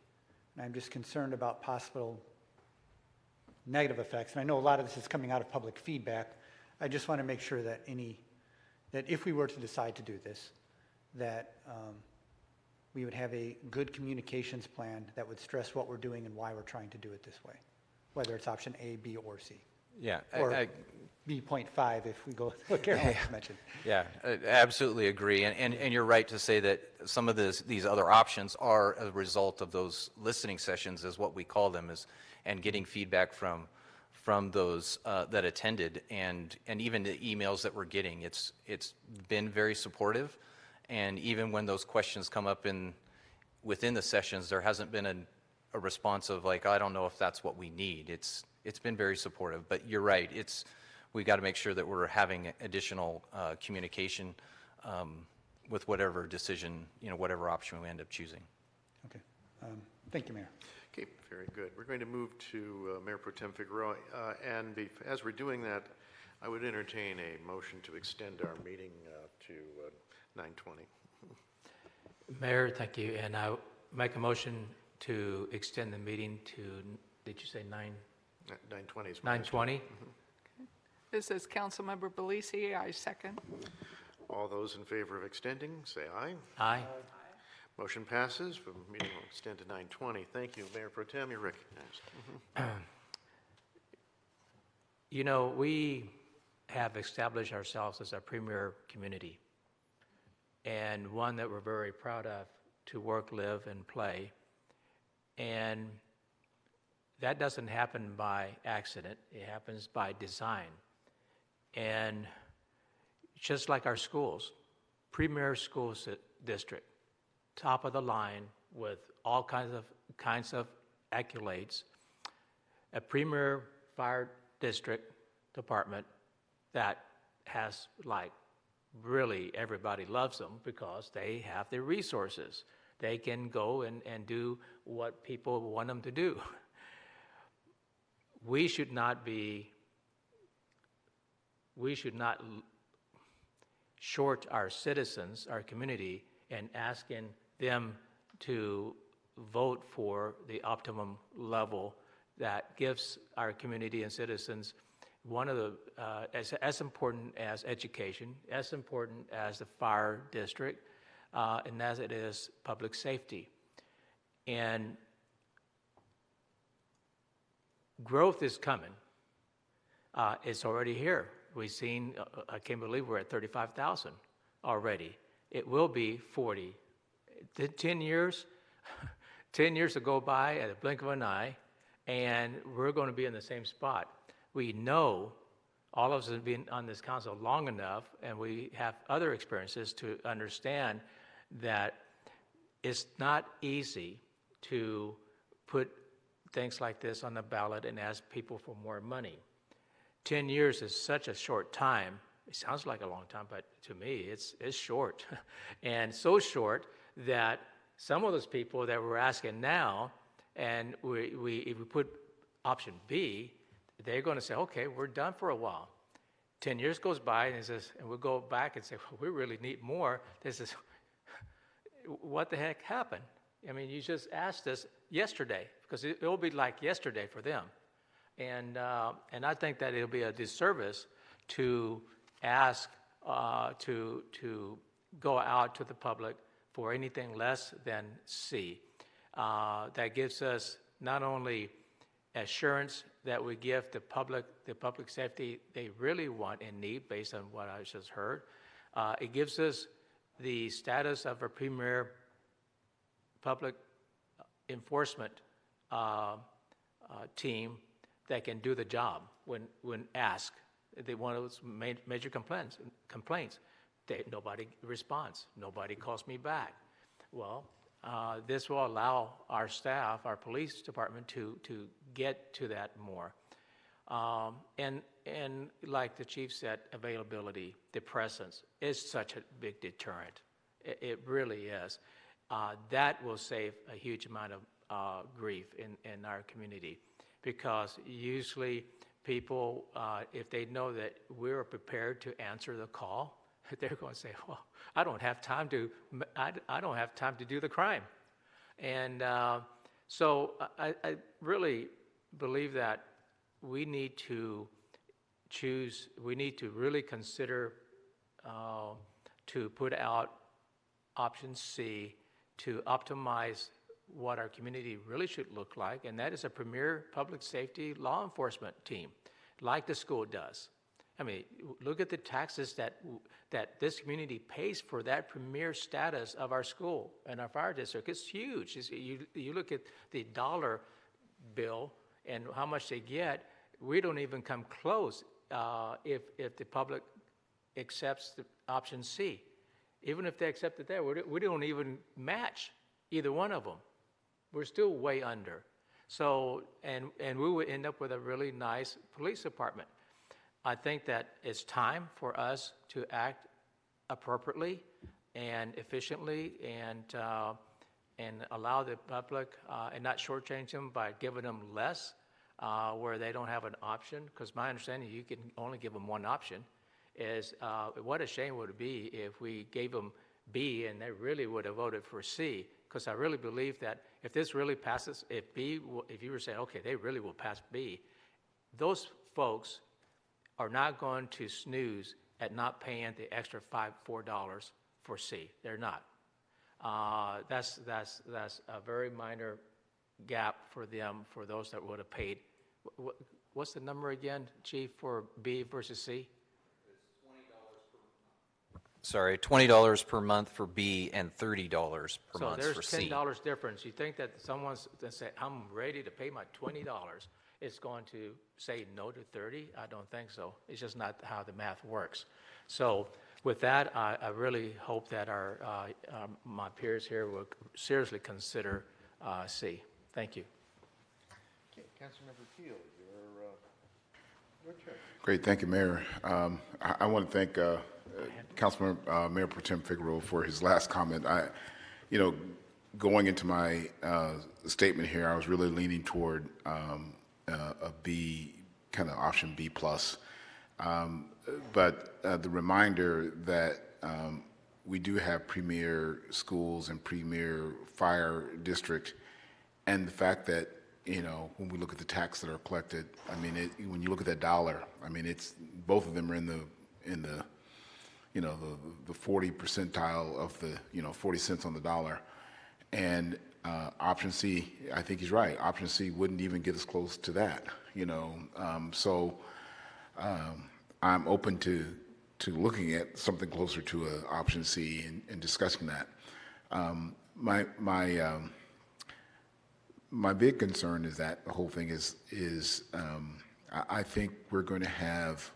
And I'm just concerned about possible negative effects, and I know a lot of this is coming out of public feedback. I just want to make sure that that if we were to decide to do this, that we would have a good communications plan that would stress what we're doing and why we're trying to do it this way, whether it's option A, B, or C. Yeah. Or B.5 if we go with what Carol just mentioned. Yeah, I absolutely agree. And you're right to say that some of these other options are a result of those listening sessions, is what we call them, and getting feedback from those that attended, and even the emails that we're getting. It's been very supportive. And even when those questions come up within the sessions, there hasn't been a response of like, I don't know if that's what we need. It's been very supportive. But you're right. We got to make sure that we're having additional communication with whatever decision, whatever option we end up choosing. Okay. Thank you, Mayor. Okay, very good. We're going to move to Mayor Pro Tem Figueroa, and as we're doing that, I would entertain a motion to extend our meeting to 9:20. Mayor, thank you. And I make a motion to extend the meeting to, did you say 9:20 is 9:20? This is Councilmember Belisi. I second. All those in favor of extending, say aye. Aye. Motion passes. The meeting will extend to 9:20. Thank you. Mayor Pro Tem, you're recognized. We have established ourselves as a premier community, and one that we're very proud of to work, live, and play. And that doesn't happen by accident. It happens by design. And just like our schools, premier school district, top of the line with all kinds of accolades, a premier fire district department that has really everybody loves them because they have the resources. They can go and do what people want them to do. We should not short our citizens, our community, and asking them to vote for the optimum level that gives our community and citizens one of the, as important as education, as important as the fire district, and as it is public safety. And growth is coming. It's already here. We've seen, I can't believe we're at 35,000 already. It will be 40. 10 years, 10 years to go by at a blink of an eye, and we're going to be in the same spot. We know, all of us have been on this council long enough, and we have other experiences to understand that it's not easy to put things like this on the ballot and ask people for more money. 10 years is such a short time. It sounds like a long time, but to me, it's short. And so short that some of those people that we're asking now, and if we put option B, they're going to say, okay, we're done for a while. 10 years goes by, and we'll go back and say, well, we really need more. This is, what the heck happened? I mean, you just asked us yesterday, because it will be like yesterday for them. And I think that it'll be a disservice to ask to go out to the public for anything less than C. That gives us not only assurance that we give the public safety they really want and need based on what I just heard. It gives us the status of a premier public enforcement team that can do the job when asked. One of those major complaints, nobody responds. Nobody calls me back. Well, this will allow our staff, our police department, to get to that more. And like the chief said, availability, the presence is such a big deterrent. It really is. That will save a huge amount grief in our community, because usually people, if they know that we're prepared to answer the call, they're going to say, well, I don't have time to do the crime. And so I really believe that we need to really consider to put out option C to optimize what our community really should look like, and that is a premier public safety law enforcement team, like the school does. I mean, look at the taxes that this community pays for that premier status of our school and our fire district. It's huge. You look at the dollar bill and how much they get, we don't even come close if the public accepts the option C. Even if they accept it there, we don't even match either one of them. We're still way under. So, and we would end up with a really nice police department. I think that it's time for us to act appropriately and efficiently and allow the public and not shortchange them by giving them less where they don't have an option. Because my understanding, you can only give them one option. Is what a shame would it be if we gave them B and they really would have voted for C. Because I really believe that if this really passes, if you were saying, okay, they really will pass B, those folks are not going to snooze at not paying the extra $4 for C. They're not. That's a very minor gap for them, for those that would have paid. What's the number again, Chief, for B versus C? Sorry, $20 per month for B and $30 per month for C. So there's $10 difference. You think that someone's that say, I'm ready to pay my $20, is going to say no to 30? I don't think so. It's just not how the math works. So with that, I really hope that my peers here will seriously consider C. Thank you. Okay, Councilmember Keel, your turn. Great, thank you, Mayor. I want to thank Councilman Mayor Pro Tem Figueroa for his last comment. Going into my statement here, I was really leaning toward a B, kind of option B plus. But the reminder that we do have premier schools and premier fire district, and the fact that when we look at the tax that are collected, I mean, when you look at that dollar, I mean, it's both of them are in the 40 percentile of the 40 cents on the dollar, and option C, I think he's right. Option C wouldn't even get us close to that, So I'm open to looking at something closer to an option C and discussing that. My big concern is that the whole thing is I think we're going to have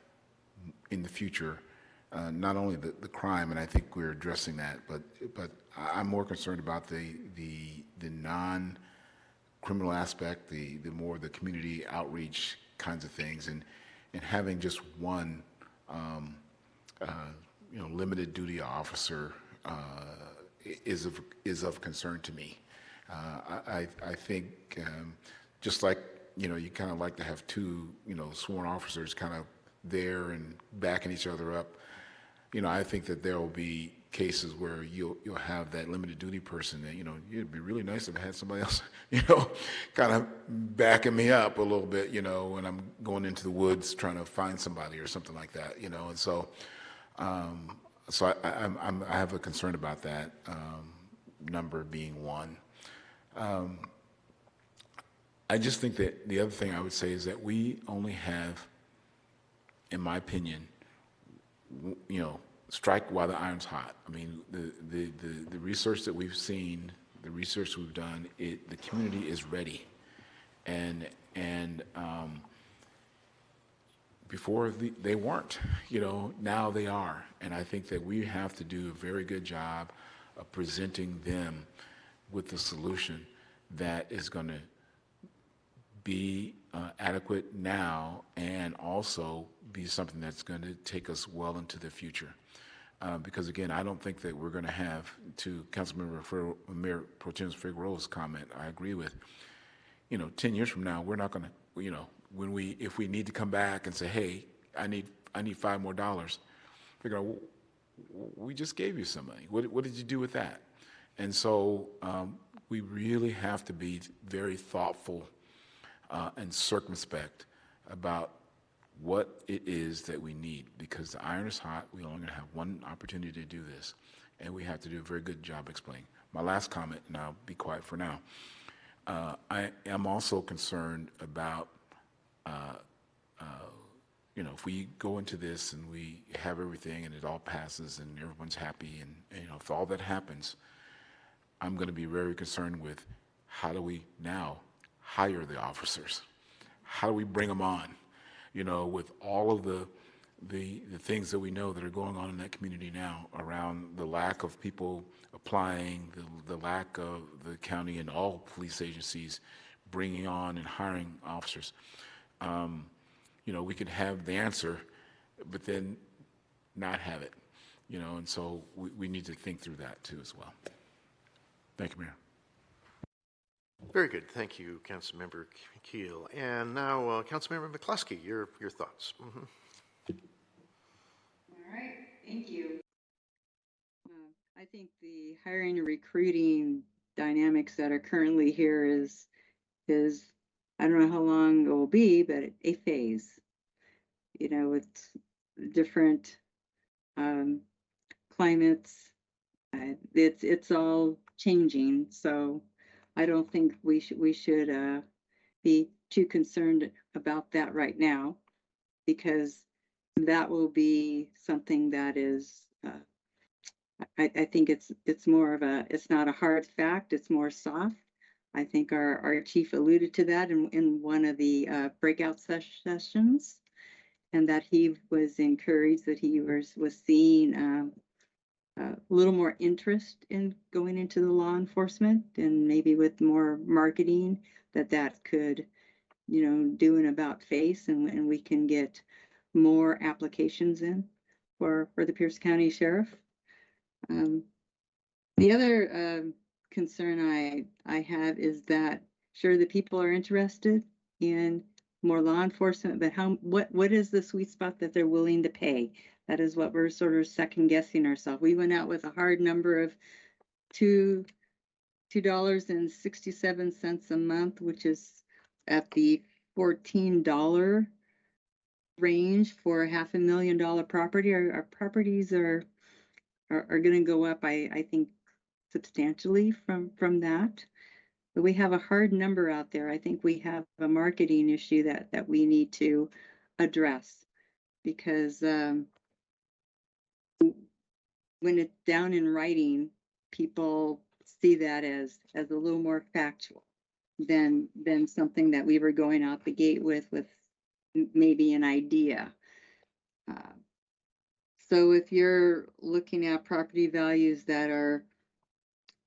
in the future not only the crime, and I think we're addressing that, but I'm more concerned about the non-criminal aspect, the more the community outreach kinds of things, and having just one limited duty officer is of concern to me. I think just like you kind of like to have two sworn officers kind of there and backing each other up. I think that there will be cases where you'll have that limited duty person that it'd be really nice if I had somebody else kind of backing me up a little bit when I'm going into the woods trying to find somebody or something like that and so I have a concern about that number being one. I just think that the other thing I would say is that we only have, in my opinion, strike while the iron's hot. I mean, the research that we've seen, the research we've done, the community is ready, and before they weren't. Now they are, and I think that we have to do a very good job of presenting them with the solution that is going to be adequate now and also be something that's going to take us well into the future. Because again, I don't think that we're going to have, to Mayor Pro Tem Figueroa's comment, I agree with, 10 years from now, we're not going to, if we need to come back and say, hey, I need $5 more, figure out, we just gave you some money. What did you do with that? And so we really have to be very thoughtful and circumspect about what it is that we need, because the iron is hot. We only have one opportunity to do this, and we have to do a very good job explaining. My last comment, and I'll be quiet for now. I am also concerned about, if we go into this and we have everything and it all passes and everyone's happy, and if all that happens, I'm going to be very concerned with how do we now hire the officers? How do we bring them on? With all of the things that we know that are going on in that community now around the lack of people applying, the lack of the county and all police agencies bringing on and hiring officers. We could have the answer, but then not have it, and so we need to think through that too as well. Thank you, Mayor. Very good. Thank you, Councilmember Keel. And now, Councilmember McCluskey, your thoughts. Mm-hmm. All right, thank you. I think the hiring and recruiting dynamics that are currently here is I don't know how long it will be, but a phase. With different climates, it's all changing. So I don't think we should be too concerned about that right now, because that will be something that is. I think it's more of it's not a hard fact. It's more soft. I think our chief alluded to that in one of the breakout sessions, and that he was encouraged that he was seeing a little more interest in going into the law enforcement, and maybe with more marketing that could, do an about face, and we can get more applications in for the Pierce County Sheriff. The other concern I have is that sure, the people are interested in more law enforcement, but what is the sweet spot that they're willing to pay? That is what we're sort of second guessing ourselves. We went out with a hard number of $2.67 a month, which is at the $14 range for a $500,000 property. Our properties are going to go up, I think, substantially from that. But we have a hard number out there. I think we have a marketing issue that we need to address, because when it's down in writing, people see that as a little more factual than something that we were going out the gate with maybe an idea. So if you're looking at property values that are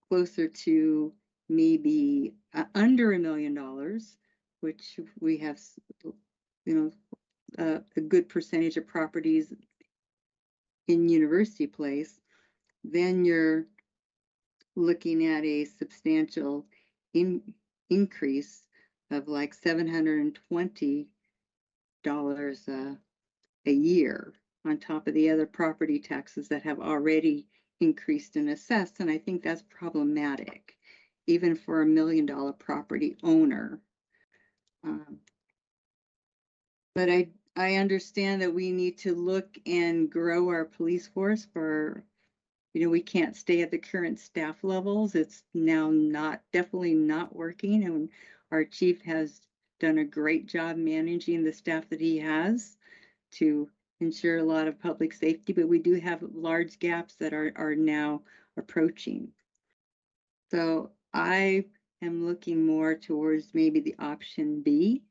closer to maybe under $1 million, which we have, a good percentage of properties in University Place, then you're looking at a substantial increase of like $720 a year on top of the other property taxes that have already increased and assessed. And I think that's problematic, even for $1 million property owner. But I understand that we need to look and grow our police force for, we can't stay at the current staff levels. It's now definitely not working. And our chief has done a great job managing the staff that he has to ensure a lot of public safety, but we do have large gaps that are now approaching. So I am looking more towards maybe the option B.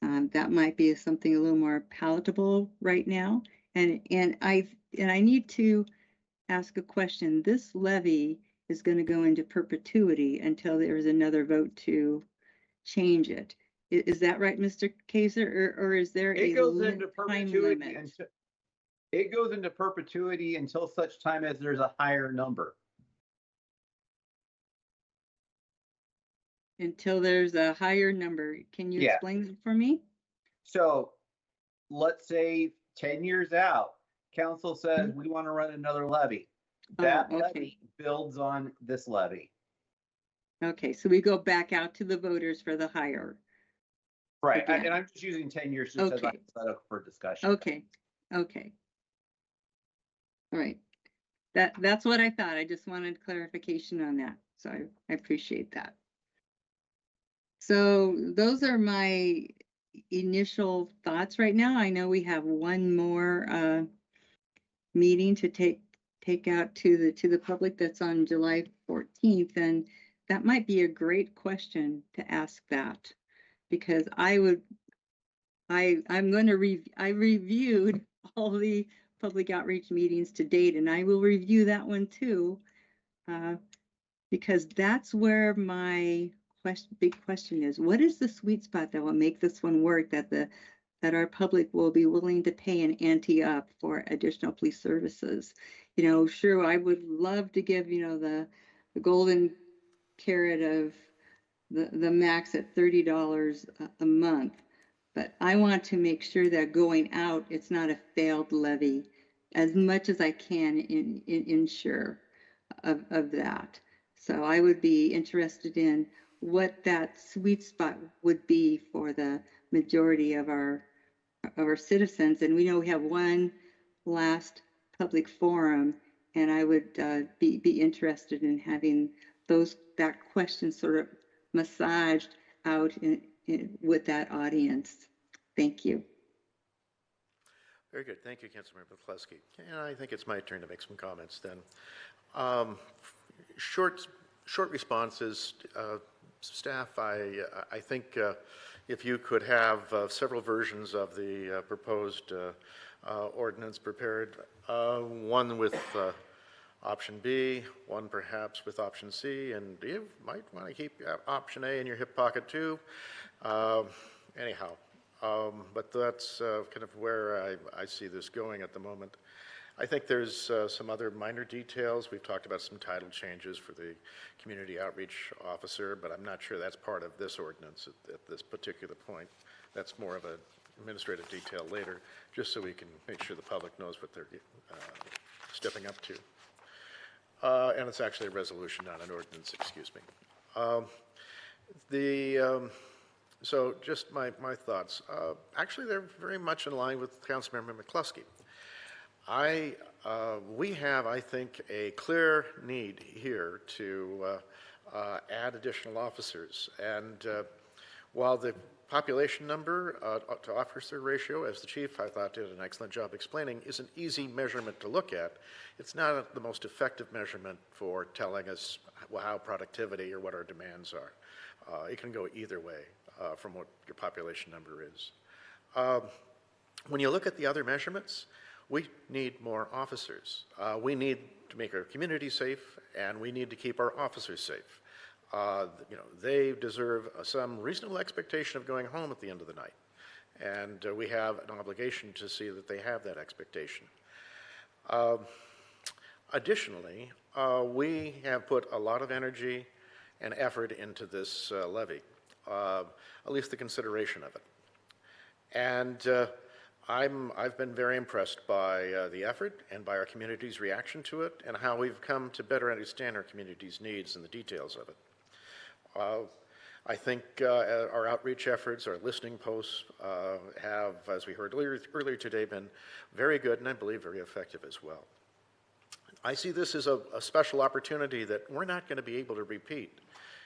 That might be something a little more palatable right now. And I need to ask a question. This levy is going to go into perpetuity until there is another vote to change it. Is that right, Mr. Kaiser, or is there It a goes into time perpetuity limit? It goes into perpetuity until such time as there's a higher number. Until there's a higher number. Can you Yeah. explain it for me? So let's say 10 years out, council says we want to run another levy. That okay. levy builds on this levy. Okay, so we go back out to the voters for the higher. Right, Again. and I'm just using 10 years just as I Okay. set up for discussion. Okay, okay. All right. That's what I thought. I just wanted clarification on that. So I appreciate that. So those are my initial thoughts right now. I know we have one more meeting to take out to the public that's on July 14th, and that might be a great question to ask that, because I'm going to I reviewed all the public outreach meetings to date, and I will review that one too, because that's where my big question is. What is the sweet spot that will make this one work, that our public will be willing to pay an ante up for additional police services? You know, sure, I would love to give, you know, the golden carrot of the max at $30 a month, but I want to make sure that going out, it's not a failed levy, as much as I can ensure of that. So I would be interested in what that sweet spot would be for the majority of our citizens. And we know we have one last public forum, and I would be interested in having that question sort of massaged out with that audience. Thank you. Very good. Thank you, Councilmember McCluskey. And I think it's my turn to make some comments then. Short responses. Staff, I think if you could have several versions of the proposed ordinance prepared, one with option B, one perhaps with option C, and you might want to keep option A in your hip pocket too. Anyhow, but that's kind of where I see this going at the moment. I think there's some other minor details. We've talked about some title changes for the community outreach officer, but I'm not sure that's part of this ordinance at this particular point. That's more of an administrative detail later, just so we can make sure the public knows what they're stepping up to. And it's actually a resolution, not an ordinance, excuse me. So just my thoughts. Actually, they're very much in line with Councilmember McCluskey. We have, I think, a clear need here to add additional officers. And while the population number to officer ratio, as the chief, I thought, did an excellent job explaining, is an easy measurement to look at, it's not the most effective measurement for telling us how productivity or what our demands are. It can go either way from what your population number is. When you look at the other measurements, we need more officers. We need to make our community safe, and we need to keep our officers safe. You know, they deserve some reasonable expectation of going home at the end of the night, and we have an obligation to see that they have that expectation. Additionally, we have put a lot of energy and effort into this levy, at least the consideration of it. And I've been very impressed by the effort and by our community's reaction to it and how we've come to better understand our community's needs and the details of it. I think our outreach efforts, our listening posts have, as we heard earlier today, been very good and I believe very effective as well. I see this as a special opportunity that we're not going to be able to repeat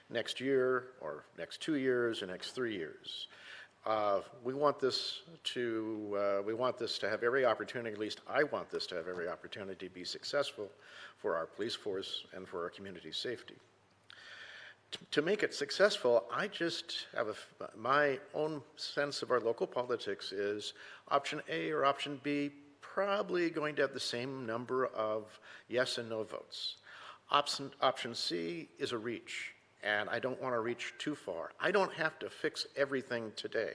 next year or next 2 years or next 3 years. We want this to have every opportunity, at least I want this to have every opportunity to be successful for our police force and for our community safety. To make it successful, I just have my own sense of our local politics is option A or option B probably going to have the same number of yes and no votes. Option C is a reach, and I don't want to reach too far. I don't have to fix everything today.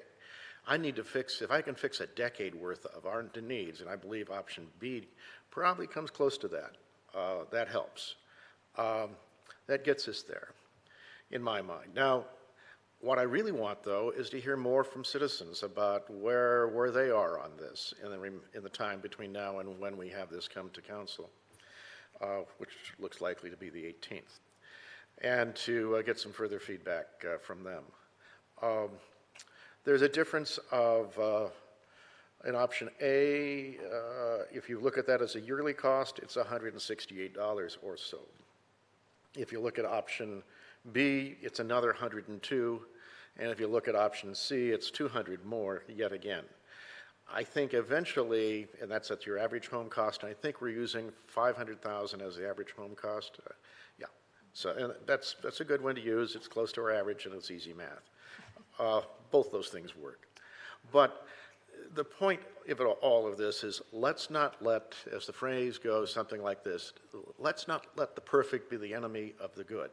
I need to fix, if I can fix a decade worth of our needs, and I believe option B probably comes close to that, that helps. That gets us there, in my mind. Now, what I really want, though, is to hear more from citizens about where they are on this in the time between now and when we have this come to council, which looks likely to be the 18th, and to get some further feedback from them. There's a difference of, in option A, if you look at that as a yearly cost, it's $168 or so. If you look at option B, it's another 102, and if you look at option C, it's 200 more yet again. I think eventually, and that's at your average home cost, I think we're using 500,000 as the average home cost. Yeah, so and that's a good one to use. It's close to our average and it's easy math. Both those things work. But the point of all of this is let's not let, as the phrase goes, something like this, let's not let the perfect be the enemy of the good.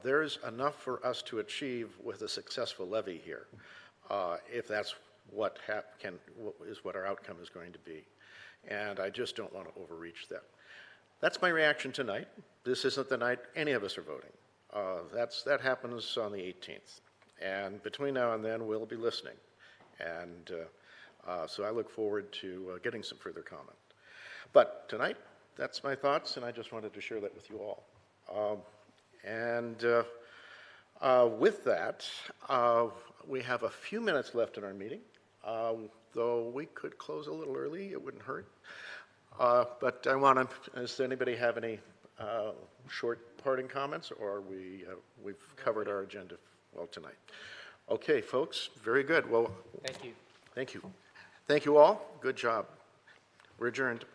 There's enough for us to achieve with a successful levy here, if that's what our outcome is going to be. And I just don't want to overreach that. That's my reaction tonight. This isn't the night any of us are voting. That happens on the 18th. And between now and then, we'll be listening. And so I look forward to getting some further comment. But tonight, that's my thoughts, and I just wanted to share that with you all. With that, we have a few minutes left in our meeting, though we could close a little early, it wouldn't hurt. But I want to, does anybody have any short parting comments, or we've covered our agenda well tonight? Okay, folks, very good. Well, Thank you. thank you. Thank you all. Good job. We're adjourned.